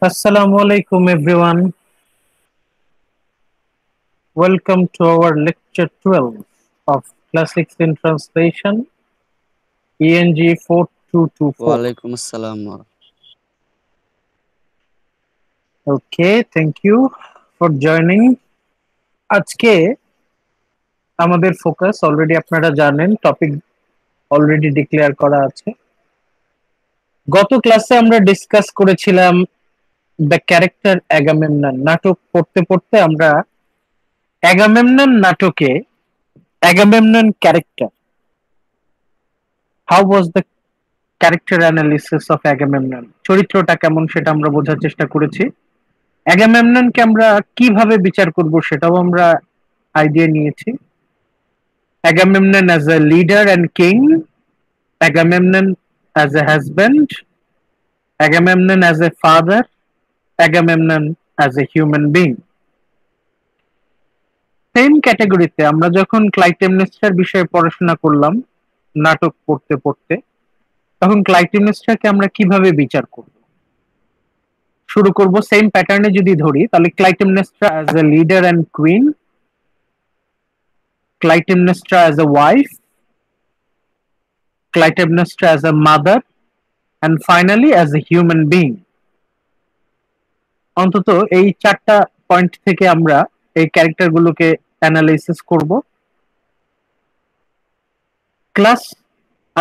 Assalamu alaikum everyone. Welcome to our lecture 12 of Classics in Translation ENG 4224. ওয়ালাইকুম আসসালাম Okay, thank you for joining. আজকে আমাদের focus already আপনারা জানেন, topic already declare করা আছে। গত ক্লাসে আমরা ডিসকাস করেছিলাম দ্য ক্যারেক্টার অ্যাগামেমনন। নাটক পড়তে পড়তে আমরা অ্যাগামেমনন নাটকে Agamemnon character, how was the character analysis of Agamemnon, চরিত্রটা কেমন সেটা আমরা বোঝার চেষ্টা করেছি। অ্যাগামেমননকে আমরা কিভাবে বিচার করব সেটাও আমরা আইডিয়া নিয়েছি। Agamemnon as a leader and king, Agamemnon as a husband, Agamemnon as a father, Agamemnon as a human being. Same ক্যাটাগরিতে আমরা যখন ক্লাইটেমনেস্টার বিষয়ে পড়াশোনা করলাম নাটক পড়তে পড়তে, তখন ক্লাইটেমনেস্টারকে আমরা কিভাবে বিচার করব শুরু করব সেম প্যাটার্নে যদি ধরি, তাহলে Clytemnestra as a leader and queen, Clytemnestra as a wife, Clytemnestra as a mother, and finally as a human being. অন্তত এই চারটা পয়েন্ট থেকে আমরা এই ক্যারেক্টারগুলোকে অ্যানালাইসিস করব। ক্লাস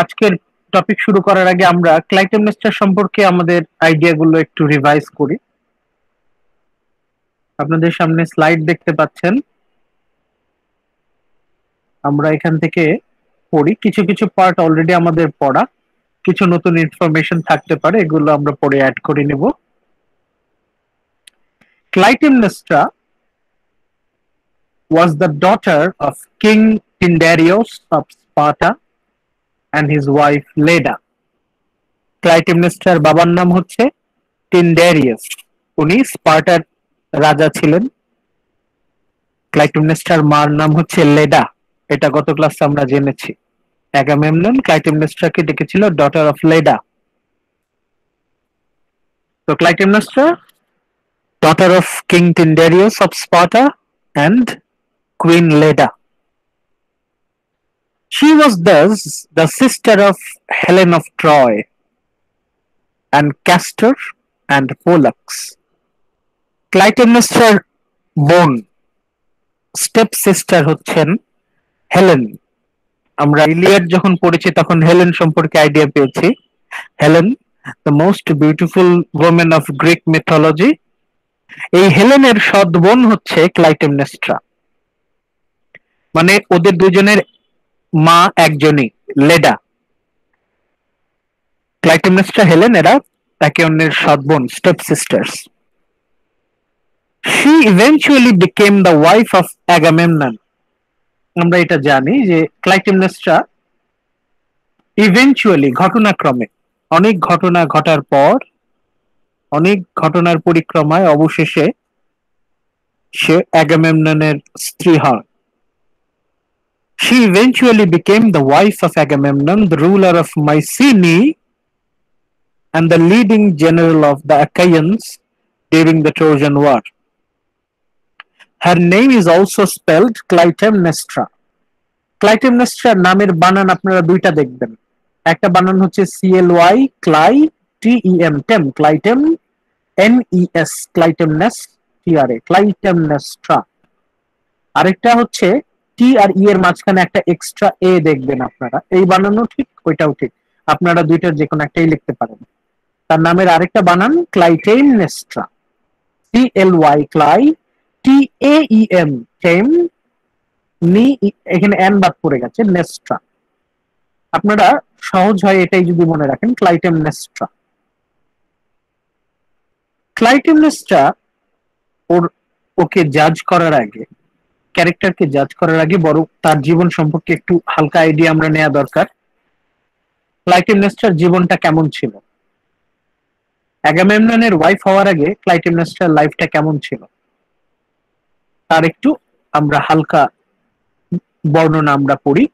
আজকের টপিক শুরু করার আগে আমরা ক্লাইটেমনেস্ট্রা সম্পর্কে আমাদের আইডিয়াগুলো একটু রিভাইজ করি। আপনাদের সামনে স্লাইড দেখতে পাচ্ছেন, আমরা এখান থেকে পড়ি। কিছু কিছু পার্ট অলরেডি আমাদের পড়া, কিছু নতুন ইনফরমেশন থাকতে পারে, এগুলো আমরা পরে অ্যাড করে নেব। Clytemnestra was the daughter of King Tyndareus of Sparta and his wife Leda. ক্লাইটেমনেস্ট্রার বাবার নাম হচ্ছে টিনডেরিয়াস, উনি স্পার্টার রাজা ছিলেন। ক্লাইটেমনেস্ট্রার মার নাম হচ্ছে লেডা, এটা গত ক্লাসে আমরা জেনেছি। অ্যাগামেমনন ক্লাইটেমনেস্ট্রাকে ডেকেছিল ডটার অফ লেডা। তো Clytemnestra daughter of King Tyndareus of Sparta and Queen Leda. She was thus the sister of Helen of Troy and Castor and Pollux. ক্লাইটেমনেস্ট্রার বোন, স্টেপ সিস্টার হচ্ছেন হেলেন। আমরা ইলিয়াড যখন পড়েছি তখন Helen সম্পর্কে idea পেয়েছি। Helen, the most beautiful women of Greek mythology. এই হেলেনের সৎ বোন হচ্ছে ক্লাইটেমনেস্ট্রা, মানে ওদের দুজনের মা একজনই, লেডা। ক্লাইটেমনেস্ট্রা, হেলেন, এরা একে অন্যের সৎ বোন, step sisters. She eventually became the wife of Agamemnon. আমরা এটা জানি যে ক্লাইটেমনেস্ট্রা ইভেনচুয়ালি, ঘটনাক্রমে, অনেক ঘটনা ঘটার পর, অনেক ঘটনার পরিক্রমায় অবশেষে সে অ্যাগামেমননের স্ত্রী হয়। She eventually became the wife of Agamemnon, the ruler of Mycenae and the leading general of the Achaeans during the Trojan War. Her name is also spelled Clytemnestra. Clytemnestra নামের বানান আপনারা দুইটা দেখবেন, একটা বানান হচ্ছে CLY, ক্লাই, TEM, টেম, ক্লাইটেম, NES, ক্লাইটেমনেস, TRA, Clytemnestra. আরেকটা হচ্ছে টি আর ই এর মাঝখানে একটা এক্সট্রা এ দেখবেন আপনারা, এই বানানো ঠিক, ওইটাও ঠিক, আপনারা দুইটার যে কোনো একটাই লিখতে পারেন। তার নামের আরেকটা বানান ক্লাইটেমনেস্ট্রা, CLY, ক্লাই, TAEM, টেম, নি, এখানে এন বাদ পড়ে গেছে, নেস্ট্রা। আপনারা সহজ হয় এটাই যদি মনে রাখেন, ক্লাইটেমনেস্ট্রা। ক্লাইটেমনেস্ট্রা ওকে জাজ করার আগে, ক্যারেক্টারকে জাজ করার আগে বড় তার জীবন সম্পর্কে একটু হালকা আইডিয়া আমরা নেওয়া দরকার। ক্লাইটেমনেস্ট্রার জীবনটা কেমন ছিল, অ্যাগামেমননের ওয়াইফ হওয়ার আগে ক্লাইটেমনেস্ট্রার লাইফটা কেমন ছিল, তার একটু আমরা হালকা বর্ণনা আমরা পড়ি।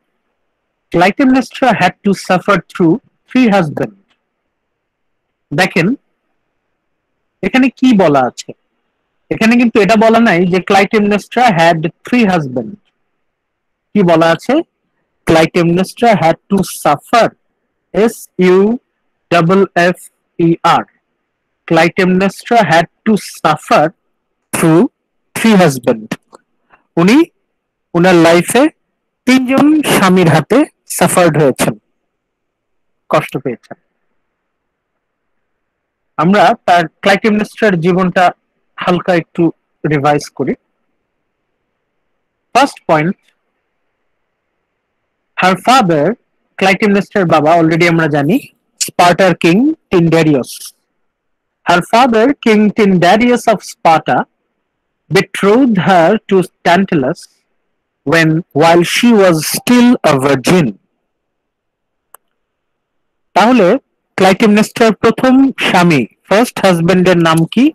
Clytemnestra had to suffer through 3 husbands. দেখেন, এখানে কি বলা আছে? এখানে কিন্তু এটা বলা নাই যে ক্লাইটেমনেস্ট্রা হ্যাড 3 হাজবেন্ড। কি বলা আছে? Clytemnestra had to suffer, SUFFER, Clytemnestra had to suffer through 3 husband. উনি উনার লাইফে 3জন স্বামীর হাতে সাফার্ড হয়েছেন, কষ্ট পেয়েছেন। আমরা তার ক্লাইটেমনেস্ট্রার জীবনটা হালকা একটু রিভাইজ করি। ফার্স্ট পয়েন্ট, হার ফাদার, ক্লাইটেমনেস্ট্রার বাবা অলরেডি আমরা জানি স্পার্টার king টিন্ডারিয়াস। Her father, King Tyndareus of Sparta, betrothed her to Tantalus while she was still a virgin. তাহলে ক্লাইটেমনেস্ট্রার প্রথম স্বামী, ফার্স্ট হাজবেন্ডের নাম কি?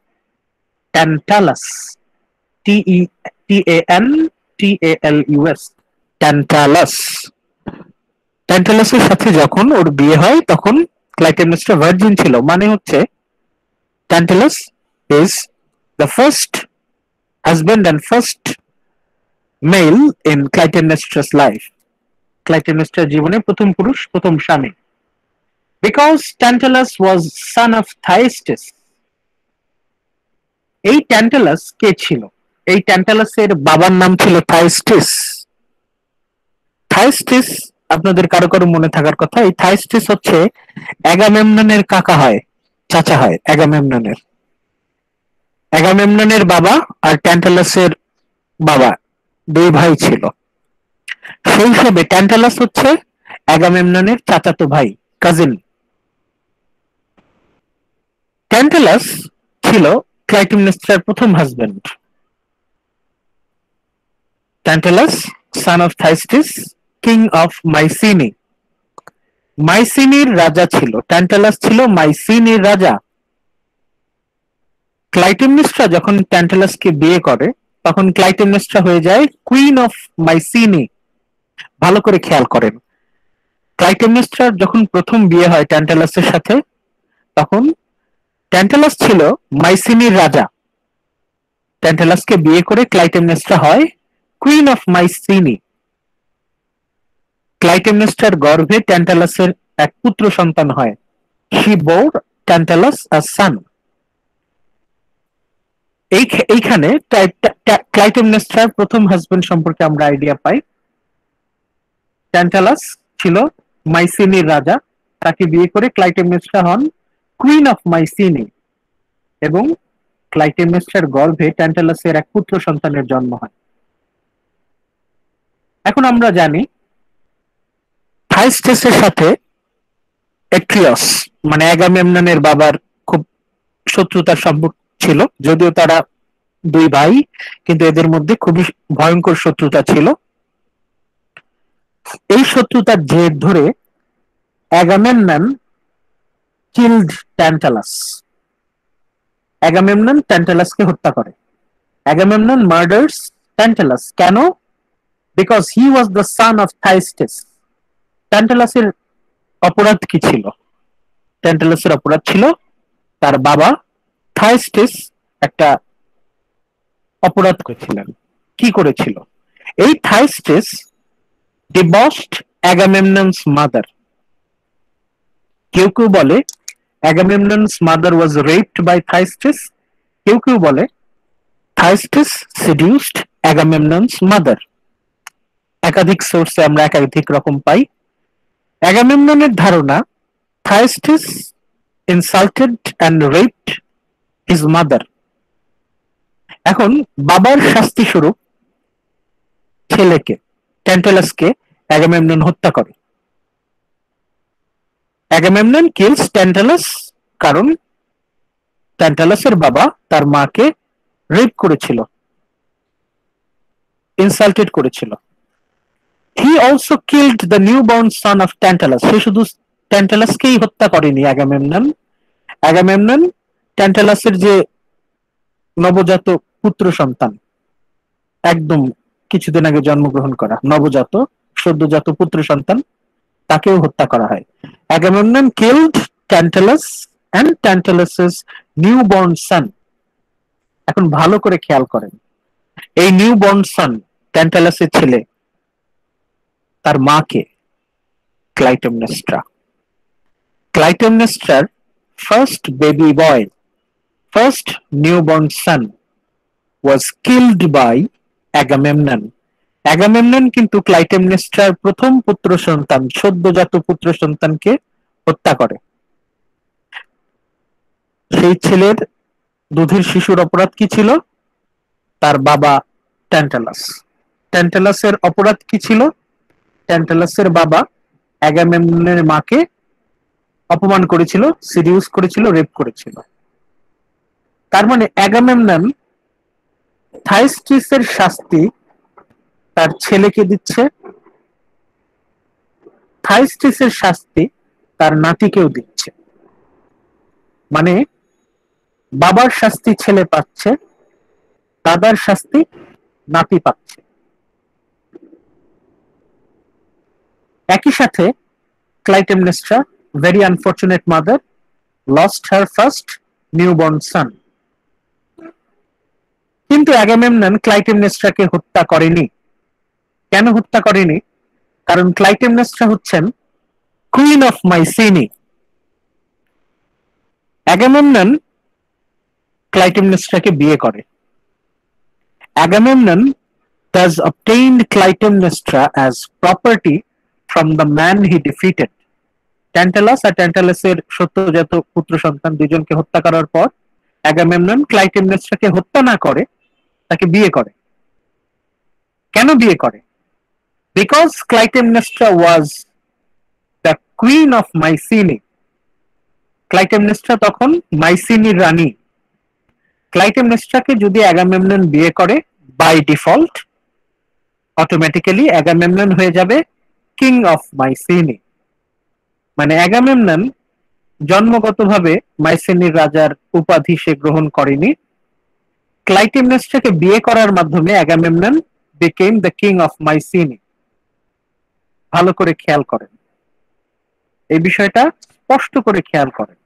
ট্যান্টালাস, TANTALUS, ট্যান্টালাস। ট্যান্টালাসের সাথে যখন ওর বিয়ে হয় তখন ক্লাইটেমনেস্ট্রা ভার্জিন ছিল, মানে হচ্ছে Tantalus is the first husband and first male in Clytemnestra's life. Clytemnestra's জীবনে প্রথম পুরুষ, প্রথম স্বামী। Because Tantalus was son of Thyestes. এই Tantalus কে ছিল? এই Tantalusের বাবার নাম ছিল Thyestes। Thyestes আপনাদের কারো কারো মনে থাকার কথা, এই Thyestes হচ্ছে অ্যাগামেমননের কাকা হয়, চাচা হয় অ্যাগামেমননের। অ্যাগামেমননের বাবা আর ট্যান্টালাসের বাবা দুই ভাই ছিল, সেই হিসেবে ট্যান্টালাস হচ্ছে অ্যাগামেমননের চাচাতো ভাই, কাজিন। ট্যান্টালাস ছিল ক্লাইটেমনেস্ট্রার প্রথম husband. Tantalus son of Thyestes, king of Mycenae. মাইসিনির রাজা ছিল, ট্যান্টালাস ছিল মাইসিনির রাজা। ক্লাইটেমনেস্ট্রা যখন ট্যান্টালাসকে বিয়ে করে তখন ক্লাইটেমনেস্ট্রা হয়ে যায় কুইন অফ মাইসিনি। ভালো করে খেয়াল করেন, ক্লাইটেমনেস্ট্রার যখন প্রথম বিয়ে হয় ট্যান্টালাসের সাথে তখন ট্যান্টালাস ছিল মাইসিনির রাজা। ট্যান্টালাসকে বিয়ে করে ক্লাইটেমনেস্ট্রা হয় কুইন অফ মাইসিনি। ক্লাইটেমনেস্ট্রার গর্ভে ট্যান্টালাসের এক পুত্র সন্তান হয়। She bore Tantalus a son. এইখানে ক্লাইটেমনেস্ট্রার প্রথম হাজবেন্ড সম্পর্কে আমরা আইডিয়া পাই। ট্যান্টালাস ছিল মাইসিনির রাজা, তাকে বিয়ে করে ক্লাইটেমনেস্ট্রা হন কুইন অফ মাইসিনি এবং ক্লাইটেমনেস্ট্রার গর্ভে ট্যান্টালাসের এক পুত্র সন্তানের জন্ম হয়। এখন আমরা জানি থাইস্টেসের সাথে এট্রিয়াস মানে অ্যাগামেমননের বাবার খুব শত্রুতার সম্পর্ক ছিল, যদিও তারা দুই ভাই কিন্তু এদের মধ্যে খুবই ভয়ঙ্কর শত্রুতা ছিল। এই শত্রুতার জের ধরে অ্যাগামেমনন কিলড ট্যান্টালাস। অ্যাগামেমনন ট্যান্টালাসকে হত্যা করে। Agamemnon murders Tantalus. কেন? Because he was the son of Thyestes. ট্যান্টালাসের অপরাধ কি ছিল? ট্যান্টালাসের অপরাধ ছিল তার বাবা থাইস্টেস একটা অপরাধ করেছিলেন। কি করেছিল? এই থাইস্টেস ডিবস্ট অ্যাগামেমননস মাদার। কেউ কেউ বলে অ্যাগামেমননস মাদার ওয়াজ রেপড বাই থাইস্টেস, কেউ কেউ বলে থাইস্টেস সেডিউসড অ্যাগামেমননস মাদার। একাধিক সোর্সে আমরা একাধিক রকম পাই। অ্যাগামেমননের ধারণা Thyestes insulted and raped his mother. এখন বাবার শাস্তি স্বরূপ ছেলেকে ট্যান্টালাসকে অ্যাগামেমনন হত্যা করে। অ্যাগামেমনন কিলস ট্যান্টালাস কারণ ট্যান্টালাসের বাবা তার মাকে রেপ করেছিল, ইনসাল্টেড করেছিল। He also killed the newborn son of Tantalus. সে শুধু ট্যান্টালাসকেই হত্যা করেনি অ্যাগামেমনন। অ্যাগামেমনন ট্যান্টালাসের যে নবজাত পুত্র সন্তান, একদম কিছুদিন আগে জন্মগ্রহণ করা নবজাত সদ্যজাত পুত্র সন্তান, তাকেও হত্যা করা হয়। Agamemnon killed Tantalus and Tantalus's newborn son. এখন ভালো করে খেয়াল করেন, এই নিউবর্ন সন ট্যান্টালাসের ছেলে, তার মাকে ক্লাইটেমনেস্ট্রা। ক্লাইটেমনেস্ট্রার first baby boy, first newborn son was killed by Agamemnon. Agamemnon কিন্তু ক্লাইটেমনেস্ট্রার প্রথম পুত্র সন্তান, সদ্যজাত পুত্র সন্তানকে হত্যা করে। সেই ছেলের দুধের শিশুর অপরাধ কি ছিল? তার বাবা ট্যান্টালাস। ট্যান্টালাসের অপরাধ কি ছিল? ট্যান্টালাসের বাবা অ্যাগামেমননের মাকে অপমান করেছিল, সিডিউস করেছিল, রেপ করেছিল। তার মানে অ্যাগামেমনন থাইস্টিসের শাস্তি তার ছেলেকে দিচ্ছে, থাইস্টিসের শাস্তি তার নাতিকেও দিচ্ছে। মানে বাবার শাস্তি ছেলে পাচ্ছে, দাদার শাস্তি নাতি পাচ্ছে। একই সাথে Clytemnestra, very unfortunate mother, lost her first newborn son. কিন্তু অ্যাগামেমনন ক্লাইটেমনেস্ট্রাকে হত্যা করেনি। কেন হত্যা করেনি? কারণ ক্লাইটেমনেস্ট্রা হচ্ছেন কুইন অফ মাইসিনি। অ্যাগামেমনন ক্লাইটেমনেস্ট্রাকে বিয়ে করে। Agamemnon thus obtained Clytemnestra as property from the man he defeated. ট্যান্টালাস আর ট্যান্টালাসের সদ্যজাত পুত্র সন্তান দুজনকে হত্যা করার পর অ্যাগামেমনন ক্লাইটেমনেস্ট্রাকে হত্যা না করে তাকে বিয়ে করে। কেন বিয়ে করে? Because Clytemnestra was the queen of Mycenae. Clytemnestra তখন মাইসিনির রানী। ক্লাইটেমনেস্ট্রাকে যদি অ্যাগামেমনন বিয়ে করে, বাই ডিফল্ট অটোমেটিক্যালি অ্যাগামেমনন হয়ে যাবে কিং অফ মাইসিনি। মানে অ্যাগামেমনন জন্মগতভাবে মাইসিনির রাজার উপাধি সে গ্রহণ করেনি। ক্লাইটেমনেস্ট্রাকে বিয়ে করার মাধ্যমে Agamemnon became the king of Mycenae. ভালো করে খেয়াল করেন, এই বিষয়টা স্পষ্ট করে খেয়াল করেন।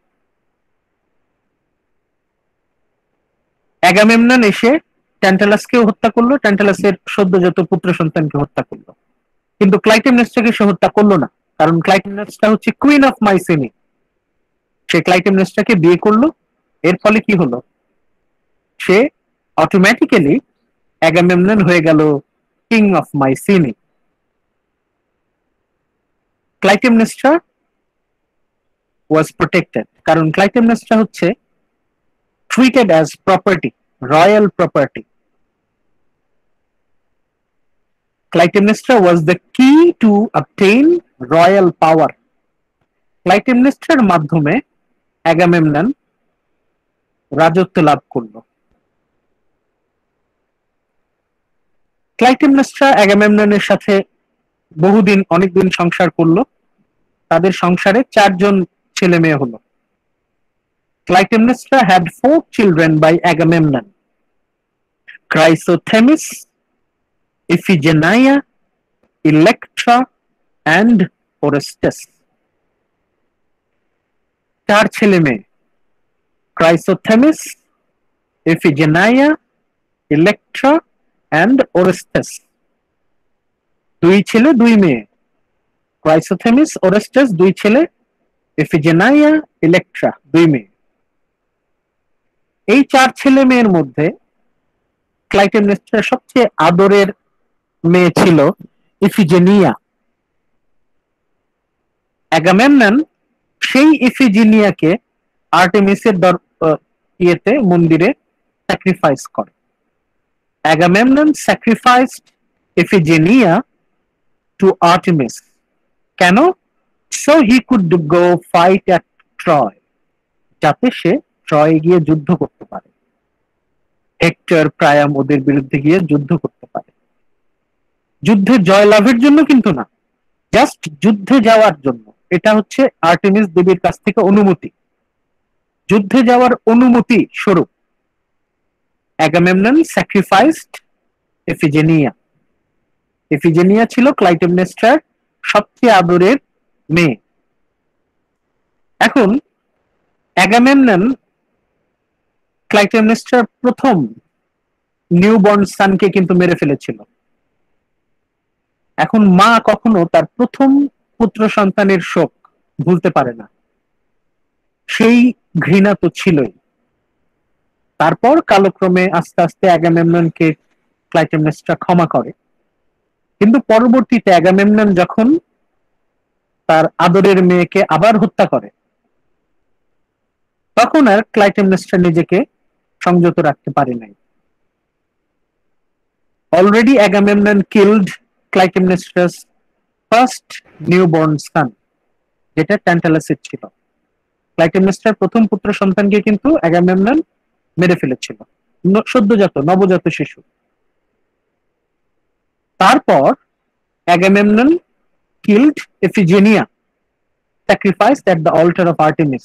অ্যাগামেমনন এসে ট্যান্টালাসকেও হত্যা করলো, ট্যান্টালাসের সদ্যজাত পুত্র সন্তানকে হত্যা করলো, কিন্তু ক্লাইটেমনেস্ট্রাকে সে হত্যা করলো না, কারণ ক্লাইটেমনেস্ট্রা হচ্ছে কুইন অফ মাইসিনি। সে ক্লাইটেমনেস্ট্রাকে বিয়ে করলো, এর ফলে কি হলো? সে অটোমেটিক্যালি অ্যাগামেমনন হয়ে গেল king of Mycenae. Clytemnestra was protected, কারণ ক্লাইটেমনেস্ট্রা হচ্ছে treated as property, royal property. Clytemnestra was the key to obtain royal power. ক্লাইটেমনেস্ট্রার মাধ্যমে অ্যাগামেমনন রাজত্ব লাভ করলো। ক্লাইটেমনেস্ট্রা অ্যাগামেমননের সাথে বহুদিন, অনেকদিন সংসার করলো। তাদের সংসারে 4 জন ছেলে মেয়ে হলো। Clytemnestra had 4 children by Agamemnon: Chrysothemis, Iphigenia, Electra, and Orestes. 4 ছেলে মেয়ে: Chrysothemis, Iphigenia, Electra, and Orestes. 2 ছেলে 2 মেয়ে। Chrysothemis, Orestes 2 ছেলে, Iphigenia, Electra 2 মেয়ে। এই 4 ছেলে মেয়ের মধ্যে ক্লাইটেমনেস্ট্রার সবচেয়ে আদরের মেয়ে ছিল ইফিজেনিয়া। অ্যাগামেমনন সেই ইফিজেনিয়াকে আর্টেমিসের মন্দিরে স্যাক্রিফাইস করে। Agamemnon sacrificed Iphigenia to Artemis. কেন? So he could go fight at Troy, যাতে সে ট্রয়ে গিয়ে যুদ্ধ করতে পারে, হেক্টর প্রায়াম ওদের বিরুদ্ধে গিয়ে যুদ্ধ করতে পারে। যুদ্ধে জয় লাভের জন্য কিন্তু না, জাস্ট যুদ্ধে যাওয়ার জন্য। এটা হচ্ছে আর্টেমিস দেবীর কাছ থেকে অনুমতি, যুদ্ধে যাওয়ার অনুমতি স্বরূপ অ্যাগামেমনন স্যাক্রিফাইসড ইফিজেনিয়া। ইফিজেনিয়া ছিল ক্লাইটেমনেস্ট্রার সবচেয়ে আদরের মেয়ে। এখন অ্যাগামেমনন ক্লাইটেমনেস্ট্রার প্রথম নিউবর্ন সানকে কিন্তু মেরে ফেলেছিল। এখন মা কখনো তার প্রথম পুত্র সন্তানের শোক ভুলতে পারে না, সেই ঘৃণা তো ছিলই। তারপর কালক্রমে আস্তে আস্তে অ্যাগামেমননকে ক্লাইটেমনেস্ট্রা ক্ষমা করে, কিন্তু পরবর্তীতে অ্যাগামেমনন যখন তার আদরের মেয়েকে আবার হত্যা করে, তখন আর ক্লাইটেমনেস্ট্রা নিজেকে সংযত রাখতে পারে নাই। Already Agamemnon killed Clytemnestra's first newborn son, যেটা ট্যান্টালাসের ছিল। ক্লাইটেমনেস্ট্রার প্রথম পুত্র সন্তানকে কিন্তু অ্যাগামেমনন মেরে ফেলেছিল, সদ্যজাত নবজাত শিশু। তারপর Agamemnon killed Iphigenia, sacrificed at the altar of Artemis,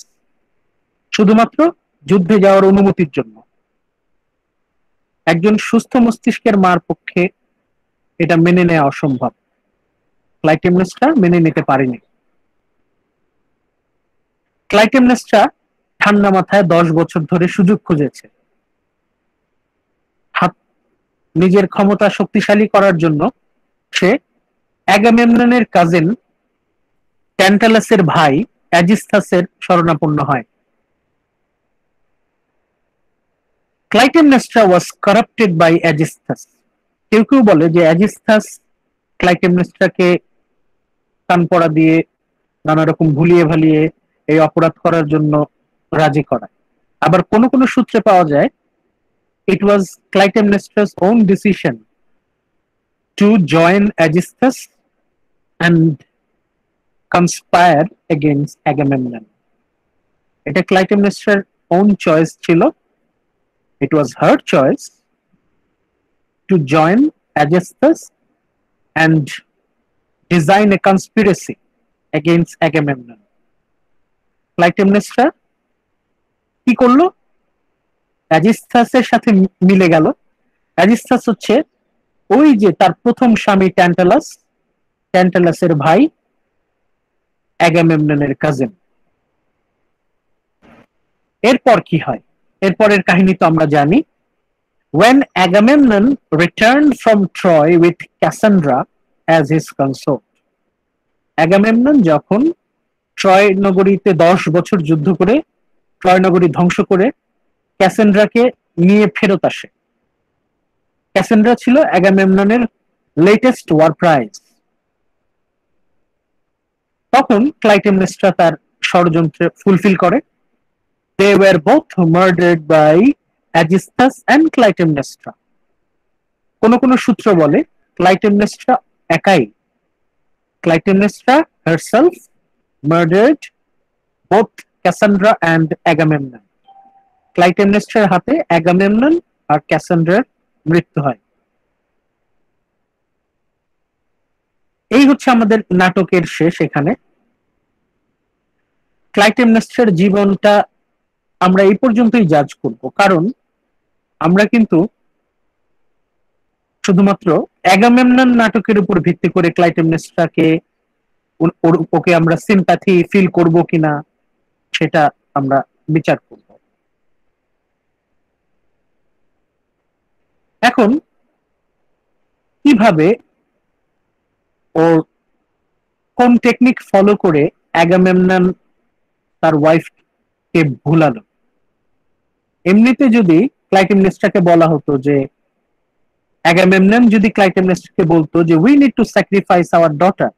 শুধুমাত্র যুদ্ধে যাওয়ার অনুমতির জন্য। একজন সুস্থ মস্তিষ্কের মার পক্ষে এটা মেনে নেওয়া অসম্ভব। ক্লাইটেমনেস্ট্রা মেনে নিতে পারেনি। ক্লাইটেমনেস্ট্রা ঠান্ডা মাথায় 10 বছর ধরে সুযোগ খুঁজেছে নিজের ক্ষমতা শক্তিশালী করার জন্য। সে অ্যাগামেমননের কাজিন ট্যান্টালাসের ভাই অ্যাজিস্থাসের শরণাপন্ন হয়। Clytemnestra was corrupted by Aegisthus. কেউ কেউ বলে যে অ্যাজিস্থাস ক্লাইটেমনেস্ট্রাকে কানপড়া দিয়ে নানা রকম ভুলিয়ে ভালিয়ে এই অপরাধ করার জন্য রাজি করায়। আবার কোন কোন সূত্রে পাওয়া যায় it was Clytemnestra's own decision to join Aegisthus and conspire against Agamemnon. এটা ক্লাইটেমনেস্ট্রার own choice ছিল। It was her choice to join Aegisthus and design a conspiracy against Agamemnon. Clytemnestra কি করলো? অ্যাজিস্থাসের সাথে মিলে গেল। অ্যাজিস্থাস হচ্ছে ওই যে তার প্রথম স্বামী ট্যান্টালাস, ট্যান্টালাসের ভাই অ্যাগামেমননের কাজিন। এরপর কি হয়? এরপরের কাহিনী তো আমরা জানি। When Agamemnon returned from Troy with Cassandra as his consort, Agamemnon যখন ট্রয় নগরীতে 10 বছর যুদ্ধ করে ট্রয় নগরী ধ্বংস করে ক্যাসেন্ড্রাকে নিয়ে ফেরত আসে। ক্যাসেন্ড্রা ছিল অ্যাগামেমননের লেটেস্ট ওয়ার প্রাইজ। তখন ক্লাইটেমনেস্ট্রা তার ষড়যন্ত্র ফুলফিল করে। They were both murdered by Aegisthus and Clytemnestra. কোন কোন সূত্র বলে ক্লাইটেমনেস্ট্রা একাই, Clytemnestra herself murdered both Cassandra and Agamemnon. ক্লাইটেমনেস্ট্রার হাতে অ্যাগামেমনন আর ক্যাসান্ড্রার মৃত্যু হয়। এই হচ্ছে আমাদের নাটকের শেষ। এখানে ক্লাইটেমনেস্ট্রার জীবনটা আমরা এই পর্যন্তই জাজ করব, কারণ আমরা কিন্তু শুধুমাত্র অ্যাগামেমনন নাটকের উপর ভিত্তি করে ক্লাইটেমনেস্ট্রাকে ওকে আমরা সিম্প্যাথি ফিল করব কিনা সেটা আমরা বিচার করব। এখন কিভাবে ও কোন টেকনিক ফলো করে অ্যাগামেমনন তার ওয়াইফকে ভুলালো? এমনিতে যদি ক্লাইটেমনেস্ট্রাকে বলা হতো যে অ্যাগামেমনন যদি ক্লাইটেমনেস্ট্রাকে বলতো যে we need to sacrifice our daughter,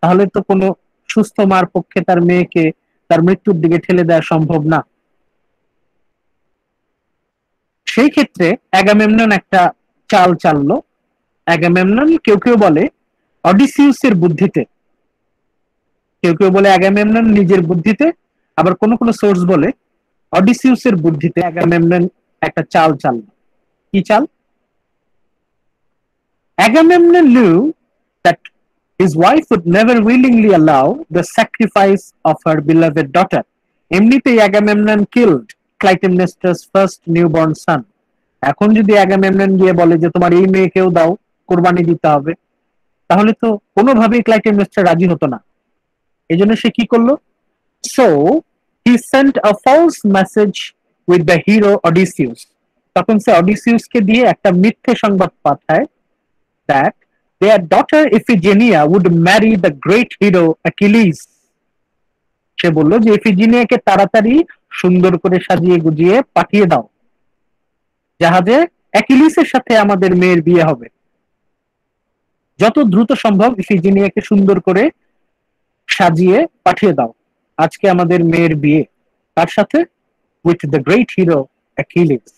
তাহলে তো কোনো সুস্থ মার পক্ষে তার মেয়েকে তার মৃত্যুর দিকে ঠেলে দেওয়া সম্ভব না। সেই ক্ষেত্রে অ্যাগামেমনন একটা চাল চাললো। অ্যাগামেমনন কেউ কেউ বলে অডিসিউসের বুদ্ধিতে, কেউ কেউ বলে অ্যাগামেমনন নিজের বুদ্ধিতে, আবার কোন কোন সোর্স বলে অডিসিউসের বুদ্ধিতে অ্যাগামেমনন একটা চাল চাললো। কি চাল? Agamemnon knew that his wife would never willingly allow the sacrifice of her beloved daughter. এমনিতেই Agamemnon killed Clytemnestra's first newborn son. এখন যদি Agamemnon গিয়ে বলে যে তোমার এই মেয়েকেও দাও, কোরবানি দিতে হবে, তাহলে তো কোনোভাবেই ক্লাইটেমনেস্ট্রা রাজি হতো না। এজন্য সে কি করলো? So He sent a false message with the hero Odysseus. তখন সে অডিসিউসকে দিয়ে একটা মিথ্যে সংবাদ পাঠায় that their daughter Iphigenia would marry the great hero Achilles. সে বলল যে ইফিজিনিয়াকে তাড়াতাড়ি সুন্দর করে সাজিয়ে গুজিয়ে পাঠিয়ে দাও, জাহাজে অ্যাকিলিসের সাথে আমাদের মেয়ের বিয়ে হবে। যত দ্রুত সম্ভব ইফিজিনিয়াকে সুন্দর করে সাজিয়ে পাঠিয়ে দাও, আজকে আমাদের মেয়ের বিয়ে তার সাথে, with the great hero Achilles.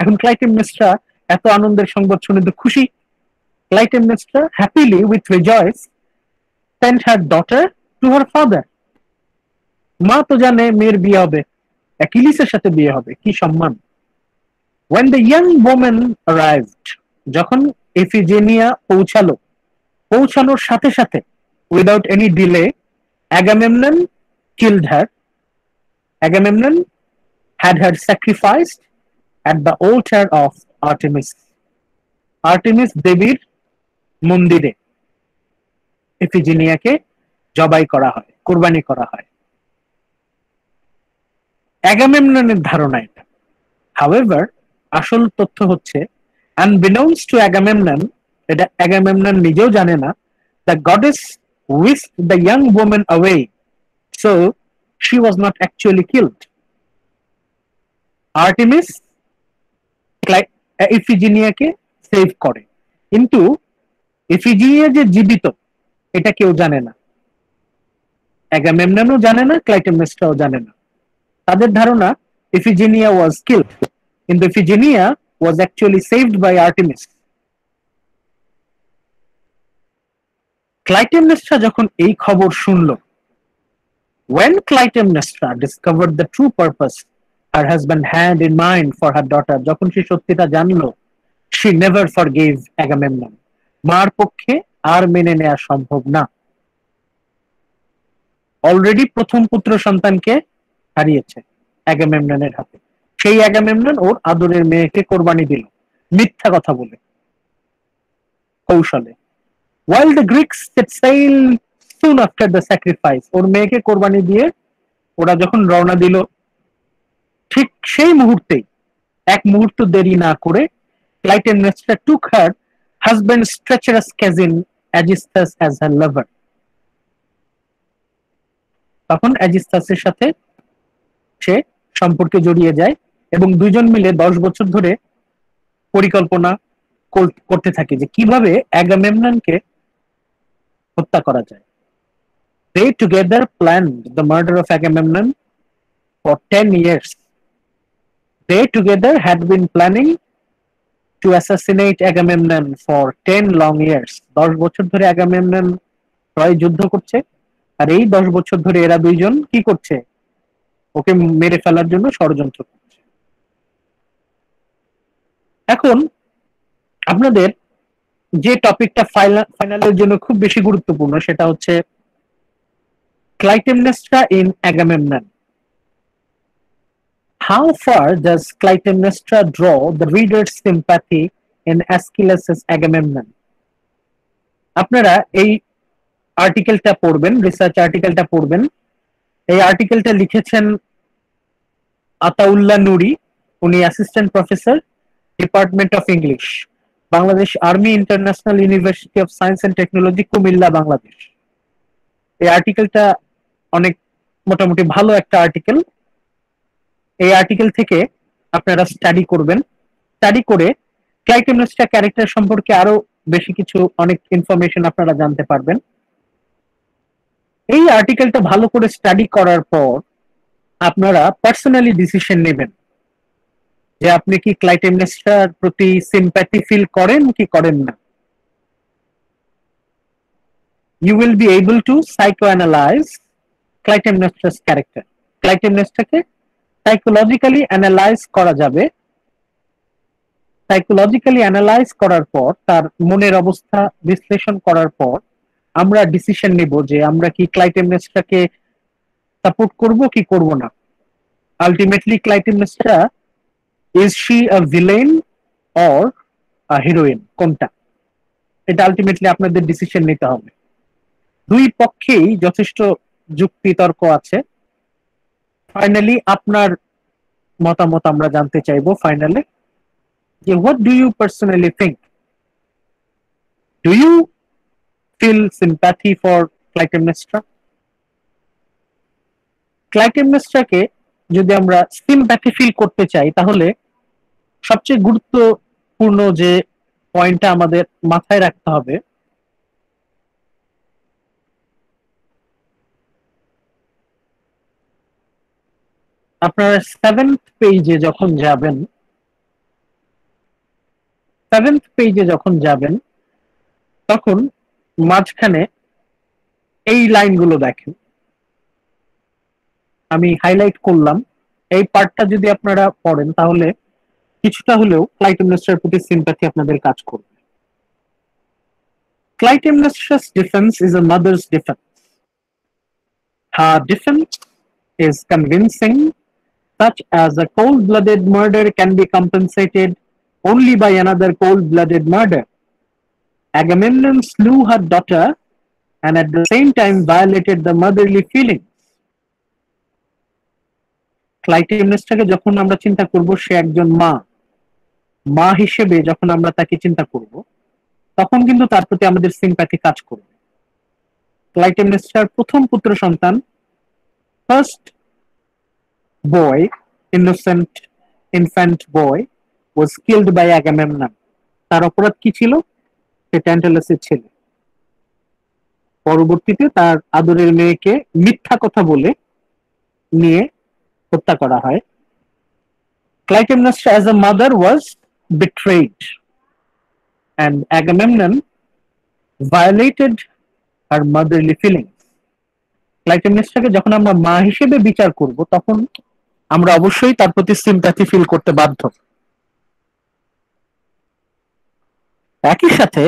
এখন ক্লাইটেমনেস্ট্রা এত আনন্দের সংবাদ শুনে তো খুশি। Clytemnestra happily with rejoice sent her daughter to her father. মা তো জানে মেয়ের বিয়ে হবে, অ্যাকিলিসের সাথে বিয়ে হবে, কি সম্মান। When the young woman arrived, যখন এফিজেনিয়া পৌঁছানোর সাথে সাথে without any delay, Agamemnon killed her. Agamemnon had her sacrificed at the altar of Artemis. Artemis দেবীর মন্দিরে এফিজেনিয়াকে জবাই করা হয়, কুরবানি করা হয়। অ্যাগামেমননের ধারণা এটা। However, আসল তথ্য হচ্ছে unbeknownst to Agamemnon, এটা অ্যাগামেমনন নিজেও জানে না, the goddess whisked the young woman away, so she was not actually killed. Artemis ইফিজিনিয়াকে সেভ করে, কিন্তু ইফিজিনিয়া যে জীবিত এটা কেউ জানে না, অ্যাগামেমননও জানে না, ক্লাইটেমনেস্ট্রাও জানে না। তাদের ধারণা Iphigenia was killed, কিন্তু Iphigenia was actually saved by Artemis. Clytemnestra যখন এই খবর শুনল, when Clytemnestra discovered the true purpose her husband had in mind for her daughter, যখন সে সত্যিটা জানলো, she never forgave Agamemnon. মার পক্ষে আর মেনে নেওয়া সম্ভব না। অলরেডি প্রথম পুত্র সন্তানকে হারিয়েছে অ্যাগামেমননের হাতে, সেই অ্যাগামেমনন ওর আদরের মেয়েকে কোরবানি দিল মিথ্যা কথা বলে, কৌশলে। While the Greeks set sail soon after the sacrifice, ওর মেয়েকে কোরবানি দিয়ে ওরা যখন রওনা দিল, ঠিক সেই মুহূর্তেই, এক মুহূর্ত দেরি না করে, Clytemnestra took her husband's treacherous cousin Aegisthus as her lover. তখন অ্যাজিস্থাসের সাথে সে সম্পর্কে জড়িয়ে যায় এবং দুইজন মিলে 10 বছর ধরে পরিকল্পনা করতে থাকে যে কিভাবে অ্যাগামেমননকে হত্যা করা যায়। They together planned the murder of Agamemnon for 10 years. They together had been planning to assassinate Agamemnon for 10 long years. 10 বছর ধরে অ্যাগামেমনন প্রায় যুদ্ধ করছে, আর এই 10 বছর ধরে এরা দুইজন কি করছে, ওকে মেরে ফেলার জন্য ষড়যন্ত্র করছে। এখন আপনাদের যে টপিকটা ফাইনালের জন্য খুব বেশি গুরুত্বপূর্ণ, সেটা হচ্ছে Clytemnestra in Agamemnon. How far does Clytemnestra draw the reader's sympathy in Aeschylus' Agamemnon? আপনারা এই আর্টিকেলটা পড়বেন, রিসার্চ আর্টিকেলটা পড়বেন। এই আর্টিকেলটা লিখেছেন আতাউল্লাহ নুরি, উনি assistant professor, department of English, Bangladesh Army International University of Science and Technology, Comilla, Bangladesh. এই আর্টিকেলটা অনেক মোটামুটি ভালো একটা আর্টিকেল। এই আর্টিকেল থেকে আপনারা স্টাডি করবেন, স্টাডি করে ক্লাইটেমনেস্ট্রা ক্যারেক্টার সম্পর্কে আরো বেশি কিছু অনেক ইনফরমেশন আপনারা জানতে পারবেন। এই আর্টিকেলটা ভালো করে স্টাডি করার পর আপনারা পার্সোনালি ডিসিশন নেবেন যে আপনি কি ক্লাইটেমনেস্ট্রার প্রতি সিম্প্যাথি ফিল করেন কি করেন না। You will be able to psychoanalyze Clytemnestra's character. ক্লাইটেমনেস্ট্রাকে সাইকোলজিক্যালি অ্যানালাইজ করা যাবে। সাইকোলজিক্যালি অ্যানালাইজ করার পর, তার মনের অবস্থা বিশ্লেষণ করার পর আমরা ডিসিশন নিব যে আমরা কি ক্লাইটেমনেস্ট্রাকে সাপোর্ট করব কি করব না। Ultimately Clytemnestra, is she a villain or a heroine, কোনটা, এটা আলটিমেটলি আপনাদের ডিসিশন নিতে হবে। দুই পক্ষেই যথেষ্ট যুক্তি তর্ক আছে, ফাইনালি আপনার মতামত আমরা জানতে চাইবো ফাইনালে, যে what do you personally think? Do you feel sympathy for Clytemnestra? ক্লাইটেমনেস্ট্রাকে যদি আমরা সিম্প্যাথি ফিল করতে চাই, তাহলে সবচেয়ে গুরুত্বপূর্ণ যে পয়েন্টটা আমাদের মাথায় রাখতে হবে, আপনারা সেভেন্থ পেজে যখন যাবেন তখন মাঝখানে এই লাইনগুলো দেখেন, আমি হাইলাইট করলাম। এই পার্টটা যদি আপনারা পড়েন তাহলে কিছুটা হলেও ক্লাইটেমনেস্ট্রার প্রতি সিম্প্যাথি আপনাদের কাজ করবে। Clytemnestra's defense is a mother's defense. Her defense is convincing, such as a cold-blooded murder can be compensated only by another cold-blooded murder. Agamemnon slew her daughter and at the same time violated the motherly feelings. ক্লাইটেমনেস্ট্রাকে যখন আমরা চিন্তা করব, সে একজন মা হিসেবে যখন আমরা তাকে চিন্তা করব, তখন কিন্তু তার প্রতি আমাদের সিম্প্যাথি কাজ করবে। ক্লাইটেমনেস্ট্রার প্রথম পুত্র সন্তান, first boy, innocent infant boy, was killed by Agamemnon. তার অপরাধ কি ছিল? সে ট্যান্টালাসের ছেলে। পরবর্তীতে তার আদরের মেয়েকে মিথ্যা কথা বলে নিয়ে হত্যা করা হয়। Clytemnestra as a mother was betrayed and Agamemnon violated her motherly feelings. ক্লাইটেমনেস্ট্রাকে যখন আমরা মা হিসেবে বিচার করব, তখন আমরা অবশ্যই তার প্রতি সিম্প্যাথি ফিল করতে বাধ্য। একই সাথে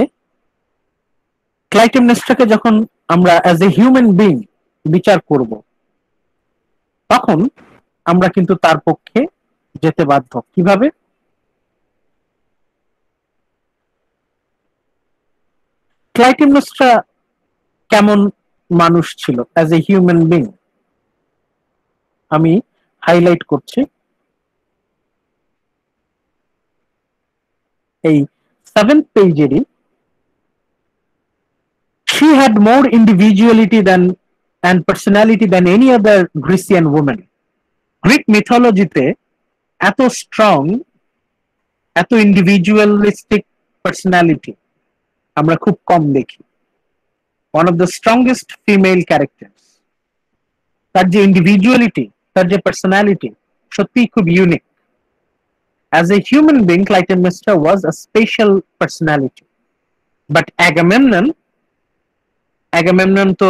ক্লাইটেমনেস্ট্রাকে যখন আমরা অ্যাজ এ হিউম্যান বিং বিচার করব, তখন আমরা কিন্তু তার পক্ষে যেতে বাধ্য। কিভাবে? ক্লাইটেমনেস্ট্রা কেমন মানুষ ছিল অ্যাজ এ হিউম্যান বিং, আমি হাইলাইট করছি। এই 7th পেজেরই, she had more individuality and personality than any other Grecian woman. Greek মিথোলজিতে এত স্ট্রং, এত ইন্ডিভিজুয়ালিস্টিক পার্সোনালিটি আমরা খুব কম দেখি। One of the strongest female characters, তার যে ইন্ডিভিজুয়ালিটি, তার যে পার্সোনালিটি, সত্যিই খুব unique. As a human being, Clytemnestra was a special personality. But Agamemnon তো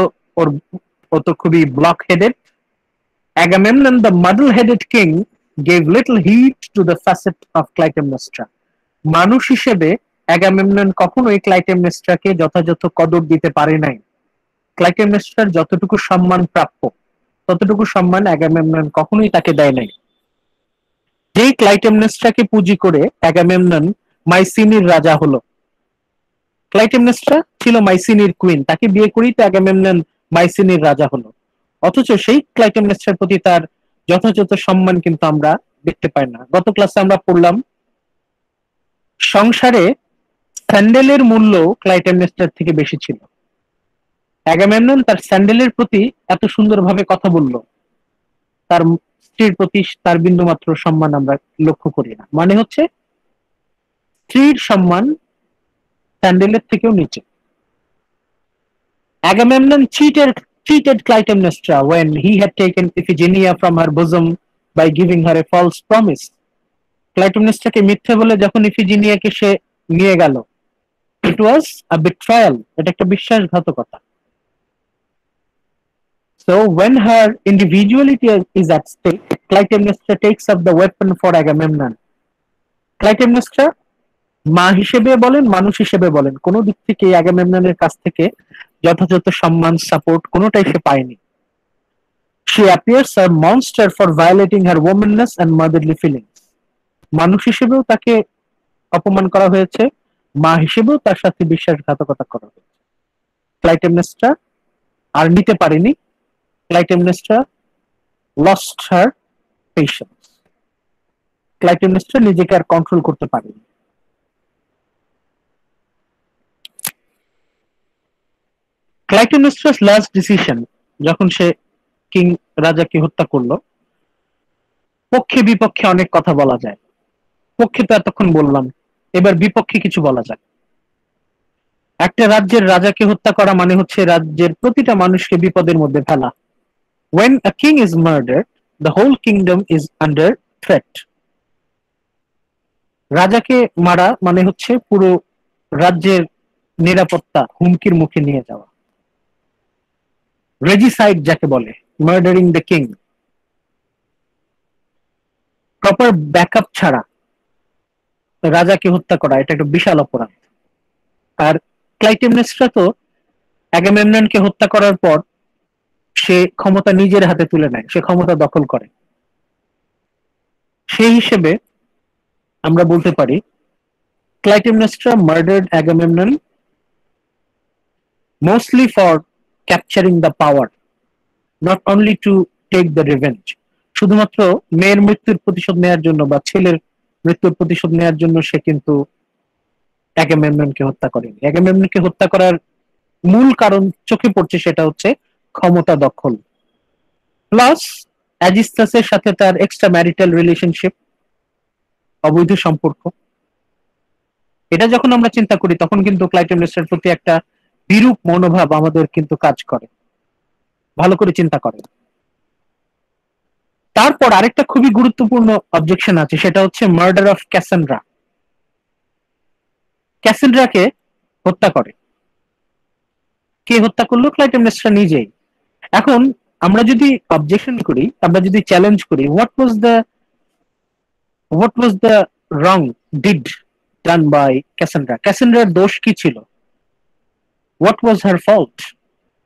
ও তো খুবই block-headed. Agamemnon, the muddle-headed king, gave little heed to the facet of Clytemnestra. মানুষ হিসেবে অ্যাগামেমনন কখনোই ক্লাইটেমনেস্ট্রাকে যথাযথ কদর দিতে পারে নাই। ক্লাইটেমনেস্ট্রার যতটুকু সম্মান প্রাপ্য, ততটুকু সম্মান অ্যাগামেমনন কখনোই তাকে দেয় নাই। যেই ক্লাইটেমনেস্ট্রাকে পুঁজি করে অ্যাগামেমনন মাইসিনির রাজা হলো। ক্লাইটেমনেস্ট্রা ছিল মাইসিনির কুইন, তাকে বিয়ে করেই তো অ্যাগামেমনন মাইসিনির রাজা হলো। অথচ সেই ক্লাইটেমনেস্ট্রার প্রতি তার যথাযথ সম্মান কিন্তু আমরা দেখতে পাই না। গত ক্লাসে আমরা পড়লাম, সংসারে স্যান্ডেলের মূল্য ক্লাইটেমনেস্ট্রার থেকে বেশি ছিল। অ্যাগামেমনন তার স্যান্ডেলের প্রতি এত সুন্দরভাবে কথা বলল, তার স্ত্রীর প্রতি তার বিন্দুমাত্র সম্মান আমরা লক্ষ্য করি না। মানে হচ্ছে স্ত্রীর সম্মান স্যান্ডেলের থেকেও নিচে। Agamemnon cheated Clytemnestra when he had taken Iphigenia from her bosom by giving her a false promise. ক্লাইটেমনেস্ট্রাকে মিথ্যে বলে যখন ইফিজিনিয়াকে সে নিয়ে গেল, it was a betrayal, এটা একটা বিশ্বাসঘাতকতা। So when her individuality is at stake, Clytemnestra takes up the weapon for Agamemnon. Clytemnestra মা হিসেবে বলেন, মানুষ হিসেবে বলেন, কোনো দিক থেকে অ্যাগামেমননের কাছ থেকে যথাযথ সম্মান, সাপোর্ট কোনোটাই সে পায়নি। She appears a monster for violating her womanness and motherly feelings. মানুষ হিসেবেও তাকে অপমান করা হয়েছে, মা হিসেবেও তার সাথে বিশ্বাসঘাতকতা করা হয়েছে। ক্লাইটেমনেস্ট্রা আর নিতে পারেনি। Clytemnestra lost her patience. Clytemnestra নিজেকে আর কন্ট্রোল করতে পারেনি। ক্লাইটেমনেস্ট্রা's লাস্ট ডিসিশন, যখন সে কিং রাজাকে হত্যা করলো, পক্ষে বিপক্ষে অনেক কথা বলা যায়। পক্ষে তো এতক্ষণ বললাম, এবার বিপক্ষে কিছু বলা যায়। একটা রাজ্যের রাজাকে হত্যা করা মানে হচ্ছে রাজ্যের প্রতিটা মানুষকে বিপদের মধ্যে ফেলা। When a king is murdered, the whole kingdom is under threat. রাজাকে মারা মানে হচ্ছে পুরো রাজ্যের নিরাপত্তা হুমকির মুখে নিয়ে যাওয়া। রেজিসাইড যাকে বলে, মার্ডারিং দ্য কিং। প্রপার ব্যাকআপ ছাড়া রাজাকে হত্যা করা এটা একটা বিশাল অপরাধ। আর ক্লাইটেমনেস্ট্রা তো অ্যাগামেমননকে হত্যা করার পর সে ক্ষমতা নিজের হাতে তুলে নেয়, সে ক্ষমতা দখল করে। সেই হিসেবে আমরা বলতে পারি Clytemnestra murdered Agamemnon mostly for capturing the power, not only to take the revenge. শুধুমাত্র মেয়ের মৃত্যুর প্রতিশোধ নেওয়ার জন্য বা ছেলের মৃত্যুর প্রতিশোধ নেওয়ার জন্য সে কিন্তু অ্যাগামেমননকে হত্যা করেনি। অ্যাগামেমননকে হত্যা করার মূল কারণ চোখে পড়ছে, সেটা হচ্ছে ক্ষমতা দখল, প্লাস অ্যাজিস্টাসের সাথে তার এক্সট্রা ম্যারিটাল রিলেশনশিপ, অবৈধ সম্পর্ক। এটা যখন আমরা চিন্তা করি তখন কিন্তু ক্লাইটেমনেস্ট্রার প্রতি একটা বিরূপ মনোভাব আমাদের কিন্তু কাজ করে। ভালো করে চিন্তা করেন। তারপর আরেকটা খুবই গুরুত্বপূর্ণ অবজেকশন আছে, সেটা হচ্ছে মার্ডার অফ ক্যাসেন্ড্রা। ক্যাসেন্ড্রাকে হত্যা করে কে হত্যা করলো? ক্লাইটেমনেস্ট্রা নিজেই। এখন আমরা যদি অবজেকশন করি, আমরা যদি চ্যালেঞ্জ করি, what was the wrong deed done by Cassandra? ক্যাসেন্ড্রার দোষ কি ছিল? What was her fault?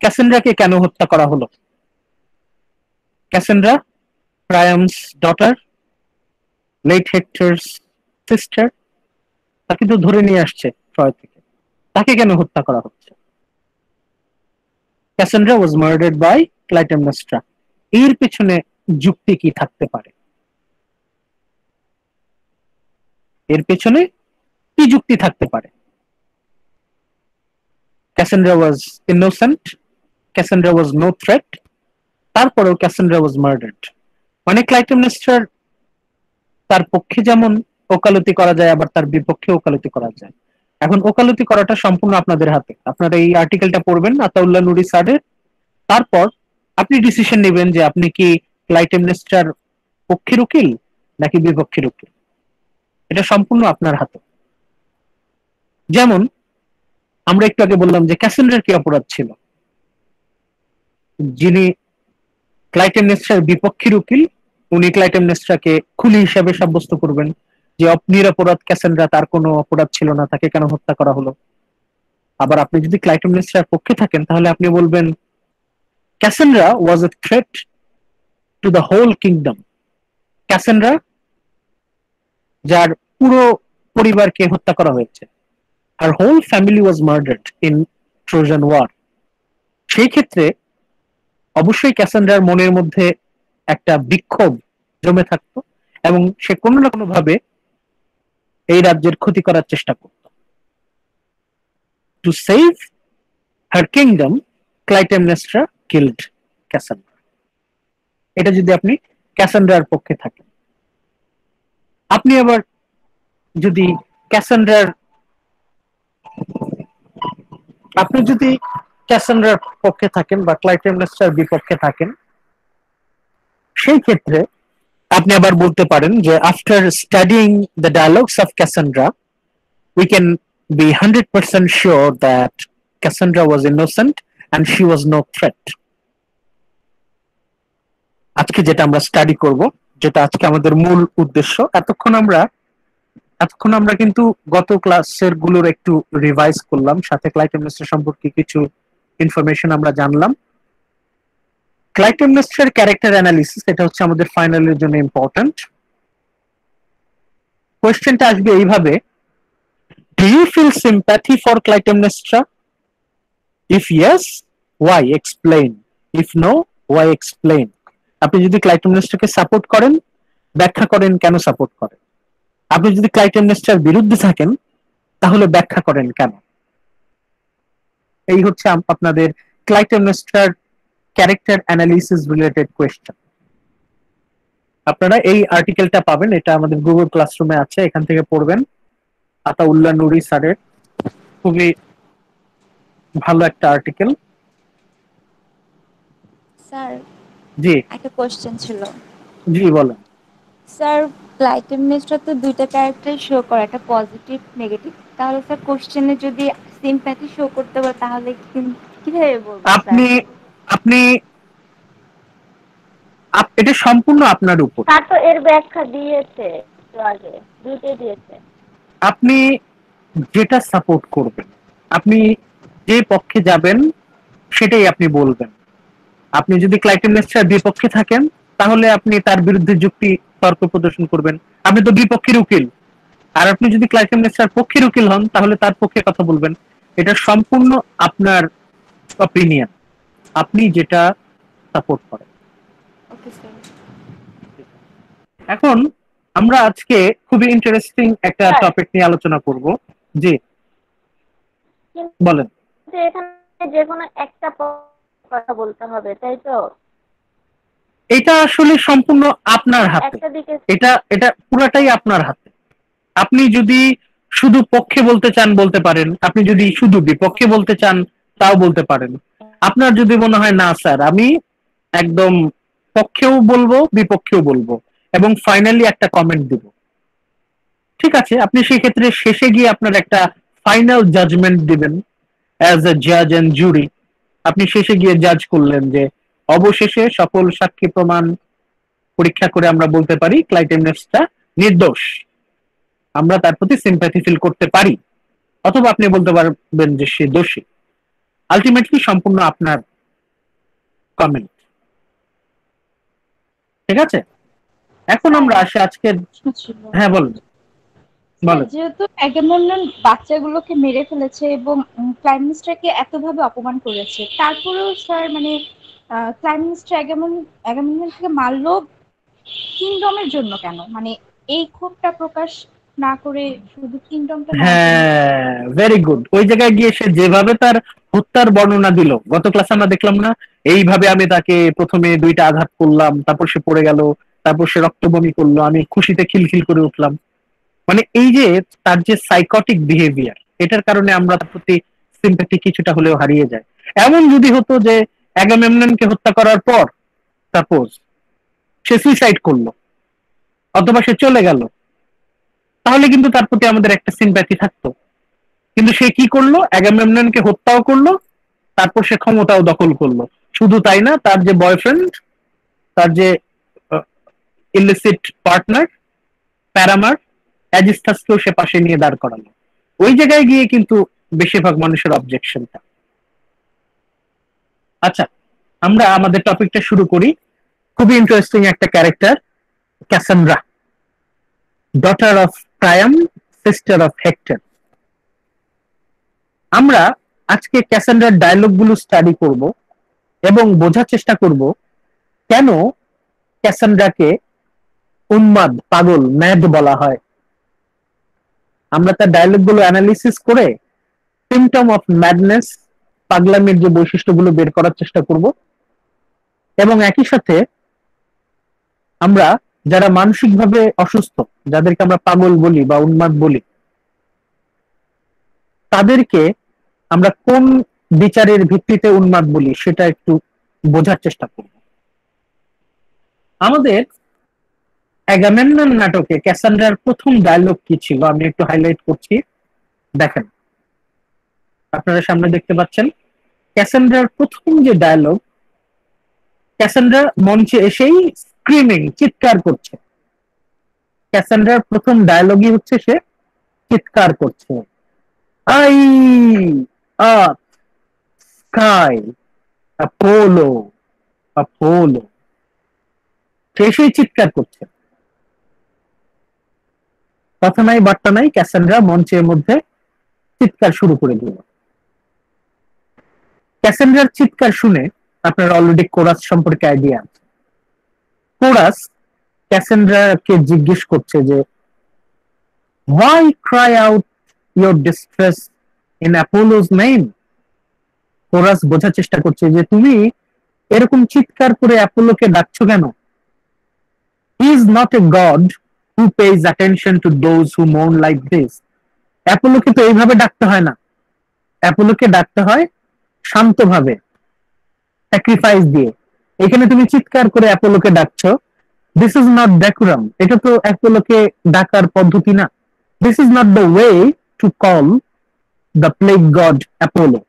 ক্যাসেন্ড্রাকে কেন হত্যা করা হলো? Cassandra, Priam's daughter, let Hector's sister, তাকে তো ধরে নিয়ে আসছে ট্রয় থেকে, তাকে কেন হত্যা করা হচ্ছে? Cassandra was murdered by Clytemnestra. এর পেছনে যুক্তি কি থাকতে পারে? এর পেছনে কি যুক্তি থাকতে পারে? Cassandra was innocent, Cassandra was no threat, তারপরেও ক্যাসেন্ড্রা ওয়াজ মার্ডার্ড। মানে ক্লাইটেমনেস্ট্রার তার পক্ষে যেমন ওকালতি করা যায়, আবার তার বিপক্ষে ওকালতি করা যায়। এখন ওকালতি করাটা সম্পূর্ণ আপনাদের হাতে। আপনারা এই আর্টিকেলটা পড়বেন আতাউল্লাহ নুরি স্যারের, তারপর আপনি ডিসিশন নেবেন যে আপনি কি ক্লাইটেমনেস্ট্রার পক্ষের উকিল নাকি বিপক্ষের উকিল। এটা সম্পূর্ণ আপনার হাতে। যেমন আমরা একটু আগে বললাম যে ক্যাসেন্ড্রার কি অপরাধ ছিল? যিনি ক্লাইটেমনেস্ট্রার বিপক্ষের উকিল, উনি ক্লাইটেমনেস্ট্রাকে খুলি হিসাবে সাব্যস্ত করবেন যে নিরপরাধ ক্যাসেন্ড্রা, তার কোনো অপরাধ ছিল না, তাকে কেন হত্যা করা হলো। আবার আপনি যদি ক্লাইটেমনেস্ট্রার পক্ষে থাকেন তাহলে আপনি বলবেন Cassandra was a threat to the whole kingdom. Cassandra, যার পুরো পরিবারকে হত্যা করা হয়েছে, আর whole family was murdered in Trojan war. সেই ক্ষেত্রে অবশ্যই ক্যাসেন্ড্রার মনের মধ্যে একটা বিক্ষোভ জমে থাকতো এবং সে কোনো না কোনো ভাবে এই রাজ্যের ক্ষতি করার চেষ্টা করত। To save her kingdom, Clytemnestra killed ক্যাসেন্ড্রা। এটা যদি আপনি ক্যাসেন্ড্রার পক্ষে থাকেন। আপনি আবার যদি ক্যাসেন্ড্রার পক্ষে থাকেন বা ক্লাইটেমনেস্ট্রার বিপক্ষে থাকেন, সেই ক্ষেত্রে আপনি আবার বলতে পারেন যে after studying the dialogues of ক্যাসেন্ড্রা we can be 100% sure that Cassandra was innocent and she was no threat. আজকে যেটা আমরা স্টাডি করব, যেটা আজকে আমাদের মূল উদ্দেশ্য, এতক্ষণ আমরা কিন্তু গত ক্লাসের গুলোর একটু রিভাইজ করলাম, সাথে ক্লাইটেমনেস্ট্রা সম্পর্কে কিছু ইনফরমেশন আমরা জানলাম। ক্লাইটেমনেস্ট্রার ক্যারেক্টার অ্যানালিসিস, এটা হচ্ছে আমাদের ফাইনালের জন্য ইম্পর্টেন্ট। কোয়েশ্চেনটা আসবে এইভাবে: Do you feel sympathy for Clytemnestra? If yes, why? Explain. If no, why? Explain. আপনি যদি ক্লাইটেমনেস্টারকে সাপোর্ট করেন, ব্যাখ্যা করেন কেন সাপোর্ট করেন। আপনি যদি ক্লাইটেমনেস্টার বিরুদ্ধে থাকেন, তাহলে ব্যাখ্যা করেন কেন। এই হচ্ছে আপনাদের ক্লাইটেমনেস্টার ক্যারেক্টার অ্যানালিসিস রিলেটেড কোয়েশ্চেন। আপনারা এই আর্টিকেলটা পাবেন, এটা আমাদের গুগল ক্লাসরুমে আছে, এখান থেকে পড়বেন। আতাউল্লাহ নুরি স্যারের খুবই ভালো একটা আর্টিকেল। স্যার, জি একটা কোশ্চেন ছিল। জি বলেন। স্যার, ক্লাইটেমনেস্টার তো দুইটা ক্যারেক্টার শো করে, একটা পজিটিভ নেগেটিভ। তাহলে স্যার কোশ্চেনে যদি সিম্প্যাথি শো করতে পারে তাহলে কিভাবে বলবো স্যার? আপনি আপনি এটা সম্পূর্ণ আপনার উপর। তার তো এর ব্যাখ্যা দিয়েছে একটু আগে, দুইটাই দিয়েছে। আপনি যেটা সাপোর্ট করবেন, আপনি যে পক্ষে যাবেন সেটাই আপনি বলবেন। আপনি যদি ক্লাইটেমনেস্টার বিপক্ষে থাকেন, তাহলে আপনি তার বিরুদ্ধে যুক্তি তর্ক প্রদর্শন করবেন, আপনি তো বিপক্ষের উকিল। আর আপনি যদি ক্লাইটেমনেস্টার পক্ষের উকিল হন, তাহলে তার পক্ষে কথা বলবেন। এটা সম্পূর্ণ আপনার অপিনিয়ন, আপনি যেটা সাপোর্ট করেন। Okay sir. এখন আমরা আজকে খুবই ইন্টারেস্টিং একটা স্যার, টপিক নিয়ে আলোচনা করব। জি বলেন। কিন্তু এখানে যে কোনো একটা কথা বলতে হবে, তাই তো? এটা আসলে সম্পূর্ণ আপনার হাতে, একটা দিকে এটা এটা পুরাটাই আপনার হাতে। আপনি যদি শুধু পক্ষে বলতে চান বলতে পারেন, আপনি যদি শুধু বিপক্ষে বলতে চান তাও বলতে পারেন। আপনার যদি মনে হয় না স্যার আমি একদম পক্ষেও বলবো বিপক্ষেও বলবো এবং ফাইনালি একটা কমেন্ট দিব, ঠিক আছে, আপনি সেই ক্ষেত্রে শেষে গিয়ে আপনার একটা ফাইনাল জাজমেন্ট দিবেন অ্যাজ এ জাজ এন্ড জুরি। আপনি শেষে গিয়ে জাজ করলেন যে অবশেষে সকল সাক্ষী প্রমাণ পরীক্ষা করে আমরা বলতে পারি ক্লাইটেমনেস্টা নির্দোষ, আমরা তার প্রতি সিম্প্যাথি ফিল করতে পারি, অথবা আপনি বলতে পারবেন যে সে দোষী। আলটিমেটলি সম্পূর্ণ আপনার কমেন্ট, ঠিক আছে। এখন আমরা আসি আজকের। হ্যাঁ বলুন বলেন। যেহেতু অ্যাগামেমনন বাচ্চাগুলোকে মেরে ফেলেছে এবং প্রাইম মিনিস্টারকে এতভাবে অপমান করেছে, তারপরেও স্যার মানে প্রাইম মিনিস্টার অ্যাগামেমননকে মারলো কিংডমের জন্য কেন? মানে এই ক্ষোভটা প্রকাশ না করে শুধু কিংডমটা নেওয়ার জন্য। হ্যাঁ ভেরি গুড। ওই জায়গায় গিয়ে সে যেভাবে তার হত্যার বর্ণনা দিল, গত ক্লাসে আমরা দেখলাম না, এইভাবে আমি তাকে প্রথমে দুইটা আঘাত করলাম, তারপর সে পড়ে গেল, তারপর সে রক্ত বমি করলো, আমি খুশিতে খিলখিল করে উঠলাম। মানে এই যে তার যে সাইকটিক বিহেভিয়ার, এটার কারণে আমরা তার প্রতি সিম্প্যাথি কিছুটা হলেও হারিয়ে যায়। এমন যদি হতো যে অ্যাগামেমননকে হত্যা করার পর সাপোজ সে সুইসাইড করলো অথবা সে চলে গেল, তাহলে কিন্তু তার প্রতি আমাদের একটা সিম্প্যাথি থাকতো। কিন্তু সে কি করলো, অ্যাগামেমননকে হত্যাও করলো, তারপর সে ক্ষমতাও দখল করলো। শুধু তাই না, তার যে বয়ফ্রেন্ড, তার যে ইলিসিট পার্টনার প্যারামার অ্যাজিস্টাসকেও সে পাশে নিয়ে দাঁড় করালো। ওই জায়গায় গিয়ে কিন্তু বেশিরভাগ মানুষের অবজেকশনটা। আচ্ছা, আমরা আমাদের টপিকটা শুরু করি। খুবই ইন্টারেস্টিং একটা character, Cassandra, daughter of Priam, sister of Hector. আমরা আজকে ক্যাসান্ড্রার ডায়লগ গুলো স্টাডি করব এবং বোঝার চেষ্টা করব কেন ক্যাসান্ড্রাকে উন্মাদ, পাগল, ম্যাড বলা হয়। আমরা তার ডায়লগ গুলো অ্যানালিসিস করে সিমটম অফ ম্যাডনেস, পাগলামির যে বৈশিষ্ট্যগুলো বের করার চেষ্টা করব এবং একই সাথে আমরা যারা মানসিকভাবে অসুস্থ, যাদেরকে আমরা পাগল বলি বা উন্মাদ বলি, তাদেরকে আমরা কোন বিচারের ভিত্তিতে উন্মাদ বলি সেটা একটু বোঝার চেষ্টা করব। আমাদের অ্যাগামেমনন নাটকে ক্যাসান্ড্রার প্রথম ডায়লগ কি ছিল আমি একটু হাইলাইট করছি, দেখেন। আপনারা সামনে দেখতে পাচ্ছেন ক্যাসান্ড্রার প্রথম যে ডায়লগ, ক্যাসান্ড্রা মঞ্চে এসেই স্ক্রিমিং, চিৎকার করছে। ক্যাসান্ড্রার প্রথম ডায়লগই হচ্ছে সে চিৎকার করছে, I earth sky Apollo Apollo. সে এসেই চিৎকার করছে, কথা নাই বার্তা নাই, ক্যাসান্ড্রা মঞ্চের মধ্যে চিৎকার শুরু করে দিল। ক্যাসান্ড্রার চিৎকার শুনে আপনার অলরেডি কোরাস সম্পর্কে আইডিয়া আছে। কোরাস ক্যাসেন্ড্রাকে জিজ্ঞেস করছে যে why cry out your distress in Apollo's name? Chorus বোঝার চেষ্টা করছে যে তুমি এরকম চিৎকার করে অ্যাপোলোকে ডাকছো কেন? He is not a god who pays attention to those who mourn like this. অ্যাপোলোকে তো এইভাবে ডাকতে হয় না, অ্যাপোলোকে ডাকতে হয় শান্তভাবে, স্যাক্রিফাইস দিয়ে। এখানে তুমি চিৎকার করে অ্যাপোলোকে ডাকছো, দিস ইজ নট ডেকোরাম, এটা তো অ্যাপোলোকে ডাকার পদ্ধতি না। This is not the way to call the plague god Apollo.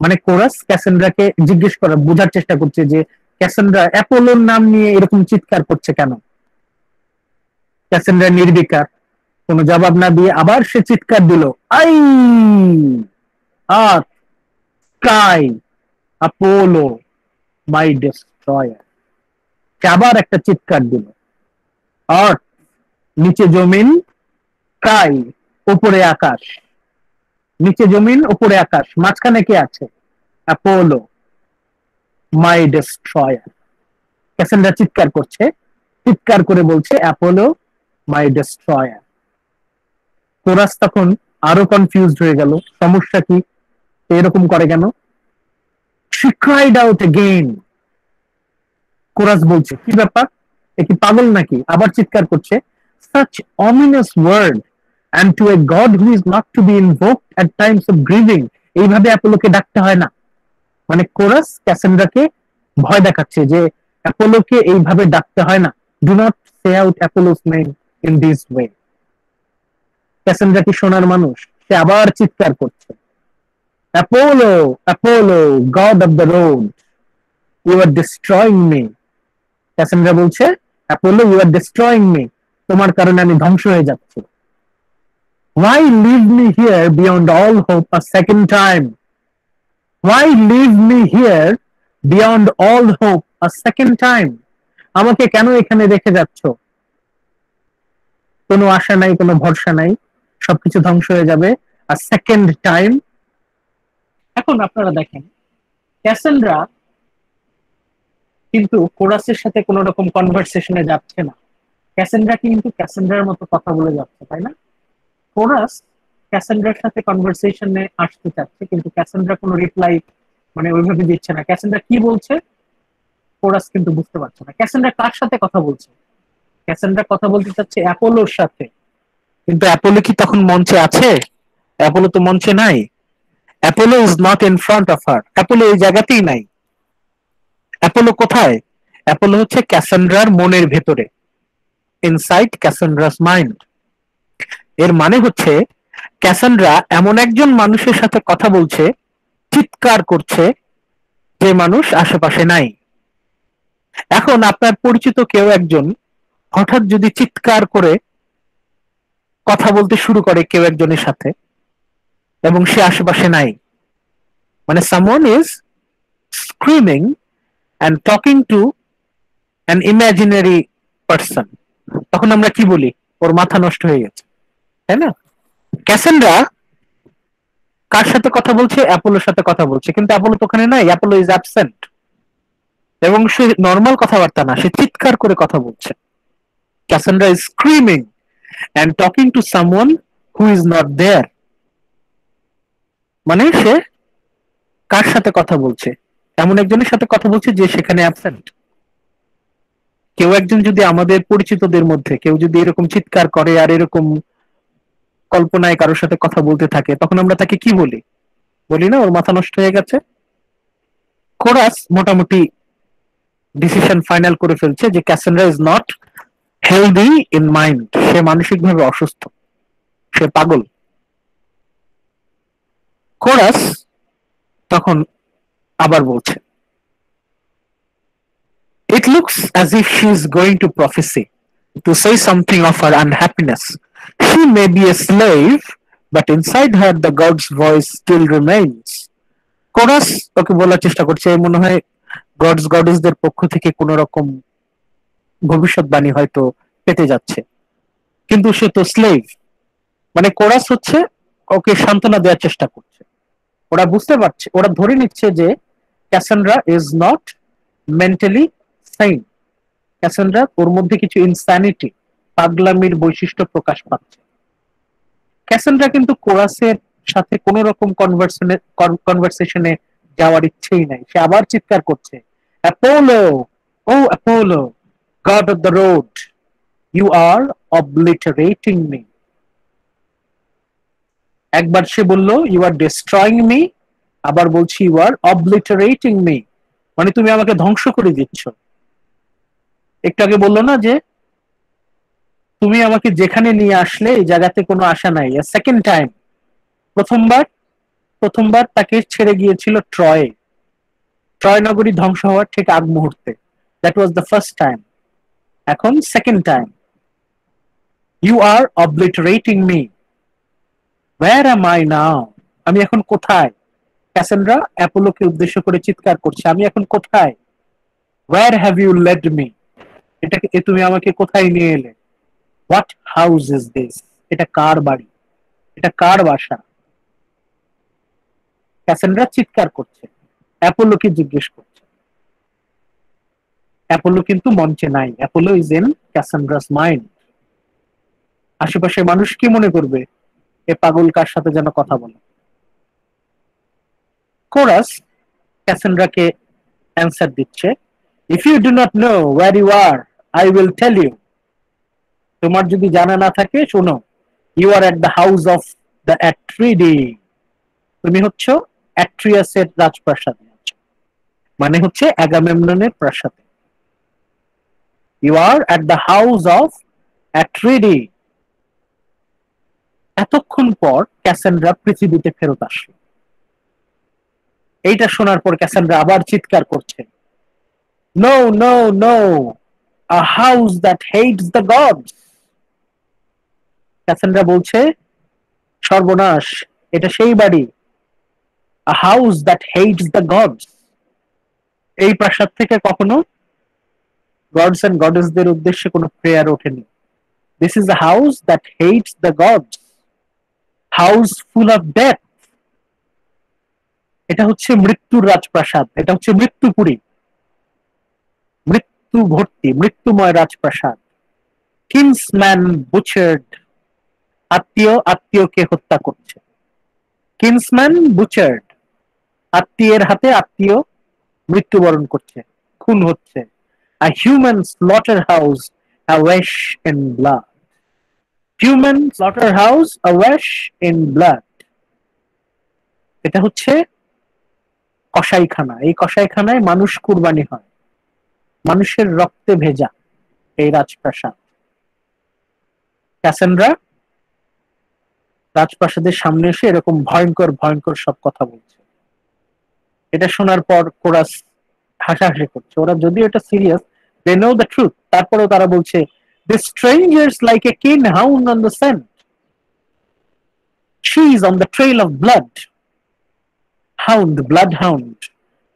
মানে কোরাস ক্যাসেন্ড্রাকে জিজ্ঞেস করা, বোঝার চেষ্টা করছে যে ক্যাসেন্ড্রা অ্যাপোলোর নাম নিয়ে এরকম চিৎকার করছে কেন। ক্যাসেন্ড্রা নির্বিকার, কোনো জবাব না দিয়ে আবার সে চিৎকার দিল, I earth sky Apollo my destroyer. সে আবার একটা চিৎকার দিল, আর্থ নিচে জমিন, স্কাই উপরে আকাশ, নিচে জমিন উপরে আকাশ, মাঝখানে কে আছে? Apollo my destroyer. ক্যাসেন্ড্রা চিৎকার করছে, চিৎকার করে বলছে অ্যাপোলো মাই ডিস্ট্রয়ার। কোরাস তখন আরো কনফিউজড হয়ে গেল, সমস্যা কি, এরকম করে কেন? She cried out again. Chorus বলছে কি ব্যাপার, এ কি পাগল নাকি? আবার চিৎকার করছে, such ominous word and to a god who is not to be invoked at times of grieving. এইভাবে অ্যাপোলোকে ডাকতে হয় না। মানে কোরাস ক্যাসেন্ড্রাকে ভয় দেখাচ্ছে যে অ্যাপোলোকে এইভাবে ডাকতে হয় না, do not say out Apollo's name in this way. Cassandra কি সোনার মানুষ? সে আবার চিৎকার করছে, Apollo Apollo god of the road, you are destroying me. Cassandra বলছে Apollo you are destroying me, তোমার কারণে আমি ধ্বংস হয়ে যাচ্ছি। Why leave me here beyond all hope a second time? Why leave me here beyond all hope a second time? আমাকে কেন এখানে রেখে যাচ্ছ? কোনো আশা নাই, কোনো ভরসা নাই, সবকিছু ধ্বংস হয়ে যাবে a second time. এখন আপনারা দেখেন ক্যাসেন্ড্রা কিন্তু কোরাসের সাথে কোনো রকম কনভারসেশনে যাচ্ছে না। ক্যাসেন্ড্রা কিন্তু ক্যাসেন্ড্রার মতো কথা বলে যাচ্ছে, তাই না? কোরাস ক্যাসেন্ড্রার সাথে কনভারসেশনে আসতে চাচ্ছে, কিন্তু ক্যাসেন্ড্রা কোনো রিপ্লাই মানে ওইভাবে দিচ্ছে না। ক্যাসেন্ড্রা কি বলছে কোরাস কিন্তু বুঝতে পারছে না। ক্যাসেন্ড্রা কার সাথে কথা বলছে? ক্যাসেন্ড্রা কথা বলতে চাচ্ছে অ্যাপোলোর সাথে, কিন্তু অ্যাপোলো কি তখন মঞ্চে আছে? অ্যাপোলো তো মঞ্চে নাই। Apollo is not in front of her, Apollo এই জায়গাতেই নাই। অ্যাপোলো কোথায়? অ্যাপোলো হচ্ছে ক্যাসেন্ড্রার মনের ভেতরে, ইনসাইড ক্যাসেন্ড্রাস মাইন্ড। এর মানে হচ্ছে ক্যাসেন্ড্রা এমন একজন মানুষের সাথে কথা বলছে, চিৎকার করছে, যে মানুষ আশেপাশে নাই। এখন আপনার পরিচিত কেউ একজন হঠাৎ যদি চিৎকার করে কথা বলতে শুরু করে কেউ একজনের সাথে এবং সে আশেপাশে নাই, মানে someone is screaming and talking to an imaginary person, তখন আমরা কি বলি? ওর মাথা নষ্ট হয়ে গেছে, তাই না? ক্যাসেন্ড্রা কার সাথে কথা বলছে? অ্যাপোলোর সাথে কথা বলছে, কিন্তু অ্যাপোলো তো ওখানে নাই, অ্যাপোলো ইজ অ্যাবসেন্ট। এবং সে নর্মাল কথাবার্তা না, সে চিৎকার করে কথা বলছে। ক্যাসেন্ড্রা is screaming and talking to someone who is not there. মানে সে কার সাথে কথা বলছে? এমন একজনের সাথে কথা বলছে যে সেখানে অ্যাবসেন্ট। কেউ একজন যদি আমাদের পরিচিতদের মধ্যে কেউ যদি এরকম চিৎকার করে আর এরকম কল্পনায় কারোর সাথে কথা বলতে থাকে, তখন আমরা তাকে কি বলি? বলি না ওর মাথা নষ্ট হয়ে গেছে? কোরাস মোটামুটি ডিসিশন ফাইনাল করে ফেলছে যে Cassandra is not healthy in mind, সে মানসিকভাবে অসুস্থ, সে পাগল। কোরাস তখন আবার বলছে, It looks as if she is going to prophecy, to say something of her unhappiness. She may be a slave, but inside her the God's voice still remains. Chorus ওকে বলার চেষ্টা করছে, মনে হয় গডেসদের পক্ষ থেকে কোন রকম ভবিষ্যৎবাণী হয়তো পেতে যাচ্ছে, কিন্তু সে তো স্লেভ। মানে কোরাস হচ্ছে ওকে সান্ত্বনা দেওয়ার চেষ্টা করছে। ওরা বুঝতে পারছে, ওরা ধরে নিচ্ছে যে Cassandra is not mentally insane. Cassandra, ওর মধ্যে কিছু ইনস্যানিটি, পাগলামির বৈশিষ্ট্য প্রকাশ পাচ্ছে। ক্যাসেন্ড্রা কিন্তু কোরাসের সাথে কোন রকম কনভারসেশনে যাওয়ার ইচ্ছেই নাই। সে আবার চিৎকার করছে, অ্যাপোলো, ও Apollo, god of the road, you are obliterating me. একবার সে বলল ইউ আর ডিস্ট্রয়িং মি, আবার বলছি ইউ আর অবলিটারেটিং মি, মানে তুমি আমাকে ধ্বংস করে দিচ্ছ। একটু আগে বললো না যে তুমি আমাকে যেখানে নিয়ে আসলে এই জায়গাতে কোনো আশা নাই। সেকেন্ড টাইম, প্রথমবার তাকে ছেড়ে গিয়েছিল ট্রয়ে, ট্রয় নগরী ধ্বংস হওয়ার ঠিক আগ মুহূর্তে। That was the first time. এখন second time, you are obliterating me, where am I now, আমি এখন কোথায়? ক্যাসেন্ড্রা অ্যাপোলোকে উদ্দেশ্য করে চিৎকার করছে, আমি এখন কোথায়? Where have you led me, এটাকে তুমি আমাকে কোথায় নিয়ে এলে? হোয়াট হাউস ইজ দিস, এটা কার বাড়ি, এটা কার বাসা? ক্যাসেন্ড্রা চিৎকার করছে, অ্যাপোলোকে জিজ্ঞেস করছে। অ্যাপোলো কিন্তু মঞ্চে নাই, অ্যাপোলো ইজ ইন ক্যাসেন্ড্রাস মাইন্ড। আশেপাশে মানুষ কি মনে করবে, এ পাগল কার সাথে যেন কথা বলে। কোরাস ক্যাসেন্ড্রাকে অ্যান্সার দিচ্ছে, if you do not know where you are, I will tell you. তোমার যদি জানা না থাকে শোনো, you are at the house of the Atridae, তুমি হচ্ছে অ্যাট্রিয়াসের রাজপ্রাসাদে, মানে হচ্ছে অ্যাগামেমননের প্রাসাদে। You are at the house of Atridae. এতক্ষণ পর ক্যাসেন্ড্রা পৃথিবীতে ফেরত আসলো। এইটা শোনার পর ক্যাসেন্ড্রা আবার চিৎকার করছে, no no no, a house that hates the gods. Cassandra বলছে, সর্বনাশ, এটা সেই বাড়ি, a house that hates the gods. এই প্রাসাদ থেকে কখনো গডস এন্ড গডেসদের উদ্দেশ্যে কোনো প্রেয়ার ওঠেনি। This is a house that hates the gods, house full of death. এটা হচ্ছে মৃত্যুর রাজপ্রাসাদ, এটা হচ্ছে মৃত্যুপুরী, মৃত্যু ভর্তি, মৃত্যুময় রাজপ্রাসাদ। কিন্সম্যান বুচার্ড, আত্মীয় আত্মীয়কে হত্যা করছে। কিন্সম্যান বুচার্ড, আত্মীয়ের হাতে আত্মীয় মৃত্যুবরণ করছে, খুন হচ্ছে। A human slaughterhouse awash in blood. Human slaughterhouse awash in blood. এটা হচ্ছে কসাইখানা। এই কসাইখানায় মানুষ কুরবানি হয়, মানুষের রক্তে ভেজা এই রাজপ্রাসাদ। ক্যাসেন্ড্রা রাজপ্রাসাদের সামনে এসে এরকম ভয়ঙ্কর ভয়ঙ্কর সব কথা বলছে। এটা শোনার পর কোরাস হাসাহাসি করছে। ওরা যদিও এটা serious, they know the truth, তারপরেও তারা বলছে, the strangers like a keen hound on the scent, she is on the trail of blood. Hound, bloodhound,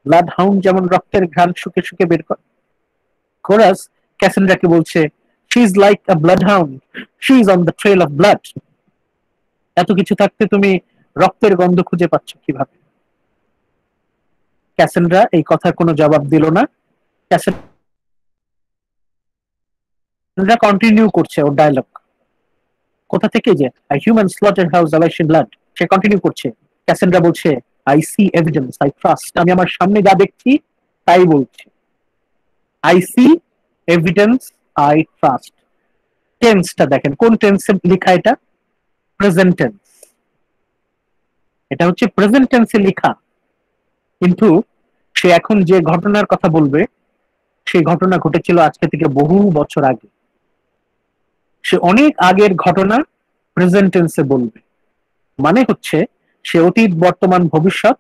bloodhound যেমন রক্তের ঘ্রাণ শুকে শুকে বের করে। কোরাস ক্যাসেন্ড্রাকে বলছে, she is like a bloodhound, she is on the trail of blood. এত কিছু থাকতে তুমি রক্তের গন্ধ খুঁজে পাচ্ছ কিভাবে? ক্যাসেন্ড্রা এই কথার কোনো জবাব দিল না। ক্যাসেন্ড্রা কন্টিনিউ করছে ওর ডায়লগ। কোথা থেকে যে I human slaughterhouse awash in blood, সে কন্টিনিউ করছে। ক্যাসেন্ড্রা বলছে, I see evidence, I trust, আমি আমার সামনে যা দেখছি তাই বলছি। I see evidence, I trust. টেন্সটা দেখেন, কোন টেন্সে লেখা এটা? Present tense. এটা হচ্ছে প্রেজেন্ট টেন্সে লেখা, কিন্তু সে এখন যে ঘটনার কথা বলবে সেই ঘটনা ঘটেছিল আজকে থেকে বহু বছর আগে। সে অনেক আগের ঘটনা প্রেজেন্ট টেন্সে বলবে, মানে হচ্ছে সে অতীত বর্তমান ভবিষ্যৎ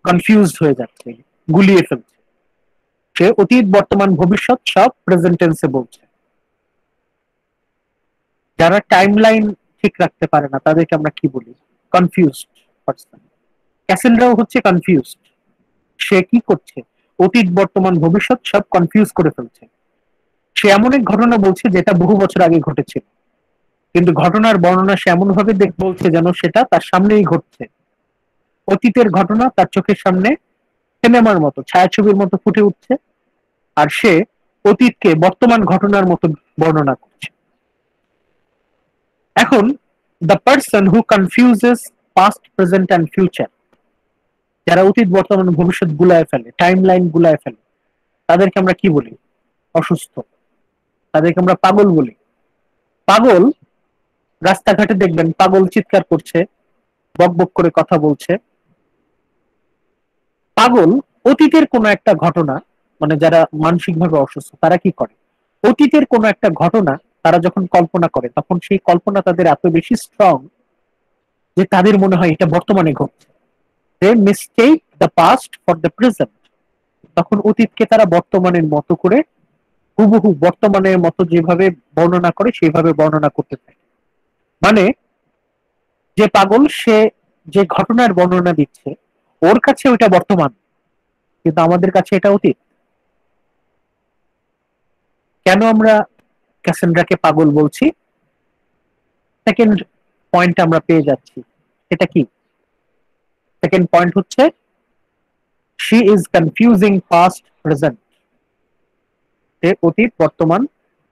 কনফিউজড হয়ে যাচ্ছে, গুলিয়ে ফেলছে। সে অতীত বর্তমান ভবিষ্যৎ সব প্রেজেন্ট টেন্সে বলছে। যারা টাইমলাইন ঠিক রাখতে পারে না তাদেরকে আমরা কি বলি? Confused person. ক্যাসেন্ড্রাও হচ্ছে কনফিউজড। সে কি করছে? অতীত বর্তমান ভবিষ্যৎ সব কনফিউজ করে ফেলছে। সে এমন এক ঘটনা বলছে যেটা বহু বছর আগে ঘটেছে, কিন্তু ঘটনার বর্ণনা সে এমন ভাবে বলছে যেন সেটা তার সামনেই ঘটছে। অতীতের ঘটনা তার চোখের সামনে সিনেমার মতো, ছায়াছবির মতো ফুটে উঠছে, আর সে অতীতকে বর্তমান ঘটনার মতো বর্ণনা করছে। এখন the person who confuses past, present and future, যারা অতীত বর্তমান ভবিষ্যৎ গুলায় ফেলে, টাইম লাইন গুলায় ফেলে, তাদেরকে আমরা কি বলি? অসুস্থ। তাদেরকে আমরা পাগল বলি। পাগল, রাস্তাঘাটে দেখবেন পাগল চিৎকার করছে, বক বক করে কথা বলছে। পাগল অতীতের কোনো একটা ঘটনা, মানে যারা মানসিকভাবে অসুস্থ তারা কি করে, অতীতের কোনো একটা ঘটনা তারা যখন কল্পনা করে তখন সেই কল্পনা তাদের এত বেশি স্ট্রং যে তাদের মনে হয় এটা বর্তমানে ঘটছে। They mistake the past for the present. তখন অতীতকে তারা বর্তমানের মতো করে, হুবহু বর্তমানের মতো যেভাবে বর্ণনা করে সেইভাবে বর্ণনা করতে থাকে। মানে যে পাগল, সে যে ঘটনার বর্ণনা দিচ্ছে ওর কাছে ওইটা বর্তমান, কিন্তু আমাদের কাছে এটা অতীত। কেন আমরা ক্যাসেন্ড্রাকে পাগল বলছি? সেকেন্ড পয়েন্ট আমরা পেয়ে যাচ্ছি। এটা কি? সেকেন্ড পয়েন্ট হচ্ছে she is confusing past present. সে অতীত বর্তমান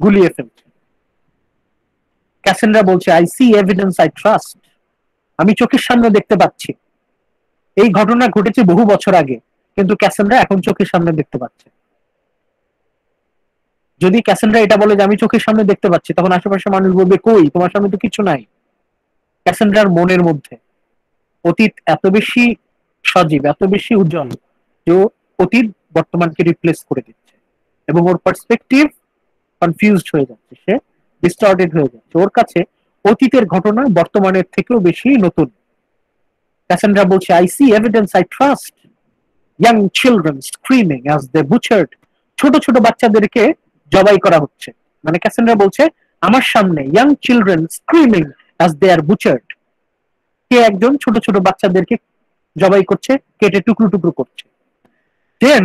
গুলিয়ে ফেলছে। ক্যাসেন্ড্রা বলছে I see evidence I trust. আমি চোখের সামনে দেখতে পাচ্ছি। এই ঘটনা ঘটেছে বহু বছর আগে, কিন্তু ক্যাসেন্ড্রা এখন চোখের সামনে দেখতে পাচ্ছে। যদি ক্যাসেন্ড্রা এটা বলে যে আমি চোখের সামনে দেখতে পাচ্ছি, তখন আশেপাশে মানুষ বলবে কই, তোমার সামনে তো কিছু নাই। ক্যাসেন্ড্রার মনের মধ্যে অতীত এত বেশি সজীব, এত বেশি উজ্জ্বল যে অতীত বর্তমানকে রিপ্লেস করে দিচ্ছে এবং ওর পার্সপেক্টিভ কনফিউজড হয়ে যাচ্ছে, সে ডিস্টর্টেড হয়ে যাচ্ছে। ওর কাছে অতীতের ঘটনা বর্তমানের থেকেও বেশি নতুন। ক্যাসেন্ড্রা বলছে I see evidence I trust, young children screaming as they butchered. ছোট ছোট বাচ্চাদেরকে জবাই করা হচ্ছে। মানে ক্যাসেন্ড্রা বলছে আমার সামনে young children screaming as they are butchered. কে একজন ছোট ছোট বাচ্চাদেরকে জবাই করছে, কেটে টুকরো টুকরো করছে। Then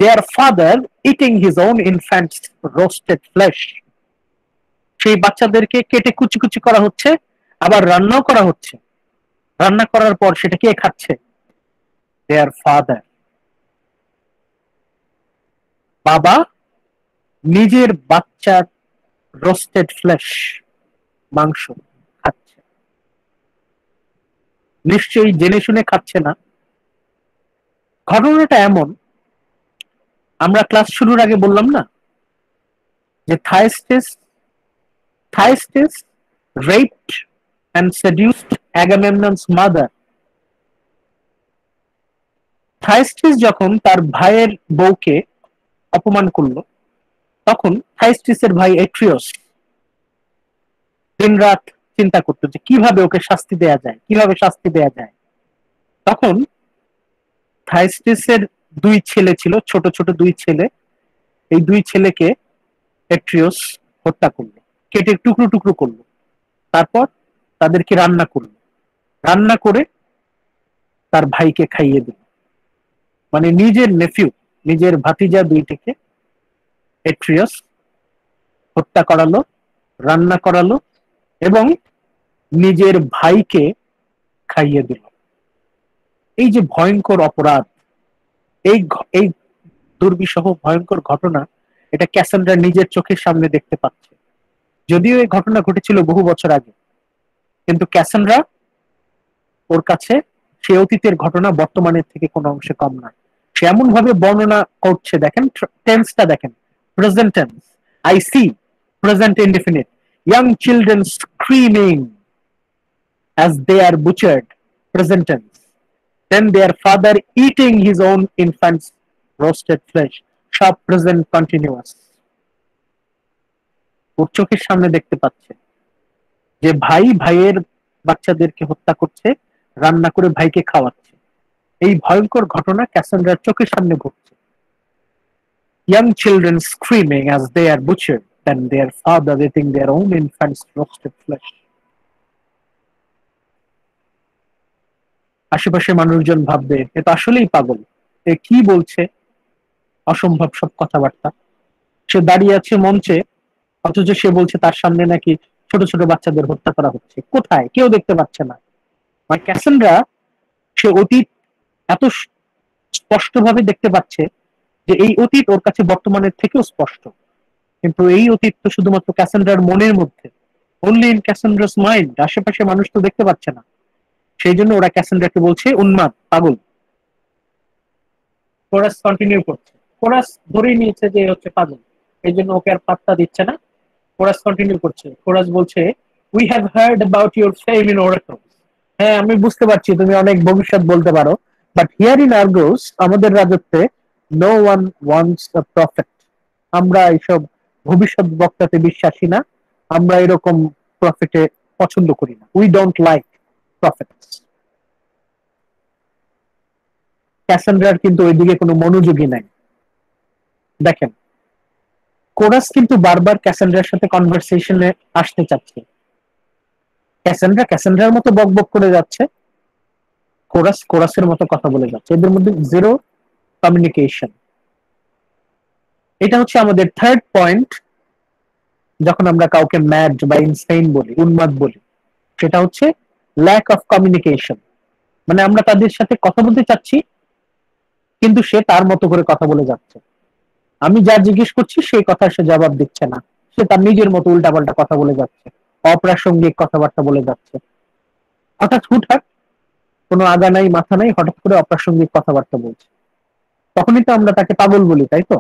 their father eating his own infants roasted flesh. সেই বাচ্চাদেরকে কেটে কুচি কুচি করা হচ্ছে, আবার রান্নাও করা হচ্ছে। রান্না করার পর সেটা কে খাচ্ছে? Their father. বাবা নিজের বাচ্চার রোস্টেড ফ্লেশ, মাংস খাচ্ছে। নিশ্চয়ই জেনে শুনে খাচ্ছে না। ঘটনাটা এমন, আমরা ক্লাস শুরুর আগে বললাম না যে থাইস্টেস raped and seduced Agamemnon's mother. থাইস্টিস যখন তার ভাইয়ের বউকে অপমান করলো, তখন থাইস্টিসের ভাই এট্রিয়াস দিনরাত চিন্তা করতো যে কিভাবে ওকে শাস্তি দেয়া যায়, কিভাবে শাস্তি দেয়া যায়। তখন থাইস্টিসের দুই ছেলে ছিল, ছোট ছোট দুই ছেলে। এই দুই ছেলেকে এট্রিয়াস হত্যা করলো, কেটে টুকরো টুকরো করলো। তারপর তাদেরকে রান্না করলো, রান্না করে তার ভাইকে খাইয়ে দিল। মানে নিজের নেফিউ, নিজের ভাতিজা দুইটিকে এট্রিয়াস হত্যা করালো, রান্না করালো এবং নিজের ভাইকে খাইয়ে দিল। এই যে ভয়ঙ্কর অপরাধ, এই দুর্বিষহ ভয়ঙ্কর ঘটনা, এটা ক্যাসেন্ড্রা নিজের চোখের সামনে দেখতে পাচ্ছে। যদিও এই ঘটনা ঘটেছিল বহু বছর আগে, কিন্তু ক্যাসেন্ড্রা, ওর কাছে সে অতীতের ঘটনা বর্তমানের থেকে কোনো অংশে কম নয়। সে এমন ভাবে বর্ণনা করছে, দেখেন টেন্সটা দেখেন, present tense. I see, present indefinite. Young children screaming as they are butchered, present tense. Then their father eating his own infant's roasted flesh, সব present continuous। ওর চোখের সামনে দেখতে পাচ্ছে যে ভাই ভাইয়ের বাচ্চাদেরকে হত্যা করছে, রান্না করে ভাইকে খাওয়াচ্ছে। এই ভয়ঙ্কর ঘটনা ক্যাসেন্ড্রার চোখের সামনে ঘটছে। Young children screaming as they are butchered, then their father eating their own infant's roasted flesh. আশেপাশে মানুষজন ভাববে এ তো আসলেই পাগল, এ কি বলছে, অসম্ভব সব কথাবার্তা। সে দাঁড়িয়ে আছে মঞ্চে, অথচ সে বলছে তার সামনে নাকি ছোট ছোট বাচ্চাদের হত্যা করা হচ্ছে। কোথায়? কেউ দেখতে পাচ্ছে না। মানে ক্যাসেন্ড্রা, সে অতীত এত স্পষ্টভাবে দেখতে পাচ্ছে যে এই অতীত ওর কাছে বর্তমানের থেকেও স্পষ্ট, কিন্তু এই অতীত তো শুধুমাত্র ক্যাসেন্ড্রার মনের মধ্যে, অনলি ইন ক্যাসেন্ড্রাস মাইন্ড, আশেপাশে মানুষ তো দেখতে পাচ্ছে না। সেই জন্য ওরা ক্যাসেন্ড্রাকে বলছে উন্মাদ, পাগল। কোরাস কন্টিনিউ করছে, কোরাস ধরেই নিয়েছে যে হচ্ছে পাগল, এই জন্য ওকে আর পাত্তা দিচ্ছে না। কোরাস কন্টিনিউ করছে, কোরাস বলছে, we have heard about your fame in oracles. হ্যাঁ, আমি বুঝতে পারছি তুমি অনেক ভবিষ্যৎ বলতে পারো, বাট হিয়ার ইন আরগোস, আমাদের রাজত্বে, no one wants a prophet. আমরা এইসব ভবিষ্যৎ বক্তাতে বিশ্বাসী না, আমরা এরকম প্রফেটে পছন্দ করি না। We don't like prophets. ক্যাসেন্ড্রার কিন্তু ওইদিকে কোনো মনোযোগী নাই। দেখেন, কোরাস কিন্তু বারবার ক্যাসেন্ড্রার সাথে কনভারসেশনে আসতে চাচ্ছে। ক্যাসেন্ড্রা ক্যাসেন্ড্রার মতো বকবক করে যাচ্ছে, কোরাস কোরাসের মতো কথা বলে যাচ্ছে, এদের মধ্যে জিরো কমিউনিকেশন। এটা হচ্ছে আমাদের থার্ড পয়েন্ট। যখন আমরা কাউকে ম্যাড বা ইনসেইন বলি, উন্মাদ বলি, সেটা হচ্ছে ল্যাক অফ কমিউনিকেশন। মানে আমরা তাদের সাথে কথা বলতে চাচ্ছি, কিন্তু সে তার মতো করে কথা বলে যাচ্ছে। আমি যা জিজ্ঞেস করছি সেই কথা সে জবাব দিচ্ছে না, সে তার নিজের মতো উল্টাপাল্টা কথা বলে যাচ্ছে, অপ্রাসঙ্গিক কথাবার্তা বলে যাচ্ছে। হঠাৎ হুটহাট, কোনো আগা নাই মাথা নাই, হঠাৎ করে অপ্রাসঙ্গিক কথাবার্তা বলছে, তখনই তো আমরা তাকে পাগল বলি, তাই তো?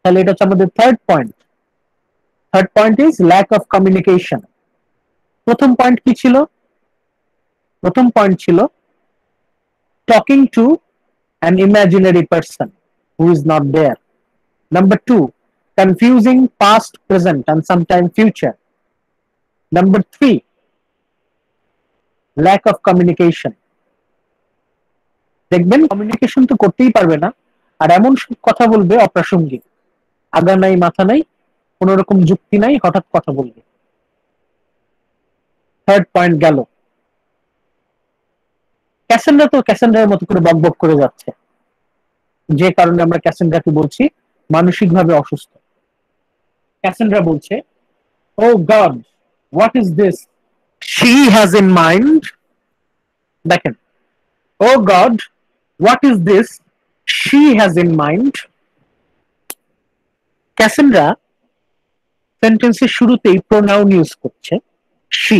তাহলে এটা হচ্ছে আমাদের third point. Third point is lack of communication. প্রথম পয়েন্ট কি ছিল? প্রথম পয়েন্ট ছিল talking to an imaginary person who is not there. Number 2, confusing past, present, and sometime future. Number 3, lack of communication. দেখবেন কমিউনিকেশন তো করতেই পারবে না, আর এমন সব কথা বলবে অপ্রাসঙ্গিক, আগা নাই মাথা নাই, কোন রকম যুক্তি নাই, হঠাৎ কথা বলবে। থার্ড পয়েন্ট গেল। ক্যাসেন্ড্রা তো ক্যাসেন্ড্রার মতো করে বকবক করে যাচ্ছে, যে কারণে আমরা ক্যাসেন্ড্রাকে বলছি মানসিকভাবে অসুস্থ। ক্যাসেন্ড্রা বলছে, Oh God, what is this she has in mind? দেখেন, Oh God, what is this she has in mind? ক্যাসেন্ড্রা সেন্টেন্সের শুরুতেই প্রোনাউন ইউজ করছে she।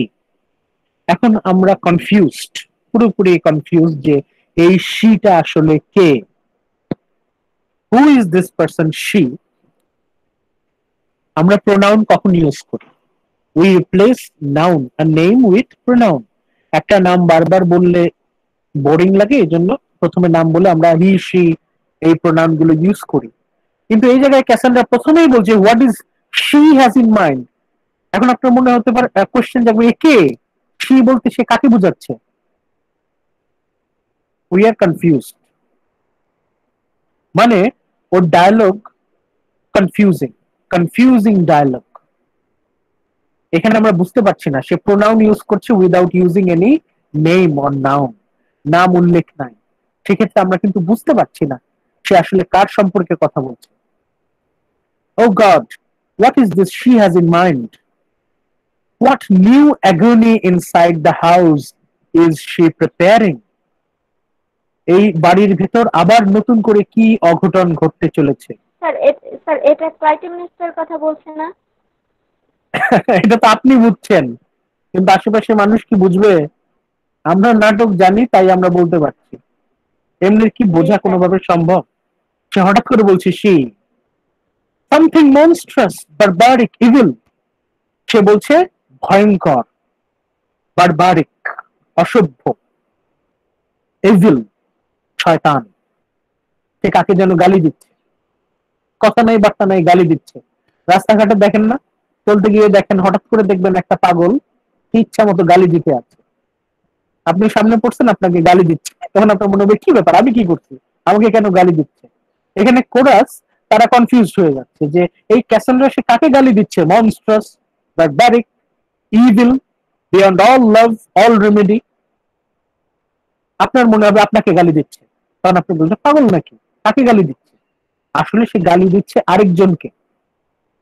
এখন আমরা কনফিউজড, পুরোপুরি কনফিউজ যে এই sheটা আসলে কে? Who is this person she? আমরা প্রোনাউন কখন ইউজ করি? We replace noun, a name with pronoun. একটা নাম বারবার বললে বোরিং লাগে, এজন্য প্রথমে নাম বলে আমরা হি শি এই প্রোনাউন গুলো ইউজ করি। কিন্তু এই জায়গায় ক্যাসেন্ড্রা প্রথমেই বলছে what is she has in mind. এখন আপনার মনে হতে পারে কোশ্চেন যাবে, কে শি বলতে সে কাকে বোঝাচ্ছে? উই আর কনফিউজড, মানে ওর ডায়ালগ কনফিউজিং ডায়ালগ। এখানে আমরা বুঝতে পারছি না সে প্রোনাউন ইউজ করছে without using any name or noun, নাম উল্লেখ নাই। সেক্ষেত্রে আমরা কিন্তু বুঝতে পারছি না সে আসলে কার সম্পর্কে কথা বলছে। Oh God, what is this she has in mind? What new agony inside the house is she preparing? এই বাড়ির ভেতর আবার নতুন করে কি অঘটন ঘটতে চলেছে? স্যার এটা ক্লাইটেমিনিস্টের কথা বলছে না? এটা তো আপনি বুঝছেন, কিন্তু আশেপাশে মানুষ কি বুঝবে? আমরা নাটক জানি তাই আমরা বলতে পারছি, এমনি কি বোঝা কোনোভাবে সম্ভব? সে হঠাৎ করে বলছে she something monstrous, barbaric, evil। সে বলছে ভয়ঙ্কর, বারবারিক, অসভ্য, evil, শয়তান। সে কাকে যেন গালি দিচ্ছে, কথা নাই বার্তা নাই, গালি দিচ্ছে। রাস্তাঘাটে দেখেন না, চলতে গিয়ে দেখেন, হঠাৎ করে দেখবেন একটা পাগল ইচ্ছা মতো গালি দিতে আছে। আপনি সামনে পড়ছেন, আপনাকে গালি দিচ্ছে, তখন আপনার মনে হবে কি ব্যাপার, আমি কি করছি, আমাকে কেন গালি দিচ্ছে? এখানে কোরাস তারা কনফিউজ হয়ে যাচ্ছে যে এই ক্যাসেন্ড্রা সে কাকে গালি দিচ্ছে? Monstrous, barbaric, evil, beyond all love, all remedy. আপনার মনে হবে আপনাকে গালি দিচ্ছে, তখন আপনি বলছেন পাগল নাকি, কাকে গালি দিচ্ছে? আসলে সে গালি দিচ্ছে আরেকজনকে,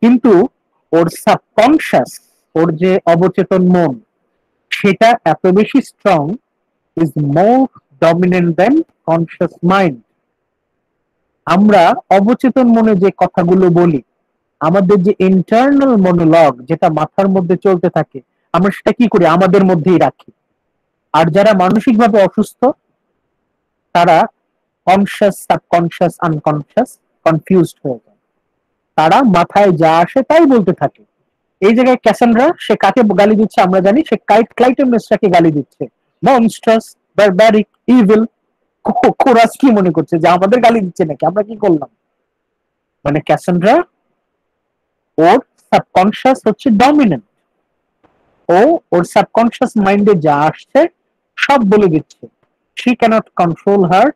কিন্তু ওর সাবকনশিয়াস, ওর যে অবচেতন মন, সেটা এত বেশি strong, is more dominant than conscious mind. আমরা অবচেতন মনে যে কথাগুলো বলি, আমাদের যে ইন্টারনাল মনোলগ যেটা মাথার মধ্যে চলতে থাকে, আমরা সেটা কি করি, আমাদের মধ্যেই রাখি। আর যারা মানসিকভাবে অসুস্থ তারা কনসিয়াস, সাবকনসিয়াস, আনকনসিয়াস কনফিউজড হয়ে যায়। তারা মাথায় যা আসে তাই বলতে থাকে। এই জায়গায় ক্যাসান্ড্রা সে কাকে গালি দিচ্ছে আমরা জানি, সে ক্লাইটেমনেসটাকে গালি দিচ্ছে। মনস্টারাস, বারবারিক, ইভিল। কোরাস কি মনে করছে যে আমাদের গালি দিচ্ছে নাকি, আমরা কি করলাম? মানে ক্যাসান্ড্রা ওর সাবকনসিয়াস হচ্ছে ডমিনেন্ট, ও ওর সাবকনসিয়াস মাইন্ডে যা আসছে সব বলে দিচ্ছে। She cannot control her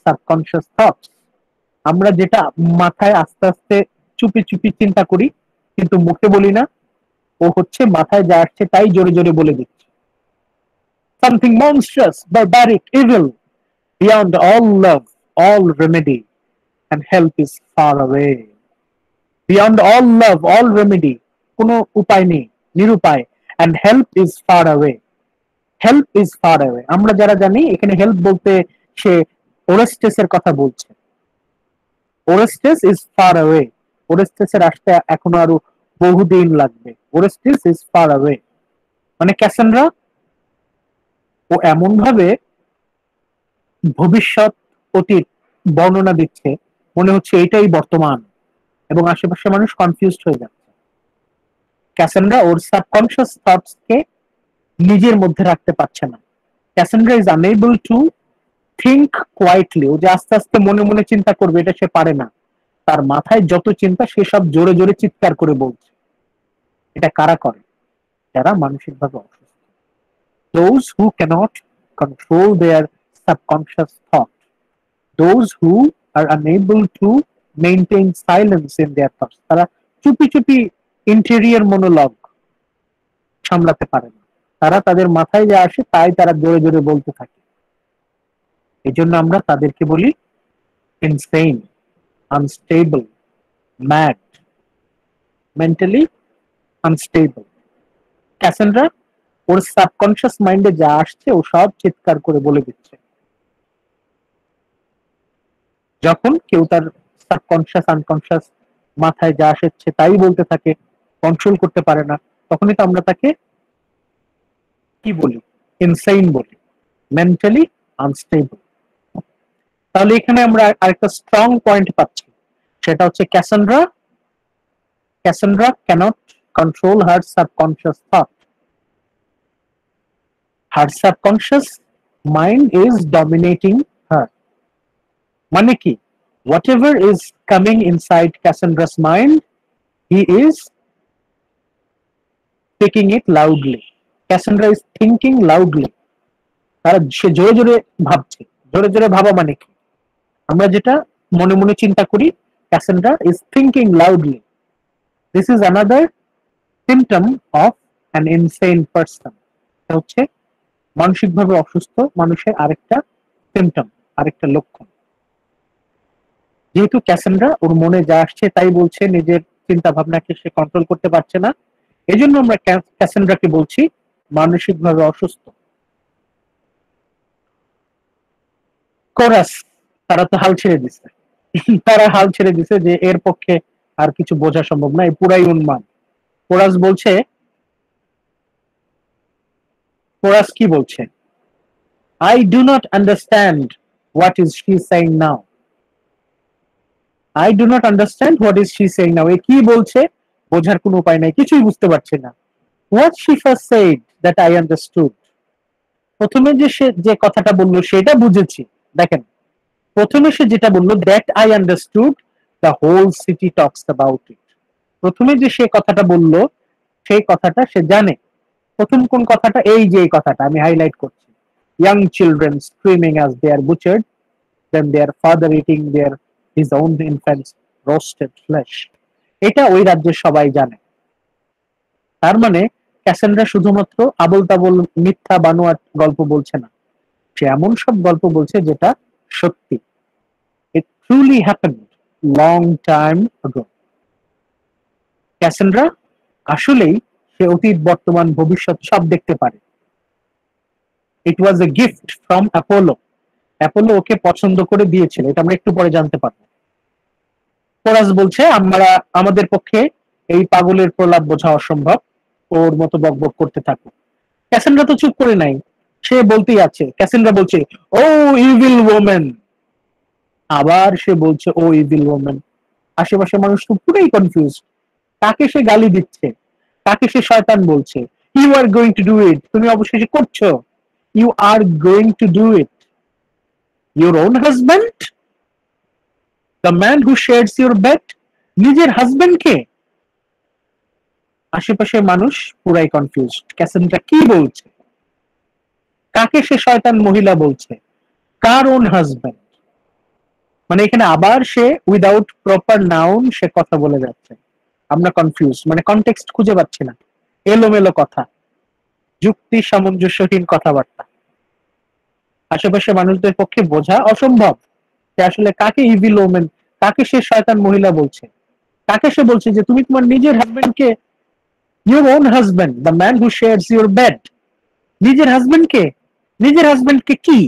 subconscious thoughts. আমরা যেটা মাথায় আস্তে আস্তে চুপি চুপি চিন্তা করি কিন্তু মুখে বলি না, ও হচ্ছে মাথায় যা আসছে তাই জোরে জোরে বলে দিচ্ছে। Something monstrous, barbaric, evil, beyond all love, all remedy, and help is far away. Beyond all love, all remedy, কোনো উপায় নেই, নিরুপায়, and help is far away. Help is far away. আমরা যারা জানি এখানে হেল্প বলতে সে ওরেস্টেসের কথা বলছে। ওরেস্টেস is far away. ওরেস্টেসের আসতে এখনো আরো বহুদিন লাগবে। ওরেস্টেস is far away. মানে ক্যাসান্ড্রা ও এমন ভাবে ভবিষ্যৎ অতীত বর্ণনা দিচ্ছে মনে হচ্ছে এটাই বর্তমান, এবং আশেপাশে মানুষ কনফিউজড হয়ে যাচ্ছে। ক্যাসান্ড্রা ওর সাবকনসিয়াস থটস কে নিজের মধ্যে রাখতে পারছে না। Cassandra is unable to think quietly. ও যে আস্তে আস্তে মনে মনে চিন্তা করবে এটা সে পারে না। তার মাথায় যত চিন্তা সে সব জোরে জোরে চিৎকার করে বলছে। এটা কারা করে? যারা মানসিকভাবে অসুস্থ। Those who cannot control their subconscious thought, those who are unable to maintain silence in their thoughts, তারা চুপি চুপি ইন্টেরিয়র মনোলগ সামলাতে পারে না। তারা তাদের মাথায় যা আসে তাই তারা জোরে জোরে বলতে থাকে। এই জন্য আমরা তাদেরকে বলি insane, unstable, mad, mentally unstable. Cassandra ওর সাবকনসিয়াস মাইন্ডে যা আসছে ও সব চিৎকার করে বলে দিচ্ছে। যখন কেউ তার সাবকনসিয়াস, আনকনসিয়াস মাথায় যা আসছে তাই বলতে থাকে, কন্ট্রোল করতে পারে না, তখনই তো আমরা তাকে কি বলি? ইনসেইন বলি, মেন্টালি আনস্টেবল। তাহলে এখানে আমরা আরেকটা স্ট্রং পয়েন্ট পাচ্ছি, সেটা হচ্ছে Cassandra cannot control her subconscious thought. Her subconscious mind is dominating her. মানে কি? Whatever is coming inside Cassandra's mind, he is speaking it loudly. Cassandra is thinking loudly. তারা সে জোরে জোরে ভাবছে। জোরে জোরে ভাবা মানে কি? আমরা যেটা মনে মনে চিন্তা করি, Cassandra is thinking loudly. This is another symptom of an insane person. এটা হচ্ছে মানসিকভাবে অসুস্থ মানুষের আরেকটা সিম্পটম, আরেকটা লক্ষণ। যেহেতু ক্যাসান্ড্রা ওর মনে যা আসছে তাই বলছে, নিজের চিন্তা ভাবনাকে সে কন্ট্রোল করতে পারছে না, এজন্য আমরা ক্যাসান্ড্রাকে বলছি মানসিকভাবে অসুস্থ। কোরাস তারা তো হাল ছেড়ে দিছে। তারা হাল ছেড়ে দিছে যে এর পক্ষে আর কিছু বোঝা সম্ভব না, এই পুরাই উন্মাদ। কোরাস বলছে, কোরাস কি বলছে? I do not understand what is she saying now. I do not understand what is she saying now. এ কি বলছে বোঝার কোনো উপায় নাই, কিছুই বুঝতে পারছে না। What she first said that I understood. প্রথমে সে যে কথাটা বললো সেটা বুঝেছি। দেখেন, প্রথমে সে যেটা বললো that I understood, the whole city talks about it. প্রথমে সে কথাটা বললো সেই কথাটা সে জানে। প্রথম কোন কথাটা? এই যে এই কথাটা আমি হাইলাইট করছি, young children screaming as they are butchered, then their father eating his own infants roasted flesh. এটা ওই রাজ্যের সবাই জানে। তার মানে ক্যাসান্ড্রা শুধুমাত্র আবল তাবল মিথ্যা বানোয়াট গল্প বলছে না, সে এমন সব গল্প বলছে যেটা সত্যি। It truly happened long time ago. ক্যাসান্ড্রা আসলেই সে অতীত, বর্তমান, ভবিষ্যৎ সব দেখতে পারে। It was a gift from Apollo. Apollo ওকে পছন্দ করে দিয়েছিল, এটা আমরা একটু পরে জানতে পারবো। পোরাস বলছে আমরা আমাদের পক্ষে এই পাগলের প্রলাপ বোঝা অসম্ভব, ওর মতো বকবক করতে থাকো। ক্যাসেন্ড্রা তো চুপ করে নাই, সে বলতেই আছে। ক্যাসেন্ড্রা বলছে ও ইভিল ওম্যান, আবার সে বলছে ও ইভিল ওম্যান। আশেপাশে মানুষ তো পুরাই কনফিউজ, কাকে সে গালি দিচ্ছে, কাকে সে শয়তান বলছে। You are going to do it, তুমি অবশেষে করছো। You are going to do it, your own husband, the man who shares your bed, নিজের হাজব্যান্ডকে। আশেপাশে মানুষ পুরাই কনফিউজ, ক্যাসেন্ড্রা কি বলছে, কাকে সে শয়তান মহিলা বলছে, কার ওন হাজব্যান্ড। মানে এখানে আবার সে উইদাউট প্রপার নাউন সে কথা বলে যাচ্ছে, আমরা কনফিউজ, মানে কনটেক্সট খুঁজে পাচ্ছি না, এলোমেলো কথা, যুক্তি সামঞ্জস্যহীন কথাবার্তা। আশেপাশে মানুষদের পক্ষে বোঝা অসম্ভব যে আসলে কাকে ইভিল ওমেন, কাকে সে শয়তান মহিলা বলছে, কাকে সে বলছে যে তুমি তোমার নিজের হাজবেন্ডকে, your own husband, the man who shares your bed, নিজের হাজবেন্ডকে। নিজের হাজবেন্ডকে কি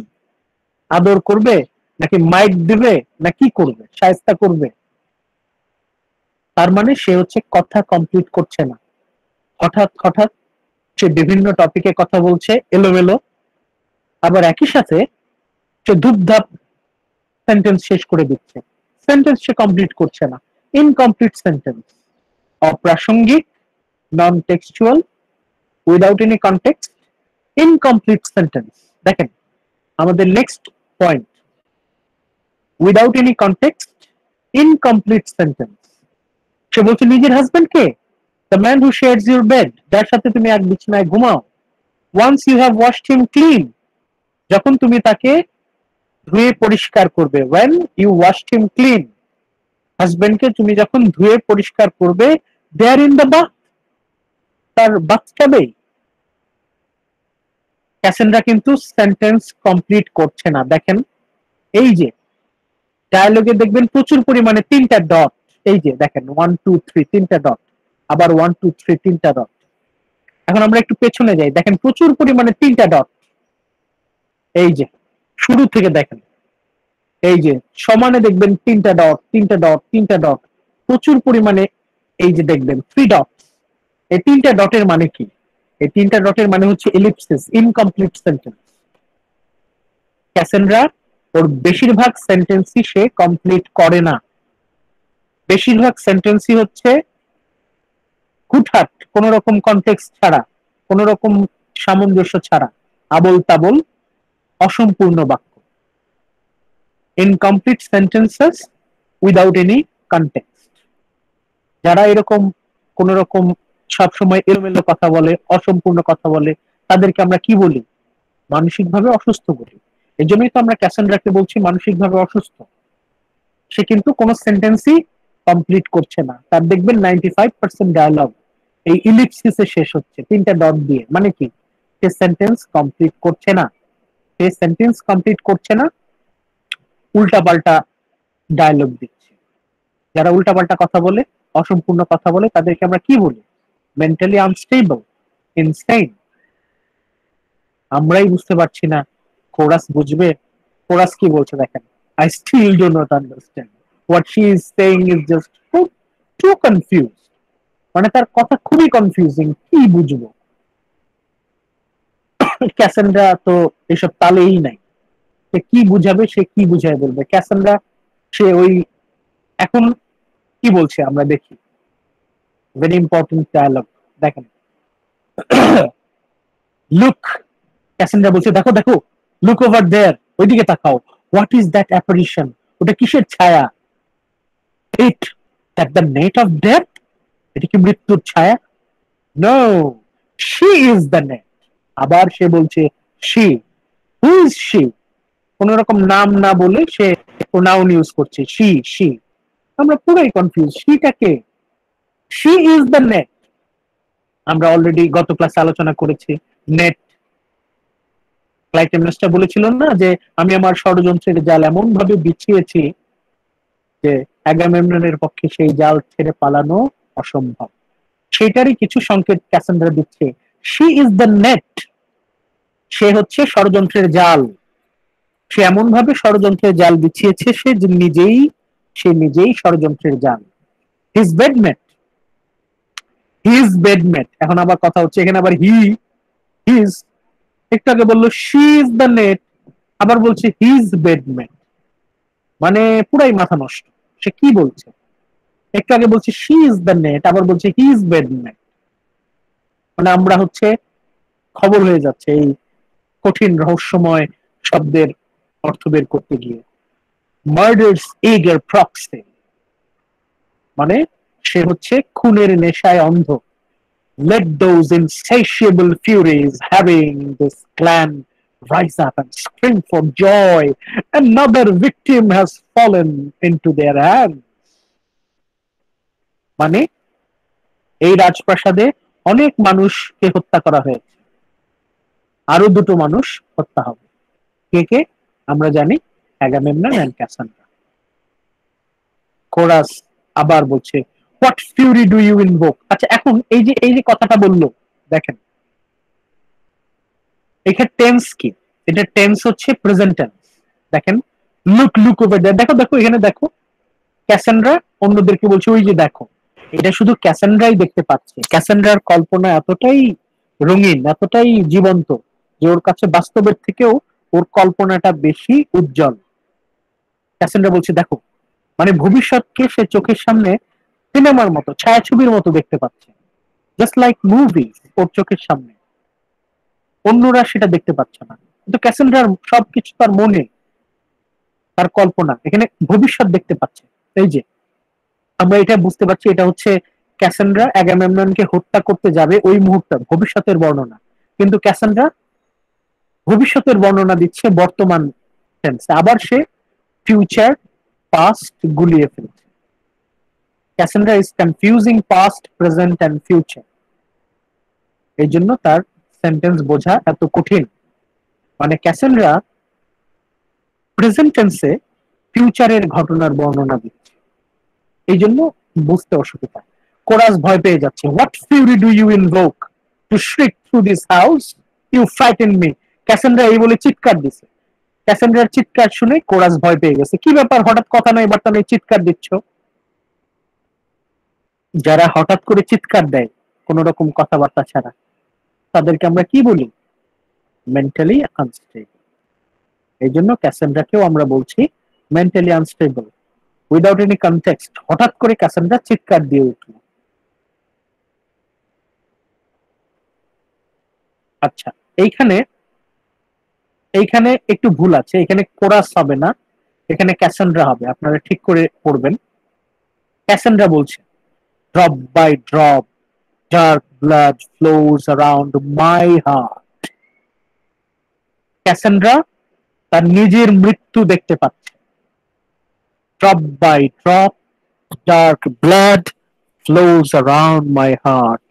আদর করবে, নাকি মাইক দিবে, না কি করবে, শায়েস্তা করবে? তার মানে সে হচ্ছে কথা কমপ্লিট করছে না, হঠাৎ হঠাৎ সে বিভিন্ন টপিকে কথা বলছে এলোমেলো, আবার একই সাথে সে ধূপধাপ সেন্টেন্স শেষ করে দিচ্ছে, সেন্টেন্স সে কমপ্লিট করছে না, ইনকমপ্লিট সেন্টেন্স, অপ্রাসঙ্গিক, non textual, without any context, incomplete sentence. দেখেন আমাদের next point, without any context, incomplete sentence. সে বলছে নিজের হাজবেন্ডকে, the man who shares your bed, যার সাথে তুমি এক বিছানায় ঘুমাও। Once you have washed him clean, যখন তুমি তাকে ধুয়ে পরিষ্কার করবে। when you washed him clean, হাজবেন্ডকে তুমি যখন ধুয়ে পরিষ্কার করবে, there in the bath, তার বাথটাবে। ক্যাসেন্ড্রা কিন্তু সেন্টেন্স কমপ্লিট করছে না। দেখেন এই যে ডায়ালগে দেখবেন প্রচুর পরিমাণে তিনটা ডট, এই যে দেখেন 1 2 3 তিনটা ডট, আবার 1 2 3 তিনটা ডট। এখন আমরা একটু পেছনে যাই, দেখেন প্রচুর পরিমাণে তিনটা ডট, এই যে শুরু থেকে দেখেন, এই যে সমানে দেখবেন তিনটা ডট তিনটা ডট তিনটা ডট, প্রচুর পরিমাণে এই যে দেখবেন 3 ডট। এই তিনটা ডটের মানে কি? এই তিনটা ডটের মানে হচ্ছে এলিপসিস, ইনকমপ্লিট সেন্টেন্স। ক্যাসেন্ড্রা ওর বেশিরভাগ সেন্টেন্সই সে কমপ্লিট করে না, বেশিরভাগ সেন্টেন্সই হচ্ছে হুটহাট, কোন রকম কনটেক্সট ছাড়া, কোন রকম সামঞ্জস্য ছাড়া, আবল তাবল, অসম্পূর্ণ বাক্য, incomplete sentences without any context. যারা এরকম কোন রকম সবসময় এলোমেলো কথা বলে, অসম্পূর্ণ কথা বলে, তাদেরকে আমরা কি বলি? মানসিকভাবে অসুস্থ বলি। এই জন্যই তো আমরা ক্যাসেন্ড্রাকে বলছি মানসিকভাবে অসুস্থ। সে কিন্তু কোন সেন্টেন্সই কমপ্লিট করছে না, তার দেখবেন 95% ডায়ালগ এই ইলিপসিসে শেষ হচ্ছে, তিনটা ডট দিয়ে। মানে কি? সে সেন্টেন্স কমপ্লিট করছে না, সে সেন্টেন্স কমপ্লিট করছে না, উল্টাপাল্টা ডায়ালগ দিচ্ছে। যারা উল্টাপাল্টা কথা বলে, অসম্পূর্ণ কথা বলে, তাদেরকে আমরা কি বলি? Mentally unstable, insane. আমরাই বুঝতে পারছি না, কোরাস বুঝবে? কোরাস কি বলছে দেখেন, I still do not understand. What she is saying is just too confused. মানে তার কথা খুবই কনফিউজিং, কি বুঝবো? ক্যাসেন্ড্রা তো এসব তালেই নাই, সে কি বুঝাবে, সে কি বুঝায় বলবে। ক্যাসেন্ড্রা সে ওই এখন কি বলছে আমরা দেখি, ভেরি ইম্পর্টেন্ট ডায়ালগ দেখেন। লুক, ক্যাসেন্ড্রা বলছে দেখো দেখো, লুক ওভার দেয়ার, ওইদিকে তাকাও। হোয়াট ইজ দ্যাট অ্যাপারিশন, ওটা কিসের ছায়া? It that the net of death, এটা কি মৃত্যুর ছায়া? No, she is the net. আবার সে বলছে শি, হু ইজ শি? কোন রকম নাম না বলে সে প্রোনাউন ইউজ করছে, শি শি। আমরা পুরাই কনফিউজ, শিটাকে, শি ইজ দ্য নেট। আমরা অলরেডি গত ক্লাসে আলোচনা করেছি নেট। ক্লাইটেমনাসটা বলেছিল না যে আমি আমার ষড়যন্ত্রের জাল এমন ভাবে বিছিয়েছি যে অ্যাগামেমননের পক্ষে সেই জাল ছেড়ে পালানো অসম্ভব। সেটারই কিছু সংকেত ক্যাসেন্ড্রা দিচ্ছে। শি ইজ দ্য নেট, সে হচ্ছে ষড়যন্ত্রের জাল। সে এমন ভাবে ষড়যন্ত্রের জাল বিছিয়েছে, সে নিজেই সে নিজেই ষড়যন্ত্রের জাল। হিজ বেডমেট, এখন আবার কথা হচ্ছে এখানে, আবার হিজ, একটু আগে বললো শি ইজ দ্য নেট, আবার বলছে হিজ বেডমেট, মানে পুরাই মাথা নষ্ট। সে কি বলছে? একটু আগে বলছে শি ইজ দ্য নেট, আবার বলছে হিজ বেডমেট। মানে আমরা হচ্ছে খবর হয়ে যাচ্ছে এই কঠিন রহস্যময় শব্দের অর্থ বের করতে গিয়ে। মার্ডার্স eager proxy, মানে সে হচ্ছে খুনের নেশায় অন্ধ। Let those insatiable furies having this clan rise up and scream for joy. Another victim has fallen into their hands. মানে এই রাজপ্রাসাদে অনেক মানুষকে হত্যা করা হয়েছে, আরো দুটো মানুষ হত্যা হবে। কে কে? আমরা জানি, অ্যাগামেমনন এন্ড ক্যাসান্ড্রা। কোরাস আবার বলছে what fury do you invoke. আচ্ছা, এখন এই যে কথাটা বললো, দেখেন এখানে টেন্স কি? এটা টেন্স হচ্ছে প্রেজেন্ট টেন্স। দেখেন, লুক ওভার দেয়ার, দেখো দেখো এখানে দেখো। ক্যাসান্ড্রা অন্যদেরকে বলছে ওই যে দেখো। এটা শুধু ক্যাসান্ড্রাই দেখতে পাচ্ছে। ক্যাসান্ড্রার কল্পনা এতটাই রঙিন, এতটাই জীবন্ত যে ওর কাছে বাস্তবের থেকেও ওর কল্পনাটা বেশি উজ্জ্বল। ক্যাসান্ড্রা বলছে দেখো, মানে ভবিষ্যৎকে সে চোখের সামনে সিনেমার মতো, ছায়াছবির মতো দেখতে পাচ্ছে, জাস্ট লাইক মুভি ওর চোখের সামনে। অন্যরা সেটা দেখতে পাচ্ছে না, কিন্তু ক্যাসান্ড্রার সবকিছু তার মনে, তার কল্পনা, এখানে ভবিষ্যৎ দেখতে পাচ্ছে। এই যে আমরা এটা বুঝতে পারছি, এটা হচ্ছে ক্যাসান্ড্রা অ্যাগামেমননকে হত্যা করতে যাবে ওই মুহূর্তে ভবিষ্যতের বর্ণনা, কিন্তু ক্যাসান্ড্রা ভবিষ্যতের বর্ণনা দিচ্ছে বর্তমান টেন্সে, আবার সে ফিউচার পাস্ট গুলিয়ে ফেলছে। Cassandra is confusing past, present and future. এই জন্য তার সেন্টেন্স বোঝা এত কঠিন। মানে ক্যাসান্ড্রা প্রেজেন্ট টেন্সে ফিউচারের ঘটনার বর্ণনা দিচ্ছে, এই জন্য বুঝতে অসুবিধা। কোরাস ভয় পেয়ে যাচ্ছে। What fury do you invoke to shriek through this house, you frighten me. Cassandra এই বলে চিৎকার দিছে। ক্যাসান্ড্রার চিৎকার শুনে কোরাস ভয় পেয়ে গেছে। কি ব্যাপার, হঠাৎ কথা নাই বার্তা নেই, চিৎকার দিচ্ছ? যারা হঠাৎ করে চিৎকার দেয় কোন রকম কথাবার্তা ছাড়া, তাদেরকে আমরা কি বলি? Mentally unstable. এই জন্য ক্যাসান্ড্রাকেও আমরা বলছি mentally unstable. Without any context হঠাৎ করে ক্যাসান্ড্রা চিৎকার দিয়ে উঠল। আচ্ছা, এইখানে একটু ভুল আছে, এখানে কোরাস হবে না, এখানে ক্যাসান্ড্রা হবে। আপনারা ঠিক করে পড়বেন। ক্যাসান্ড্রা বলছে drop by drop dark blood flows around my heart. Cassandra তার নিজের মৃত্যু দেখতে পাচ্ছে। Drop by drop dark blood flows around my heart.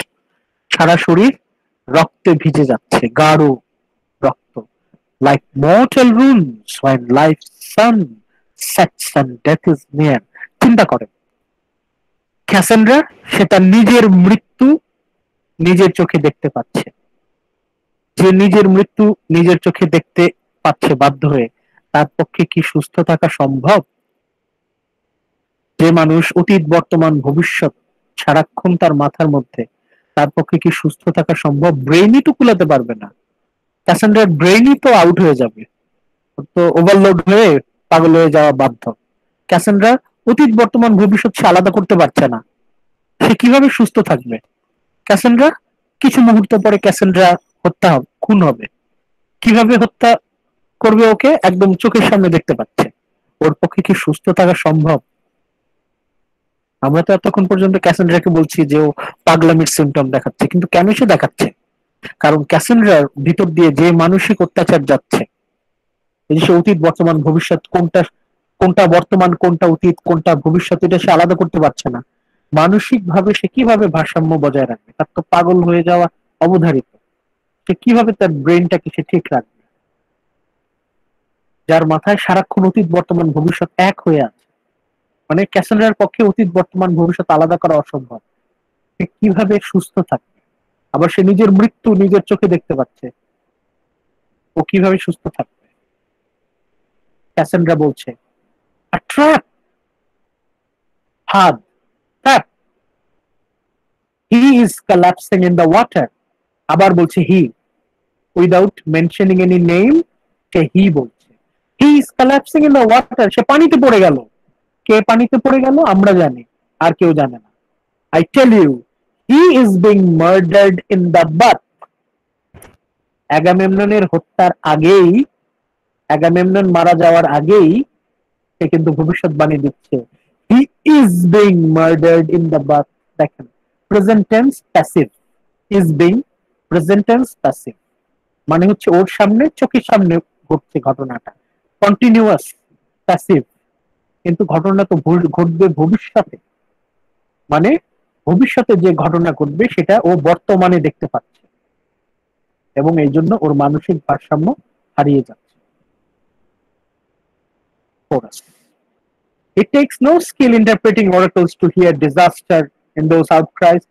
সারা শরীর রক্তে ভিজে যাচ্ছে, গাঢ় রক্ত। Like mortal runs when life's sun sets and death is near. চিন্তা করেন, ক্যাসান্ড্রা সে তার নিজের মৃত্যু নিজের চোখে দেখতে পাচ্ছে। যে নিজের মৃত্যু নিজের চোখে দেখতে পাচ্ছে বাধ্য হয়ে, তার পক্ষে কি সুস্থ থাকা সম্ভব? যে মানুষ অতীত বর্তমান ভবিষ্যৎ সারাক্ষণ তার মাথার মধ্যে, তার পক্ষে কি সুস্থ থাকা সম্ভব? ব্রেইনই তো কুলাতে পারবে না। ক্যাসান্ড্রার ব্রেইনই তো আউট হয়ে যাবে, তো ওভারলোড হয়ে পাগল হয়ে যাওয়া বাধ্য। ক্যাসান্ড্রা অতীত বর্তমান ভবিষ্যৎ সে আলাদা করতে পারছে না, সে কিভাবে সুস্থ থাকবে? ক্যাসান্ড্রা কিছু মুহূর্ত পরে ক্যাসান্ড্রা খুন হবে। কিভাবে হত্যা করবে ওকে? একদম চোখের সামনে দেখতে পাচ্ছে। ওর পক্ষে কি সুস্থ থাকা সম্ভব? আমরা তো এতক্ষণ পর্যন্ত ক্যাসান্ড্রাকে বলছি যে ও পাগলামির সিমটম দেখাচ্ছে, কিন্তু কেন সে দেখাচ্ছে? কারণ ক্যাসান্ড্রার ভিতর দিয়ে যে মানসিক অত্যাচার যাচ্ছে, এই যে অতীত বর্তমান ভবিষ্যৎ, কোনটা বর্তমান কোনটা অতীত কোনটা ভবিষ্যৎ, এটা সে আলাদা করতে পারছে না। মানসিক ভাবে সে কিভাবে ভারসাম্য বজায় রাখবে? তার তো পাগল হয়ে যাওয়া অবধারিত। সে কিভাবে তার ব্রেনটাকে সে ঠিক রাখবে, যার মাথায় সারাক্ষণ অতীত বর্তমান ভবিষ্যৎ এক হয়ে আছে? মানে ক্যাসান্ড্রার পক্ষে অতীত বর্তমান ভবিষ্যৎ আলাদা করা অসম্ভব। সে কিভাবে সুস্থ থাকবে? আবার সে নিজের মৃত্যু নিজের চোখে দেখতে পাচ্ছে, ও কিভাবে সুস্থ থাকবে? ক্যাসান্ড্রা বলছে, A trap! ফাঁদ, trap. He is collapsing in the water, আবার বলছে he, without mentioning any name, সে হি বলছে। He is collapsing in the water, সে পানিতে পড়ে গেল। কে পানিতে পড়ে গেল আমরা জানি, আর কেউ জানে না। I tell you, he is being murdered in the bath. অ্যাগামেমননের হত্যার আগেই, অ্যাগামেমনন মারা যাওয়ার আগেই সে কিন্তু ভবিষ্যৎবাণী দিচ্ছে। He is being murdered in the bath. দেখেন, present tense passive, is being present tense passive, মানে হচ্ছে ওর সামনে, চোখের সামনে ঘটছে ঘটনাটা, কন্টিনিউয়াস প্যাসিভ, কিন্তু ঘটনা তো ঘটবে ভবিষ্যতে, মানে ভবিষ্যতে যে ঘটনা ঘটবে সেটা ও বর্তমানে দেখতে পাচ্ছে, এবং এই জন্য ওর মানসিক ভারসাম্য হারিয়ে যাচ্ছে। It takes no skill interpreting oracles to hear disaster in those outcries.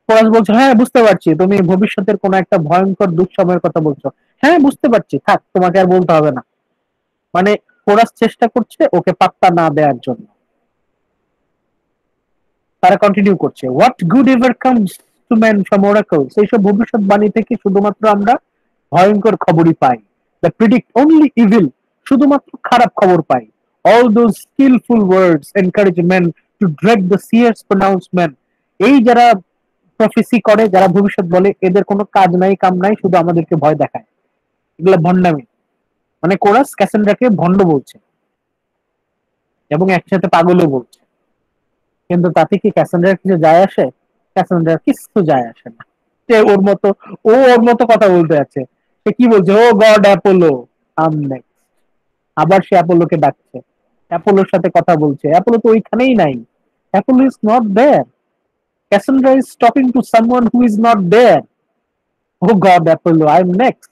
Chorus বলছে, হ্যাঁ বুঝতে পারছি তুমি ভবিষ্যতের কোন একটা ভয়ঙ্কর দুঃসময়ের কথা বলছো, হ্যাঁ বুঝতে পারছি, থাক তোমাকে আর বলতে হবে না। মানে কোরাস চেষ্টা করছে ওকে পাত্তা না দেওয়ার জন্য। তারা কন্টিনিউ করছে, what good ever comes to man from oracles, এইসব ভবিষ্যৎবাণী থেকে শুধুমাত্র আমরা ভয়ঙ্কর খবরই পাই। দ্য প্রিডিক্ট অনলি ইভিল, শুধুমাত্র খারাপ খবর পাই। All those skilful words encourage men to dread the seer's pronouncement, এই যারা প্রফেসি করে, যারা ভবিষ্যৎ বলে, এদের কোনো কাজ নাই কাম নাই, শুধু আমাদেরকে ভয় দেখায়, এগুলো ভণ্ডামি। মানে কোরাস ক্যাসেন্ড্রাকে ভণ্ড বলছে এবং একসাথে পাগলও বলছে, কিন্তু তাতে কি ক্যাসেন্ড্রার কিছু যায় আসে? ক্যাসেন্ড্রার কিছু যায় আসে না। সে ওর মতো, ও ওর মতো কথা বলতে আছে। সে কি বলছে, ও গড অ্যাপোলো, আম নেক্সট। আবার সে অ্যাপোলোকে ডাকছে, অ্যাপোলোর সাথে কথা বলছে। অ্যাপোলো তো ওইখানেই নাই, Apollo is not there. Cassandra is talking to someone who is not there. O god Apollo, I am next.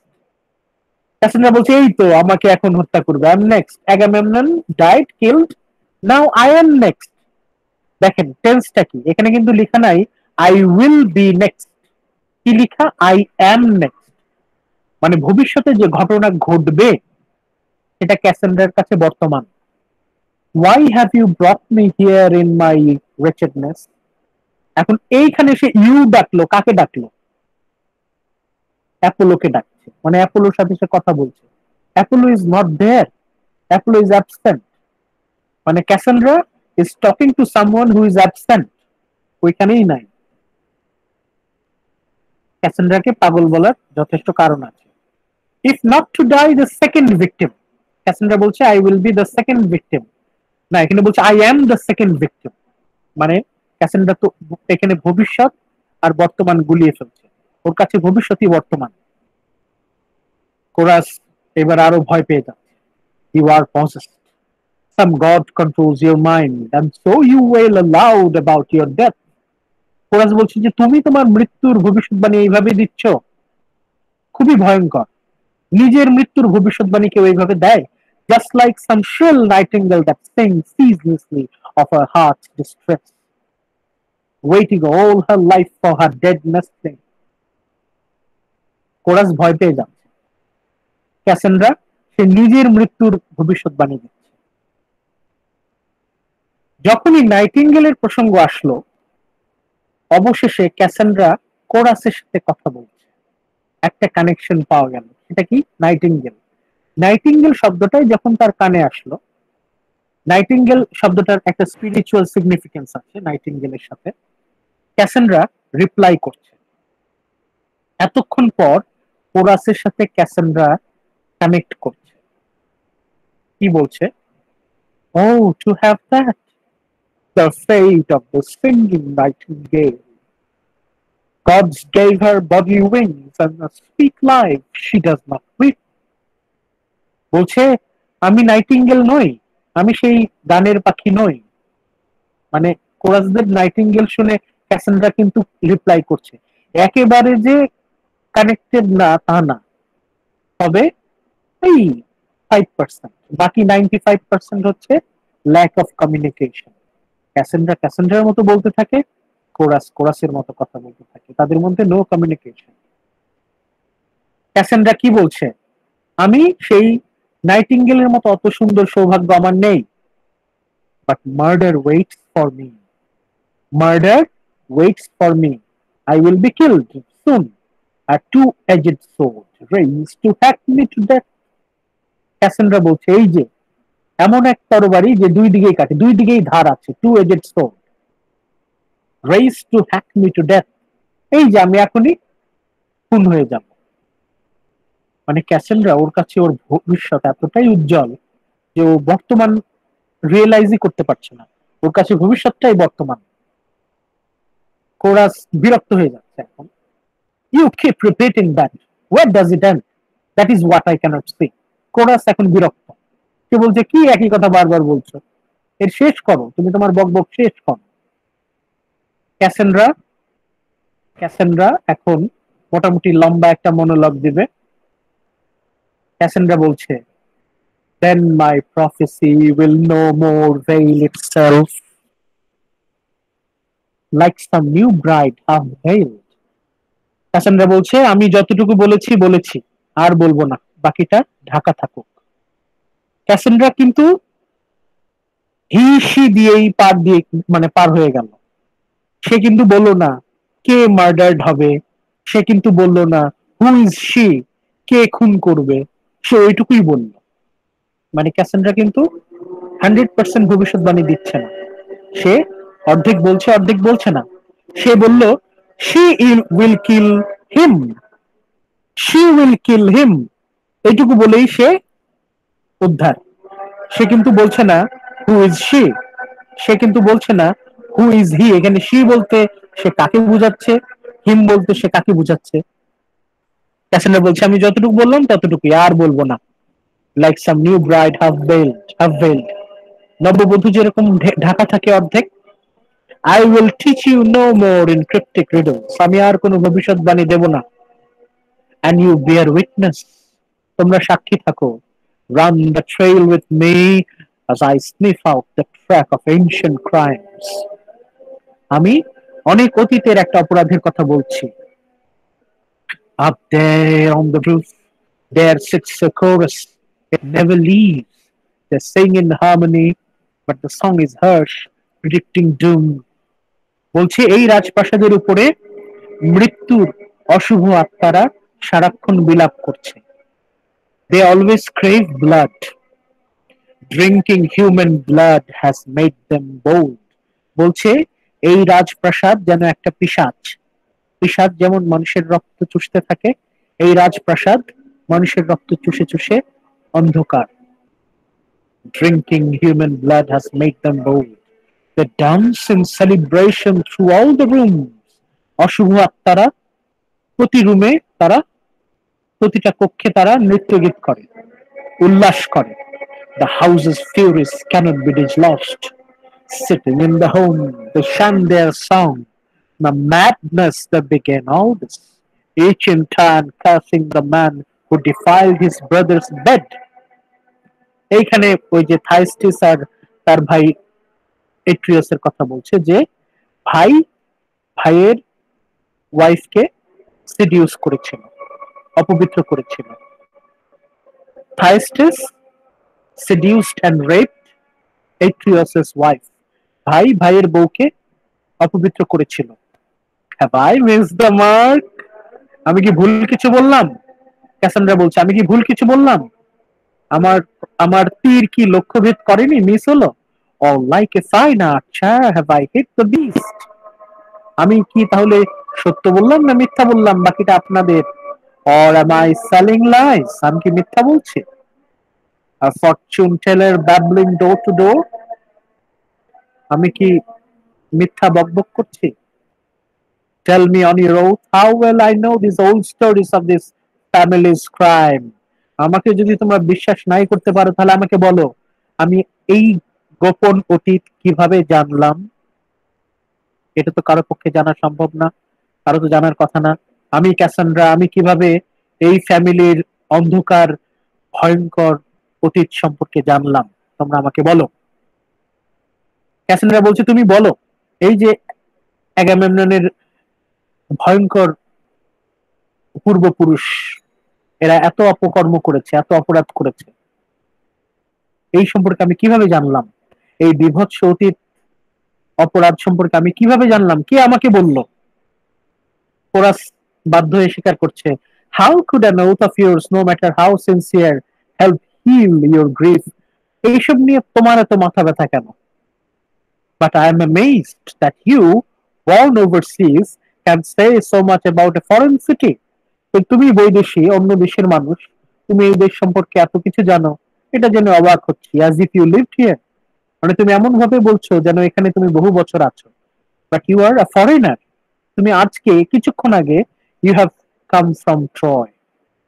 Cassandra বলছে, এই তো আমাকে এখন হত্যা করবে, I am next. Agamemnon died, killed, now I am next. দেখেন টেন্সটা কি, এখানে কিন্তু লেখা নাই আই উইল বি নেক্সট, কি লেখা, আই অ্যাম নেক্সট। মানে ভবিষ্যতে যে ঘটনা ঘটবে সেটা ক্যাসেন্ড্রার কাছে বর্তমান। Why have you brought me here in my wretchedness. এখন এইখানে সে ইউ ডাকলো, কাকে ডাকলো? অ্যাপোলোকে ডাকছে, মানে অ্যাপোলোর সাথে সে কথা বলছে। Apollo is not there, Apollo is absent. মানে Cassandra is talking to someone who is absent, ওইখানেই নাই। ক্যাসেন্ড্রাকে পাগল বলার যথেষ্ট কারণ আছে। If not to die the second victim, ক্যাসেন্ড্রা বলছে I will be the second victim, না এখানে বলছে I am the second victim। মানে ক্যাসেন্ড্রা তো এখানে ভবিষ্যৎ আর বর্তমান গুলিয়ে ফেলছে, ওর কাছে ভবিষ্যৎই বর্তমান। কোরাস এবার আরো ভয় পেয়ে যাচ্ছে। You are possessed. Some god controls your mind and so you wail aloud about your death. Chorus বলছে যে তুমি তোমার মৃত্যুর ভবিষ্যৎবাণী এইভাবে দিচ্ছ, খুবই ভয়ঙ্কর। নিজের মৃত্যুর ভবিষ্যৎবাণী কেউ এইভাবে দেয়? Just like some shrill nightingale that sings ceaselessly of her heart's distress, waiting all her life for her dead nestling. Chorus ভয় পেয়ে যাচ্ছে। ক্যাসেন্ড্রা সে নিজের মৃত্যুর ভবিষ্যৎবাণী দিচ্ছে। যখনই নাইটিঙ্গেলের প্রসঙ্গ আসলো, অবশেষে ক্যাসেন্ড্রা কোরাসের সাথে কথা বলছে, একটা কানেকশন পাওয়া গেল। সেটা কি? নাইটিঙ্গেল। নাইটিঙ্গেল শব্দটাই যখন তার কানে আসলো, নাইটিঙ্গেল শব্দটার একটা স্পিরিচুয়াল সিগনিফিকেন্স আছে নাইটিঙ্গেলের সাথে। ক্যাসেন্ড্রা রিপ্লাই করছে। এতক্ষণ পর কোরাসের সাথে ক্যাসেন্ড্রা কানেক্ট করছে। কি বলছে? Oh, to have that, the fate of the singing nightingale. Gods gave her body wings and must speak live, she does not weep. বলছে আমি নাইটিঙ্গেল নই, আমি সেই গানের পাখি নই। মানে কোরাসদের নাইটিঙ্গেল শুনে ক্যাসেন্ড্রা কিন্তু রিপ্লাই করছে। একেবারে যে কানেক্টেড না তা না, তবে এই 5%, বাকি 95% হচ্ছে ল্যাক অফ কমিউনিকেশন। ক্যাসেন্ড্রা ক্যাসেন্ড্রার মতো বলতে থাকে, কোরাস কোরাসের মতো কথা বলতে থাকে, তাদের মধ্যে নো কমিউনিকেশন। ক্যাসেন্ড্রা কি বলছে? আমি সেই নাইটিঙ্গেলের মতো অত সুন্দর সৌভাগ্য আমার নেই, but murder waits for me. Murder waits for me. I will be killed soon. A two-edged sword raised to hack me to death. ক্যাসেন্ড্রা বলছে এই যে এমন এক তরবারি যে দুই দিকেই কাটে, দুই দিকেই ধার আছে, two-edged sword raised to hack me to death. এই যে আমি এখনই খুন হয়ে যাব। মানে ক্যাসেন্ড্রা ওর কাছে ওর ভবিষ্যৎ এতটাই উজ্জ্বল যে ও বর্তমান রিয়েলাইজই করতে পারছে না, ওর কাছে ভবিষ্যৎটাই বর্তমান। কোরাস বিরক্ত হয়ে যাচ্ছে এখন। You keep repeating that, where does it end? That is what I cannot see. Chorus এখন বিরক্ত, সে বলছে কি একই কথা বারবার বলছো, এর শেষ করো, তুমি তোমার বকবক শেষ করো। ক্যাসেন্ড্রা ক্যাসেন্ড্রা এখন মোটামুটি লম্বা একটা মনোলগ দিবে। ক্যাসেন্ড্রা বলছে, then my prophecy will no more veil itself like some new bride half veiled. ক্যাসেন্ড্রা বলছে, আমি যতটুকু বলেছি বলেছি, আর বলবো না, বাকিটা ঢাকা থাকুক। ক্যাসেন্ড্রা কিন্তু হি সি দিয়েই পার দিয়ে মানে পার হয়ে গেল। সে কিন্তু বললো না কে মার্ডার্ড হবে, সে কিন্তু বললো না হু ইজ শি, কে খুন করবে, সে ওইটুকুই বলল। মানে ক্যাসেন্ড্রা কিন্তু 100% ভবিষ্যৎবাণী দিচ্ছে না, সে অর্ধেক বলছে অর্ধেক বলছে না। সে বলল she will kill him, she will kill him, এইটুকু বলেই সে উদ্ধার। সে কিন্তু বলছে না হু ইজ শি, সে কিন্তু বলছে না হু ইজ হি। এখানে শি বলতে সে কাকে বুঝাচ্ছে, হিম বলতে সে কাকে বুঝাচ্ছে। ক্যাসেন্ড্রা বলছে আমি যতটুকু বললাম ততটুকুই, আর বলবো না। Like some new bride half veiled, নববধূ যেরকম ঢাকা থাকে অর্ধেক। I will teach you no more in cryptic riddles. আমি আর কোনো ভবিষ্যৎবাণী দেব না। And you bear witness. তোমরা সাক্ষী থাকো। Run the trail with me as I sniff out the track of ancient crimes. আমি অনেক অতীতের একটা অপরাধের কথা বলছি। Up there on the roof, there sits a chorus. It never leaves. They sing in harmony, but the song is harsh, predicting doom. বলছে এই রাজপ্রাসাদের উপরে মৃত্যুর অশুভ আত্মারা সারাক্ষণ বিলাপ করছে। They always crave blood. Drinking human blood has made them bold. বলছে এই রাজপ্রাসাদ যেন একটা পিশাচ, পিশাচ যেমন মানুষের রক্ত চুষতে থাকে, এই রাজপ্রাসাদ মানুষের রক্ত চুষে চুষে অন্ধকার। Drinking human blood has made them bold. They dance in celebration through all the rooms. অশুভ আত্মারা প্রতি রুমে, তারা প্রতিটা কক্ষে তারা নৃত্য গীত করে, উল্লাস করে। The house's furies cannot be dislodged. Sitting in the home, they chant their song. The madness that began all this, each in turn cursing the man who defiled his brother's bed. এইখানে ওই যে থাইস্টিস আর তার ভাই এট্রিয়াসের কথা বলছে যে ভাই ভাইয়ের ওয়াইফকে সিডিউস করেছিল, অপবিত্র করেছিল। থাইস্টিস seduced and raped Atreus' wife. ভাই ভাইয়ের বউকে অপবিত্র করেছিল। Have I missed the mark? আমি কি ভুল কিছু বললাম? ক্যাসান্ড্রা বলছে আমি কি ভুল কিছু বললাম? আমার আমার তীর কি লক্ষ্যভেদ করেনি, মিস হলো? All like a fine archer have I hit the beast. আমি কি তাহলে সত্য বললাম না মিথ্যা বললাম, বাকিটা আপনাদের। Or am I selling lies? আমি কি মিথ্যা বলছি? A fortune teller babbling door to door? আমি কি মিথ্যা বকবক করছি? Tell me on your oath how well I know these old stories of this family's crime. আমাকে যদি তোমরা বিশ্বাস নাই করতে পারো তাহলে আমাকে বলো আমি এই গোপন অতীত কিভাবে জানলাম। এটা তো কারো পক্ষে জানা সম্ভব না, কারো তো জানার কথা না। আমি ক্যাসান্ড্রা, আমি কিভাবে এই ফ্যামিলির অন্ধকার ভয়ঙ্কর অতীত সম্পর্কে জানলাম, তোমরা আমাকে বলো। ক্যাসান্ড্রা বলছে তুমি বলো, এই যে অ্যাগামেমননের ভয়ঙ্কর পূর্বপুরুষ, এরা এত অপকর্ম করেছে, এত অপরাধ করেছে, এই সম্পর্কে আমি কিভাবে জানলাম? এই বিভৎস অতীত অপরাধ সম্পর্কে আমি কিভাবে জানলাম? কে আমাকে বলল? কোরাস বাধ্য হয়ে স্বীকার করছে, how could an oath of yours, no matter how sincere, help heal your grief? এইসব নিয়ে তোমার এত মাথা ব্যথা কেন? But I am amazed that you, born overseas, can say so much about a foreign city. তো তুমি বৈদেশী, অন্য দেশের মানুষ, তুমি এই দেশ সম্পর্কে এত কিছু জানো, এটা জেনে অবাক হচ্ছি। as if you lived here, মানে তুমি এমন ভাবে বলছো যেন এখানে তুমি বহু বছর আছো। But you are a foreigner. তুমি আজকে কিছুক্ষণ আগে you have come from Troy.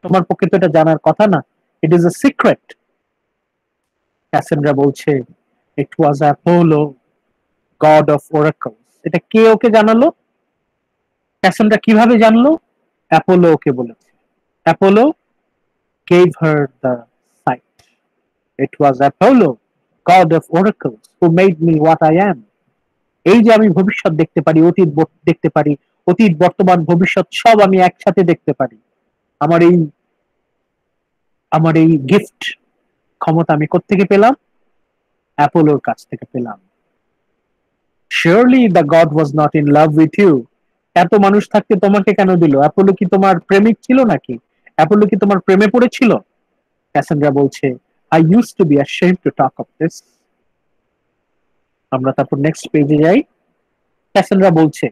তোমার পক্ষে তো এটা জানার কথা না। It is a secret. ক্যাসেন্ড্রা বলছে, ইট ওয়াজ অ্যাপোলো, গড অফ ওরাকলস। এটা কে ওকে জানালো? ক্যাসেন্ড্রা কিভাবে জানলো? অ্যাপোলো ওকে বলেছে। Apollo gave her the sight. It was Apollo, god of oracles, who made me what I am. এই যে আমি ভবিষ্যৎ দেখতে পারি, অতীত দেখতে পারি, অতীত বর্তমান ভবিষ্যৎ সব আমি একসাথে দেখতে পারি, আমার এই গিফট ক্ষমতা আমি কোত্থেকে পেলাম? অ্যাপোলোর কাছ থেকে পেলাম। Surely the god was not in love with you. এত মানুষ থাকতে তোমাকে কেন দিল? অ্যাপোলো কি তোমার প্রেমিক ছিল নাকি? অ্যাপোলো কি তোমার প্রেমে পড়েছিল? ক্যাসেন্ড্রা বলছে, I used to be ashamed to talk of this. আমরা তারপর নেক্সট পেজে যাই। ক্যাসেন্ড্রা বলছে,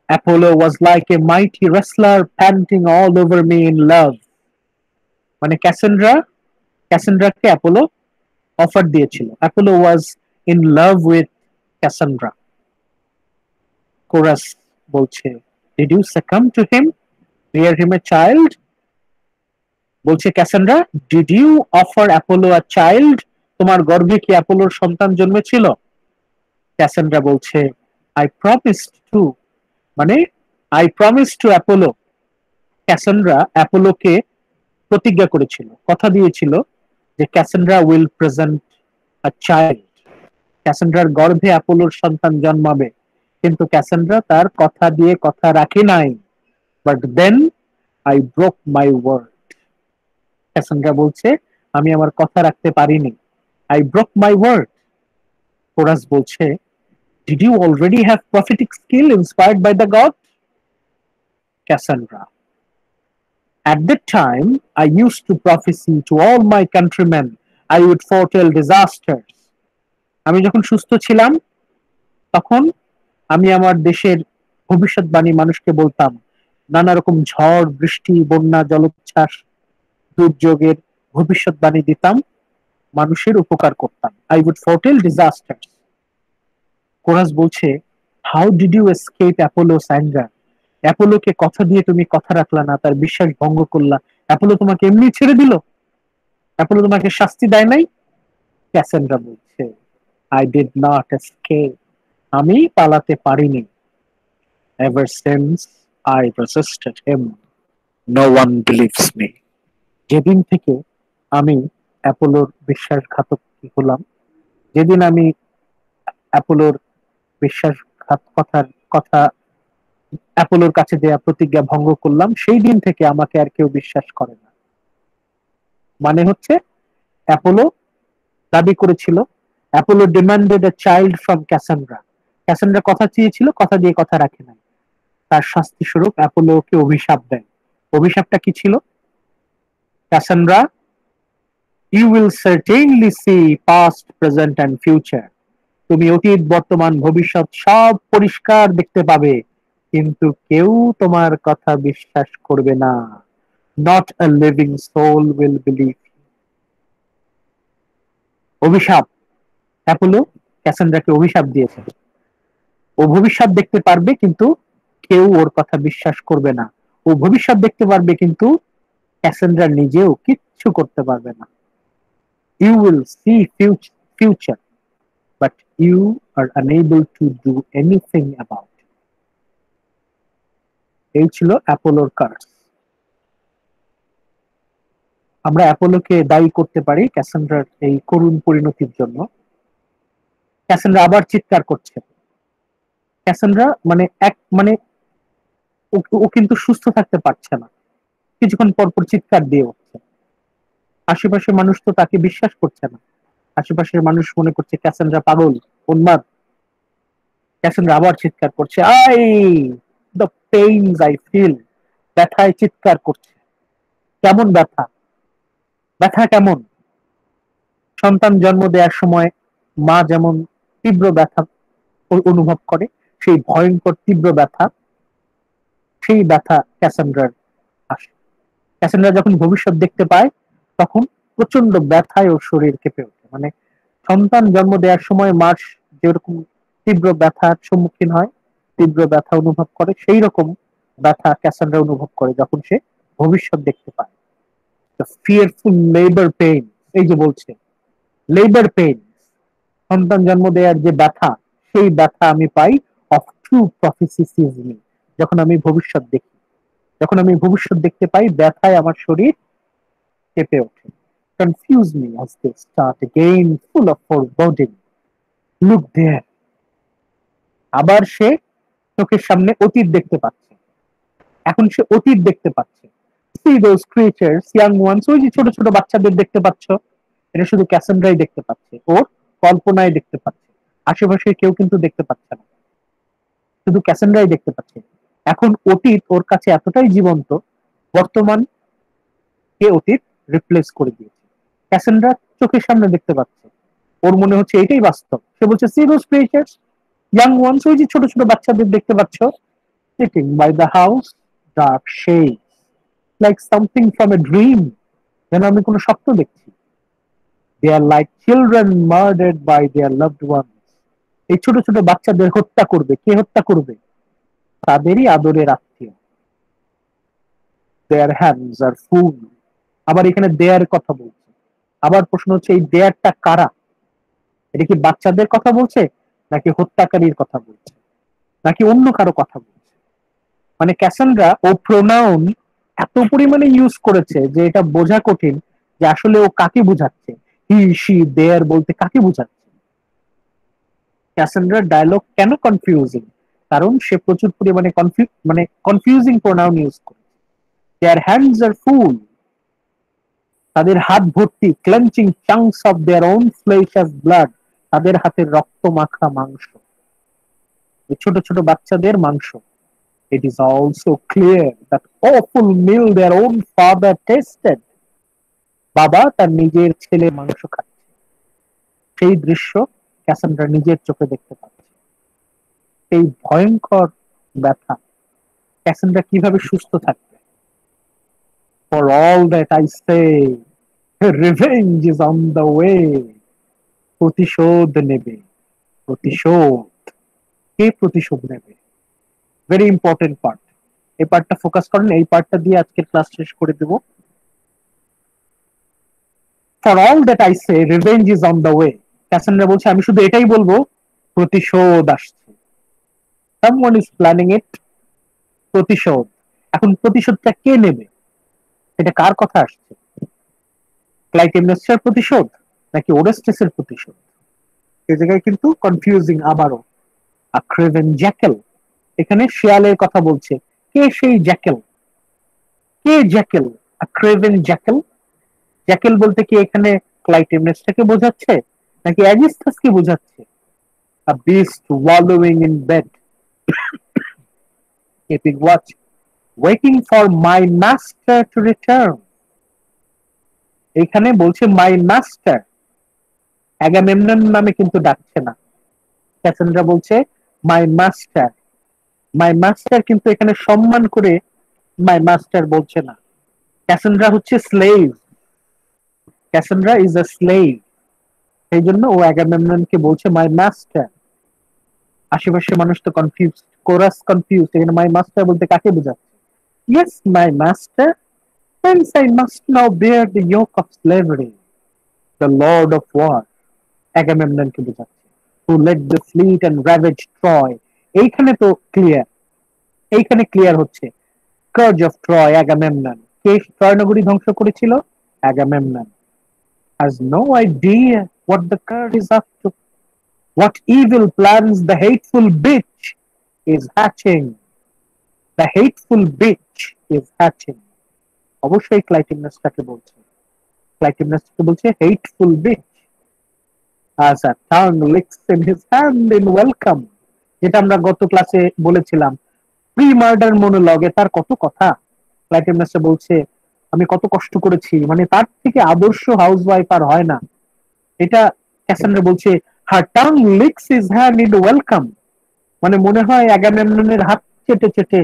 Apollo was like a mighty wrestler panting all over me in love. মানে ক্যাসেন্ড্রাকে অ্যাপোলো অফার দিয়েছিল। Apollo was in love with Cassandra. Chorus বলছে, did you succumb to him, rear him a child? বলছে Cassandra, did you offer Apollo a child? তোমার গর্ভে কি অ্যাপোলোর সন্তান জন্মেছিল? ক্যাসেন্ড্রা বলছে, আই প্রমিসড টু, মানে I promise to Apollo. Cassandra অ্যাপোলোকে প্রতিজ্ঞা করেছিল, কথা দিয়েছিল যে Cassandra will present a child. ক্যাসেন্ড্রার গর্ভে অ্যাপোলোর সন্তান জন্মাবে, কিন্তু ক্যাসেন্ড্রা তার কথা দিয়ে কথা রাখে নাই। But then I broke my word. Cassandra বলছে, আমি আমার কথা রাখতে পারিনি। I broke my word. Chorus বলছে, did you already have prophetic skill inspired by the god? Cassandra, at that time I used to prophesy to all my countrymen. I would foretell disasters. আমি যখন সুস্থ ছিলাম তখন আমি আমার দেশের ভবিষ্যৎবাণী মানুষকে বলতাম, নানা রকম ঝড়, বৃষ্টি, বন্যা, জলোচ্ছ্বাস, দুর্যোগের ভবিষ্যৎবাণী দিতাম, মানুষের উপকার করতাম। I would foretell disasters. Chorus বলছে, how did you escape Apollo's anger? অ্যাপোলোকে কথা দিয়ে তুমি কথা রাখলা না, তার বিশ্বাস ভঙ্গ করলা। অ্যাপোলো তোমাকে এমনি ছেড়ে দিল? অ্যাপোলো তোমাকে শাস্তি দেয় নাই? ক্যাসেন্ড্রা বলছে, আই ডিড নট এসকেপ, আমি পালাতে পারিনি। Ever since I resisted him, no one believes me. যেদিন থেকে আমি অ্যাপোলোর বিশ্বাসঘাতক হলাম, যেদিন আমি অ্যাপোলোর কথা অ্যাপোলোর কাছে দেয়া প্রতিজ্ঞা ভঙ্গ করলাম, সেই দিন থেকে আমাকে আর কেউ বিশ্বাস করে না। মানে হচ্ছে অ্যাপোলো দাবি করেছিল, Apollo demanded a child from ক্যাসেন্ড্রা। ক্যাসেন্ড্রা কথা চেয়েছিল, কথা দিয়ে কথা রাখে নাই। তার শাস্তি স্বরূপ অ্যাপোলোকে অভিশাপ দেয়। অভিশাপটা কি ছিল? Cassandra, you will certainly see past, present and future. তুমি অতীত, বর্তমান, ভবিষ্যৎ সব পরিষ্কার দেখতে পাবে, কিন্তু কেউ তোমার কথা বিশ্বাস করবে না। Not a living soul will believe. অভিশাপ। অ্যাপোলো ক্যাসেন্ড্রাকে অভিশাপ দিয়েছে, ও ভবিষ্যৎ দেখতে পারবে কিন্তু কেউ ওর কথা বিশ্বাস করবে না। ও ভবিষ্যৎ দেখতে পারবে কিন্তু ক্যাসেন্ড্রা নিজেও কিচ্ছু করতে পারবে না। You will see future, but you are unable to do anything about. এই ছিল অ্যাপোলোর কার্স। আমরা অ্যাপোলোকে দায়ী করতে পারি ক্যাসেন্ড্রার এই করুণ পরিণতির জন্য। ক্যাসেন্ড্রা আবার চিৎকার করছে। ক্যাসেন্ড্রা মানে ও কিন্তু সুস্থ থাকতে পারছে না, কিছুক্ষণ পর পর চিৎকার দিয়ে উঠছে। আশেপাশের মানুষ তো তাকে বিশ্বাস করছে না। আশেপাশের মানুষ মনে করছে ক্যাসেন্ড্রা পাগল, উন্মাদ। ক্যাসেন্ড্রা আবার চিৎকার করছে, I the pains I feel, ব্যথায় চিৎকার করছে। কেমন ব্যথা? ব্যথা কেমন? সন্তান জন্ম দেওয়ার সময় মা যেমন তীব্র ব্যথা অনুভব করে, সেই ভয়ঙ্কর তীব্র ব্যথা, সেই ব্যথা ক্যাসেন্ড্রার আসে। ক্যাসেন্ড্রা যখন ভবিষ্যৎ দেখতে পায় তখন প্রচন্ড ব্যথায় ওর শরীর কেঁপে ওঠে। মানে সন্তান জন্ম দেওয়ার সময় মা যেরকম তীব্র ব্যথার সম্মুখীন হয়, তীব্র ব্যথা অনুভব করে, সেই রকম ব্যথা ক্যাসেন্ড্রা অনুভব করে যখন সে ভবিষ্যৎ দেখতে পায়। ফিয়ারফুল লেবার পেইন, এই যে বলছে লেবার পেইন, সন্তান জন্ম দেওয়ার যে ব্যথা, সেই ব্যথা আমি পাই of true prophecy seize me, যখন আমি ভবিষ্যৎ দেখি, যখন আমি ভবিষ্যৎ দেখতে পাই, ব্যথায় আমার শরীর কেঁপে ওঠে। Confuse me as they start again full of foreboding. Look there. আবার সে চোখের সামনে অতীত দেখতে পাচ্ছে, এখন সে অতীত দেখতে পাচ্ছে। See those creatures, young ones, ওই যে ছোট ছোট বাচ্চাদের দেখতে পাচ্ছ, এটা শুধু ক্যাসেন্ড্রাই দেখতে পাচ্ছে, ওর কল্পনায় দেখতে পাচ্ছে, আশেপাশে কেউ কিন্তু দেখতে পাচ্ছে না, শুধু ক্যাসেন্ড্রাই দেখতে পাচ্ছে। এখন অতীত ওর কাছে এতটাই জীবন্ত, বর্তমান কে অতীত রিপ্লেস করে দিয়েছে। ক্যাসেন্ড্রা চোখের সামনে দেখতে পাচ্ছে, ওর মনে হচ্ছে এটাই বাস্তব। সে বলছে, see those creatures, young ones, ওই যে ছোট ছোট বাচ্চাদের দেখতে পাচ্ছ, sitting by the house, dark shades, like something from a dream, যেন আমি কোনো স্বপ্ন দেখছি। They are like children murdered by their loved ones. এই ছোট ছোট বাচ্চাদের হত্যা করবে কে? হত্যা করবে তাদেরই আদরের আত্মীয়। Their hands are full. আবার এখানে দেয়ার কথা বলছে। আবার প্রশ্ন হচ্ছে, এই দেয়ারটা কারা? এটা কি বাচ্চাদের কথা বলছে, নাকি হত্যাকারীর কথা বলছে, নাকি অন্য কারো কথা বলছে? মানে ক্যাসেন্ড্রা ও প্রোনাউন এত পরিমাণে ইউজ করেছে যে এটা বোঝা কঠিন যে আসলে ও কাকে বোঝাচ্ছে। হি, শি, দেয়ার বলতে কাকে বোঝাচ্ছে? ক্যাসেন্ড্রার ডায়লগ কেন কনফিউজিং? কারণ সে প্রচুর পরিমাণে কনফিউজিং প্রোনাউন ইউজ করে। Their hands are full. তাদের হাত ভর্তি, clenching chunks of their own flesh as blood, তাদের হাতের রক্ত মাখা মাংস, ছোট ছোট বাচ্চাদের মাংস। It is also clear that awful meal their own father tasted. বাবা তার নিজের ছেলে মাংস খাচ্ছে, সেই দৃশ্য ক্যাসেন্ড্রা নিজের চোখে দেখতে পাচ্ছে। এই ভয়ঙ্কর ব্যথা, ক্যাসেন্ড্রা কিভাবে সুস্থ থাকবে? For all that I say, revenge is on the way. প্রতিশোধ নেবে, প্রতিশোধ। কে প্রতিশোধ নেবে? Very important part. এই পার্টটা ফোকাস করেন, এই পার্টটা দিয়ে আজকের ক্লাস শেষ করে দেব। For all that I say, revenge is on the way. ক্যাসেন্ড্রা বলছে, আমি শুধু এটাই বলবো, প্রতিশোধ আসছে। Someone is planning it. প্রতিশোধ। এখন প্রতিশোধটা কে নেবে? এটা কার কথা আসছে? ক্লাইটেমনেস্টার প্রতিশোধ নাকি ওরেস্টেসের প্রতিশোধ? এই জায়গায় কিন্তু কনফিউজিং আবারও। A craven jackal, এখানে শিয়ালের কথা বলছে। কে সেই Jekyll? K Jekyll? A craven jackal. Jekyll বলতে কি এখানে ক্লাইটেমনেস্টাকে বোঝাচ্ছে নাকি অ্যাজিস্টাসকে বোঝাচ্ছে? A beast wallowing in bed, keeping watch, waiting for my master to return. এখানে বলছে মাই মাস্টার, অ্যাগামেমনন নামে কিন্তু ডাকছে না। ক্যাসেন্ড্রা বলছে মাই মাস্টার। মাই মাস্টার কিন্তু এখানে সম্মান করে মাই মাস্টার বলছে না। ক্যাসেন্ড্রা হচ্ছে স্লেভ, ক্যাসেন্ড্রা ইজ আ স্লেভ, সেই জন্য ও অ্যাগামেমননকে বলছে মাই মাস্টার। আশেপাশে মানুষ তো কনফিউজ, কোরাস কনফিউজ, এখানে মাই মাস্টার বলতে কাকে বোঝাচ্ছে? Yes, my master, hence I must now bear the yoke of slavery. The Lord of War, অ্যাগামেমননকে বোঝাচ্ছে, who led the fleet and ravaged Troy. এইখানে তো ক্লিয়ার, এইখানে ক্লিয়ার হচ্ছে scourge of Troy, Agamemnon. K Troy নগরী ধ্বংস করেছিল? Agamemnon. Has no idea what the curd is up to, what evil plans the hateful bitch is hatching. The hateful bitch is hatching. অবশ্যই ক্লাইটেমনেস্টাকে বলছে, ক্লাইটেমনেস্টাকে বলছে hateful bitch. As a tongue licks in his hand in welcome, যেটা আমরা গত ক্লাসে বলেছিলাম, pre murder মোনোলগে তার কত কথা। ক্লাইটেমনাসটা বলছে আমি কত কষ্ট করেছি, মানে তার থেকে আদর্শ হাউসওয়াইফ আর হয় না। এটা ক্যাসান্ড্রা বলছে, her tongue licks his hand in welcome, মানে মনে হয় অ্যাগামেমননের হাত চেটে চেটে,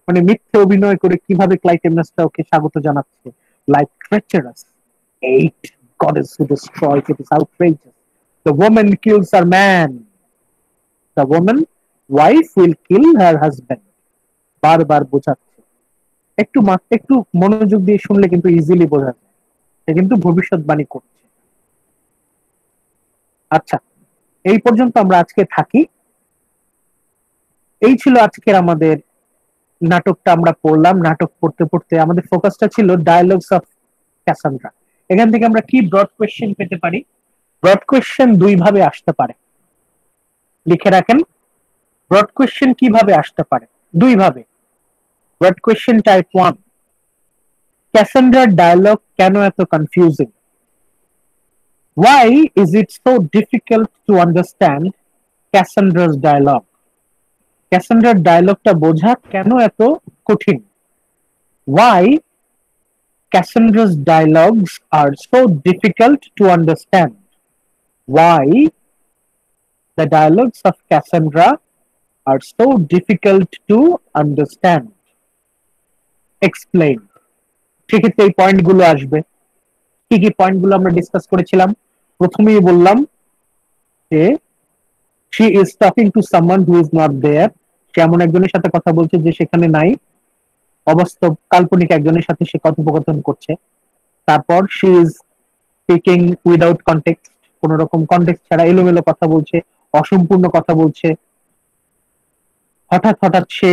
মানে মিথ্যে অভিনয় করে কিভাবে ক্লাইটেমনাসটা ওকে স্বাগত জানাচ্ছে। Like treacherous eight goddess who destroys, it is outrageous. The woman kills her man. The woman wife will kill her husband. বারবার বোঝাচ্ছে। একটু মনোযোগ দিয়ে শুনলে কিন্তু ইজিলি বোঝা যায়, সে কিন্তু ভবিষ্যৎবাণী করছে। আচ্ছা, এই পর্যন্ত আমরা আজকে থাকি। এই ছিল আজকের আমাদের নাটকটা, আমরা পড়লাম। নাটক পড়তে পড়তে আমাদের ফোকাসটা ছিল ডায়ালগস অফ ক্যাসান্ড্রা। এখান থেকে আমরা কি ব্রড কোয়েশ্চেন পেতে পারি? ব্রড কোয়েশ্চেন দুই ভাবে আসতে পারে, লিখে রাখেন। ব্রড কোয়েশ্চেন কিভাবে আসতে পারে? দুই ভাবে। ব্রড কোয়েশ্চেন টাইপ 1, ক্যাসান্ড্রার ডায়ালগ কেন এত confusing? Why is it so difficult to understand Cassandra's dialogue? ক্যাসান্ড্রার ডায়ালগটা বোঝা কেন এত কঠিন? Why Cassandra's dialogues are so difficult to understand? Why the dialogues of Cassandra are so difficult to understand? Explain. সেক্ষেত্রে এই পয়েন্টগুলো আসবে। কি কি পয়েন্টগুলো আমরা ডিসকাস করেছিলাম? প্রথমেই বললাম যে she is talking to someone who is not there, সে এমন একজনের সাথে কথা বলছে যে সেখানে নাই, অবাস্তব কাল্পনিক একজনের সাথে সে কথোপকথন করছে। তারপর she is speaking without context, কোন রকম কনটেক্সট ছাড়া এলোমেলো কথা বলছে, অসম্পূর্ণ কথা বলছে। হঠাৎ হঠাৎ সে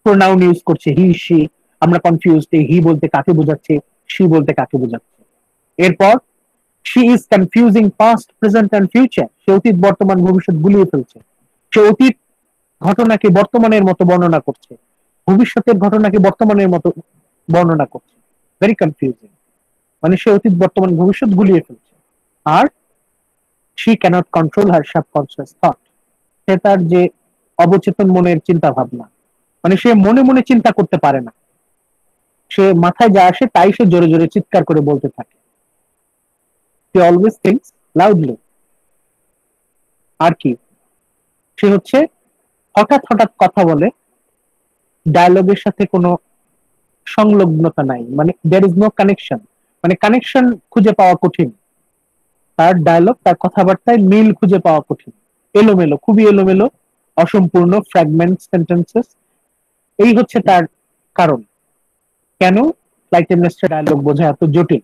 প্রোনাউন ইউজ করছে হি শি, আমরা কনফিউজড, হি বলতে কাকে বোঝাচ্ছে, শি বলতে কাকে বোঝাচ্ছে। এরপর she is confusing past, present and future, সে অতীত বর্তমান ভবিষ্যৎ গুলিয়ে ফেলছে। সে অতীত ঘটনাকে বর্তমানের মতো বর্ণনা করছে, ভবিষ্যতের ঘটনাকে বর্তমানের মতো বর্ণনা করছে। ভেরি কনফিউজিং, মানে সে অতীত বর্তমান ভবিষ্যৎ গুলিয়ে ফেলছে। আর she cannot control her subconscious thought, সে তার যে অবচেতন মনের চিন্তা ভাবনা, মানে সে মনে মনে চিন্তা করতে পারে না, সে মাথায় যা আসে তাই সে জোরে জোরে চিৎকার করে বলতে থাকে। She always thinks loudly. আর কি, সে হচ্ছে হঠাৎ হঠাৎ কথা বলে, ডায়ালগের সাথে কোনো সংলগ্নতা নাই, মানে there is no connection, মানে কানেকশন খুঁজে পাওয়া কঠিন। তার ডায়ালগ, তার কথাবার্তায় মিল খুঁজে পাওয়া কঠিন, এলোমেলো, খুবই এলোমেলো, অসম্পূর্ণ, ফ্র্যাগমেন্ট সেন্টেন্সেস। এই হচ্ছে তার কারণ কেন ক্লাইটেমনেস্টার ডায়ালগ বোঝা এত জটিল,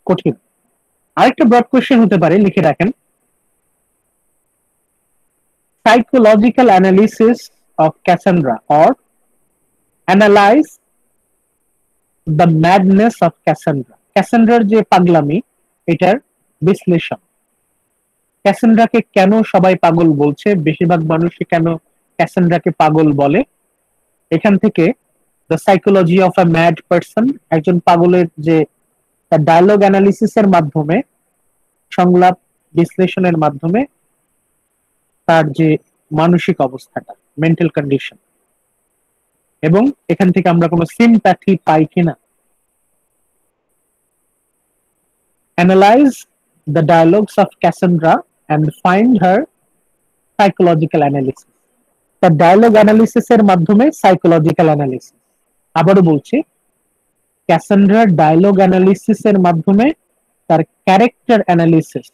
কঠিন। আরেকটা ব্রড কোয়েশ্চেন হতে পারে, লিখে রাখেন, psychological analysis of Cassandra or analyse the madness of Cassandra. ক্যাসান্ড্রার যে পাগলামি, এটার বিশ্লেষণ। ক্যাসান্ড্রাকে কেন সবাই পাগল বলছে, বেশিরভাগ মানুষই কেন ক্যাসান্ড্রাকে পাগল বলে, এখান থেকে the psychology of a mad person, একজন পাগলের যে তার ডায়ালগ অ্যানালিসিসের মাধ্যমে, সংলাপ বিশ্লেষণের মাধ্যমে তার যে মানসিক অবস্থাটা, মেন্টাল কন্ডিশন, এবং এখান থেকে আমরা কোনো সিম্প্যাথি পাই কিনা। Analyse the dialogues of Cassandra and find her psychological analysis. তার ডায়ালগ অ্যানালিসিসের মাধ্যমে সাইকোলজিক্যাল অ্যানালিসিস। আবারও বলছি, ক্যাসান্ড্রার ডায়ালগ অ্যানালিসিসের মাধ্যমে তার ক্যারেক্টার অ্যানালিসিস।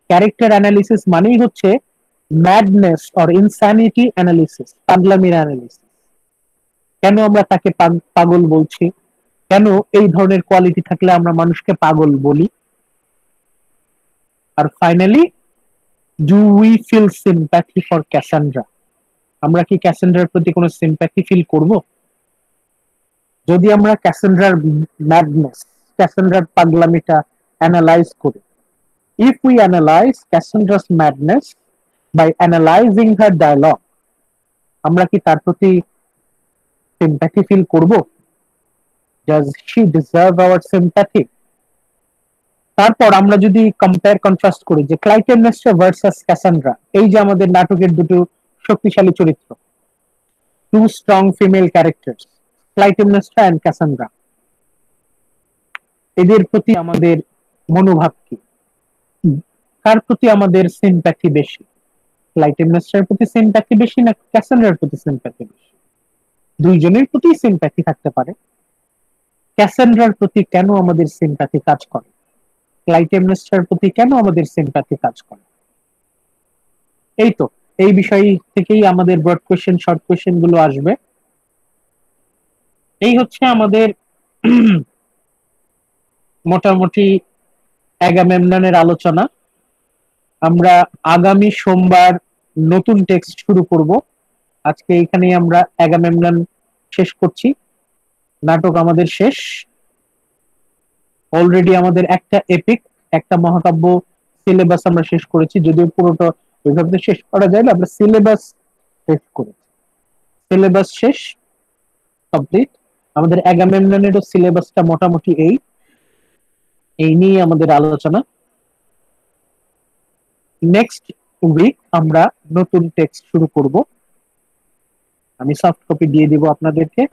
ক্যারেক্টার অ্যানালিসিস মানেই হচ্ছে ম্যাডনেস অর ইনস্যানিটি অ্যানালিসিস, পাগলামির অ্যানালিসিস। কেন আমরা তাকে পাগল বলছি, কেন এই ধরনের কোয়ালিটি থাকলে আমরা মানুষকে পাগল বলি। আর finally, do we feel sympathy for Cassandra, আমরা কি ক্যাসান্ড্রার প্রতি কোনো সিম্প্যাথি ফিল করব? যদি আমরা ক্যাসান্ড্রার ম্যাডনেস, ক্যাসান্ড্রার পাগলামিটা অ্যানালাইজ করি, if we analyze Cassandra's madness by analyzing her dialogue, আমরা কি তার প্রতি sympathy feel করব? Does she deserve our sympathy? তারপর আমরা যদি কম্পেয়ার কন্ট্রাস্ট করি যে ক্লাইটেমনেস্ট্রা ভার্সাস ক্যাসান্ড্রা, এই যে আমাদের নাটকের দুটো শক্তিশালী চরিত্র, two strong female characters, Clytemnestra and Cassandra, এদের প্রতি আমাদের মনোভাব কি, কার প্রতি আমাদের সিম্প্যাথি বেশি, ক্লাইটেমনেস্ট্রার প্রতি সিম্প্যাথি বেশি না ক্যাসান্ড্রার প্রতি সিম্প্যাথি বেশি? দুইজনের প্রতি সিম্প্যাথি থাকতে পারে, ক্যাসান্ড্রার প্রতি কেন আমাদের সিম্প্যাথি কাজ করে, ক্লাইটেমনেস্ট্রার প্রতি কেন আমাদের সিম্প্যাথি কাজ করে? এই তো, এই বিষয় থেকেই আমাদের ব্রড কোয়েশ্চেন শর্ট কোয়েশ্চেন গুলো আসবে। এই হচ্ছে আমাদের মোটামুটি অ্যাগামেমননের আলোচনা। আমরা আগামী সোমবার নতুন টেক্সট শুরু করব। আজকে এখানেই আমরা অ্যাগামেমনন শেষ করছি, নাটক আমাদের শেষ। অলরেডি আমাদের একটা এপিক, একটা মহাকাব্য সিলেবাস আমরা শেষ করেছি, যদিও পুরোটা ওইভাবে শেষ করা যায় না, আমরা সিলেবাস শেষ করেছি। সিলেবাস শেষ, কমপ্লিট। আমাদের অ্যাগামেমননেরও সিলেবাসটা মোটামুটি এই নিয়ে আমাদের আলোচনা। নেক্সট উইক আমরা নতুন টেক্সট শুরু করব। আমি সফট কপি দিয়ে দিব আপনাদেরকে।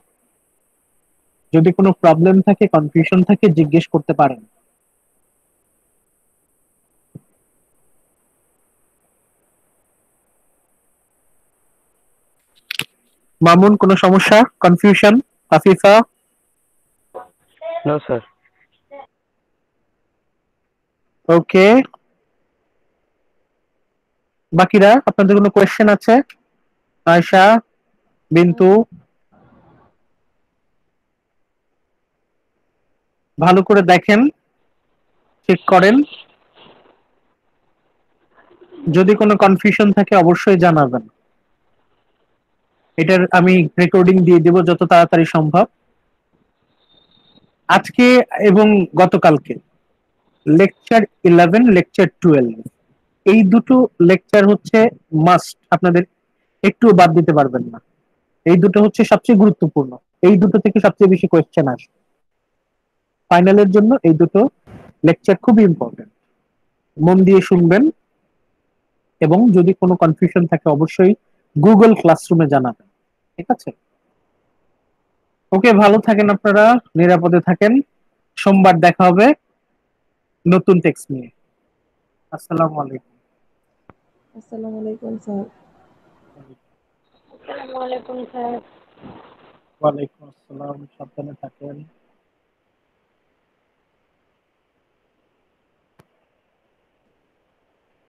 যদি কোনো প্রবলেম থাকে, কনফিউশন থাকে, জিজ্ঞেস করতে পারেন। মামুন, কোনো সমস্যা, confusion? Afifa? No sir. Okay, বাকিরা আপনাদের কোনো কোয়েশ্চেন আছে? আয়শা, বিন্তু? ভালো করে দেখেন, চেক করেন। যদি কোনো কনফিউশন থাকে অবশ্যই জানাবেন। এটার আমি রেকর্ডিং দিয়ে দিব যত তাড়াতাড়ি সম্ভব। আজকে এবং গতকালকে লেকচার 11, লেকচার 12, এই দুটো লেকচার হচ্ছে মাস্ট, আপনাদের একটু বাদ দিতে পারবেন না। এই দুটো হচ্ছে সবচেয়ে গুরুত্বপূর্ণ, এই দুটো থেকে সবচেয়ে বেশি কোয়েশ্চেন আসবে ফাইনালের জন্য। এই দুটো লেকচার খুবই ইম্পর্টেন্ট, মন দিয়ে শুনবেন। এবং যদি কোনো কনফিউশন থাকে অবশ্যই গুগল ক্লাসরুমে জানাবেন, ঠিক আছে? ওকে, ভালো থাকেন আপনারা, নিরাপদে থাকেন। সোমবার দেখা হবে নতুন টেক্সট নিয়ে। আসসালামু আলাইকুম। আসসালামু আলাইকুম স্যার। আসসালামু আলাইকুম স্যার। ওয়ালাইকুম আসসালাম, সাবধানে থাকেন।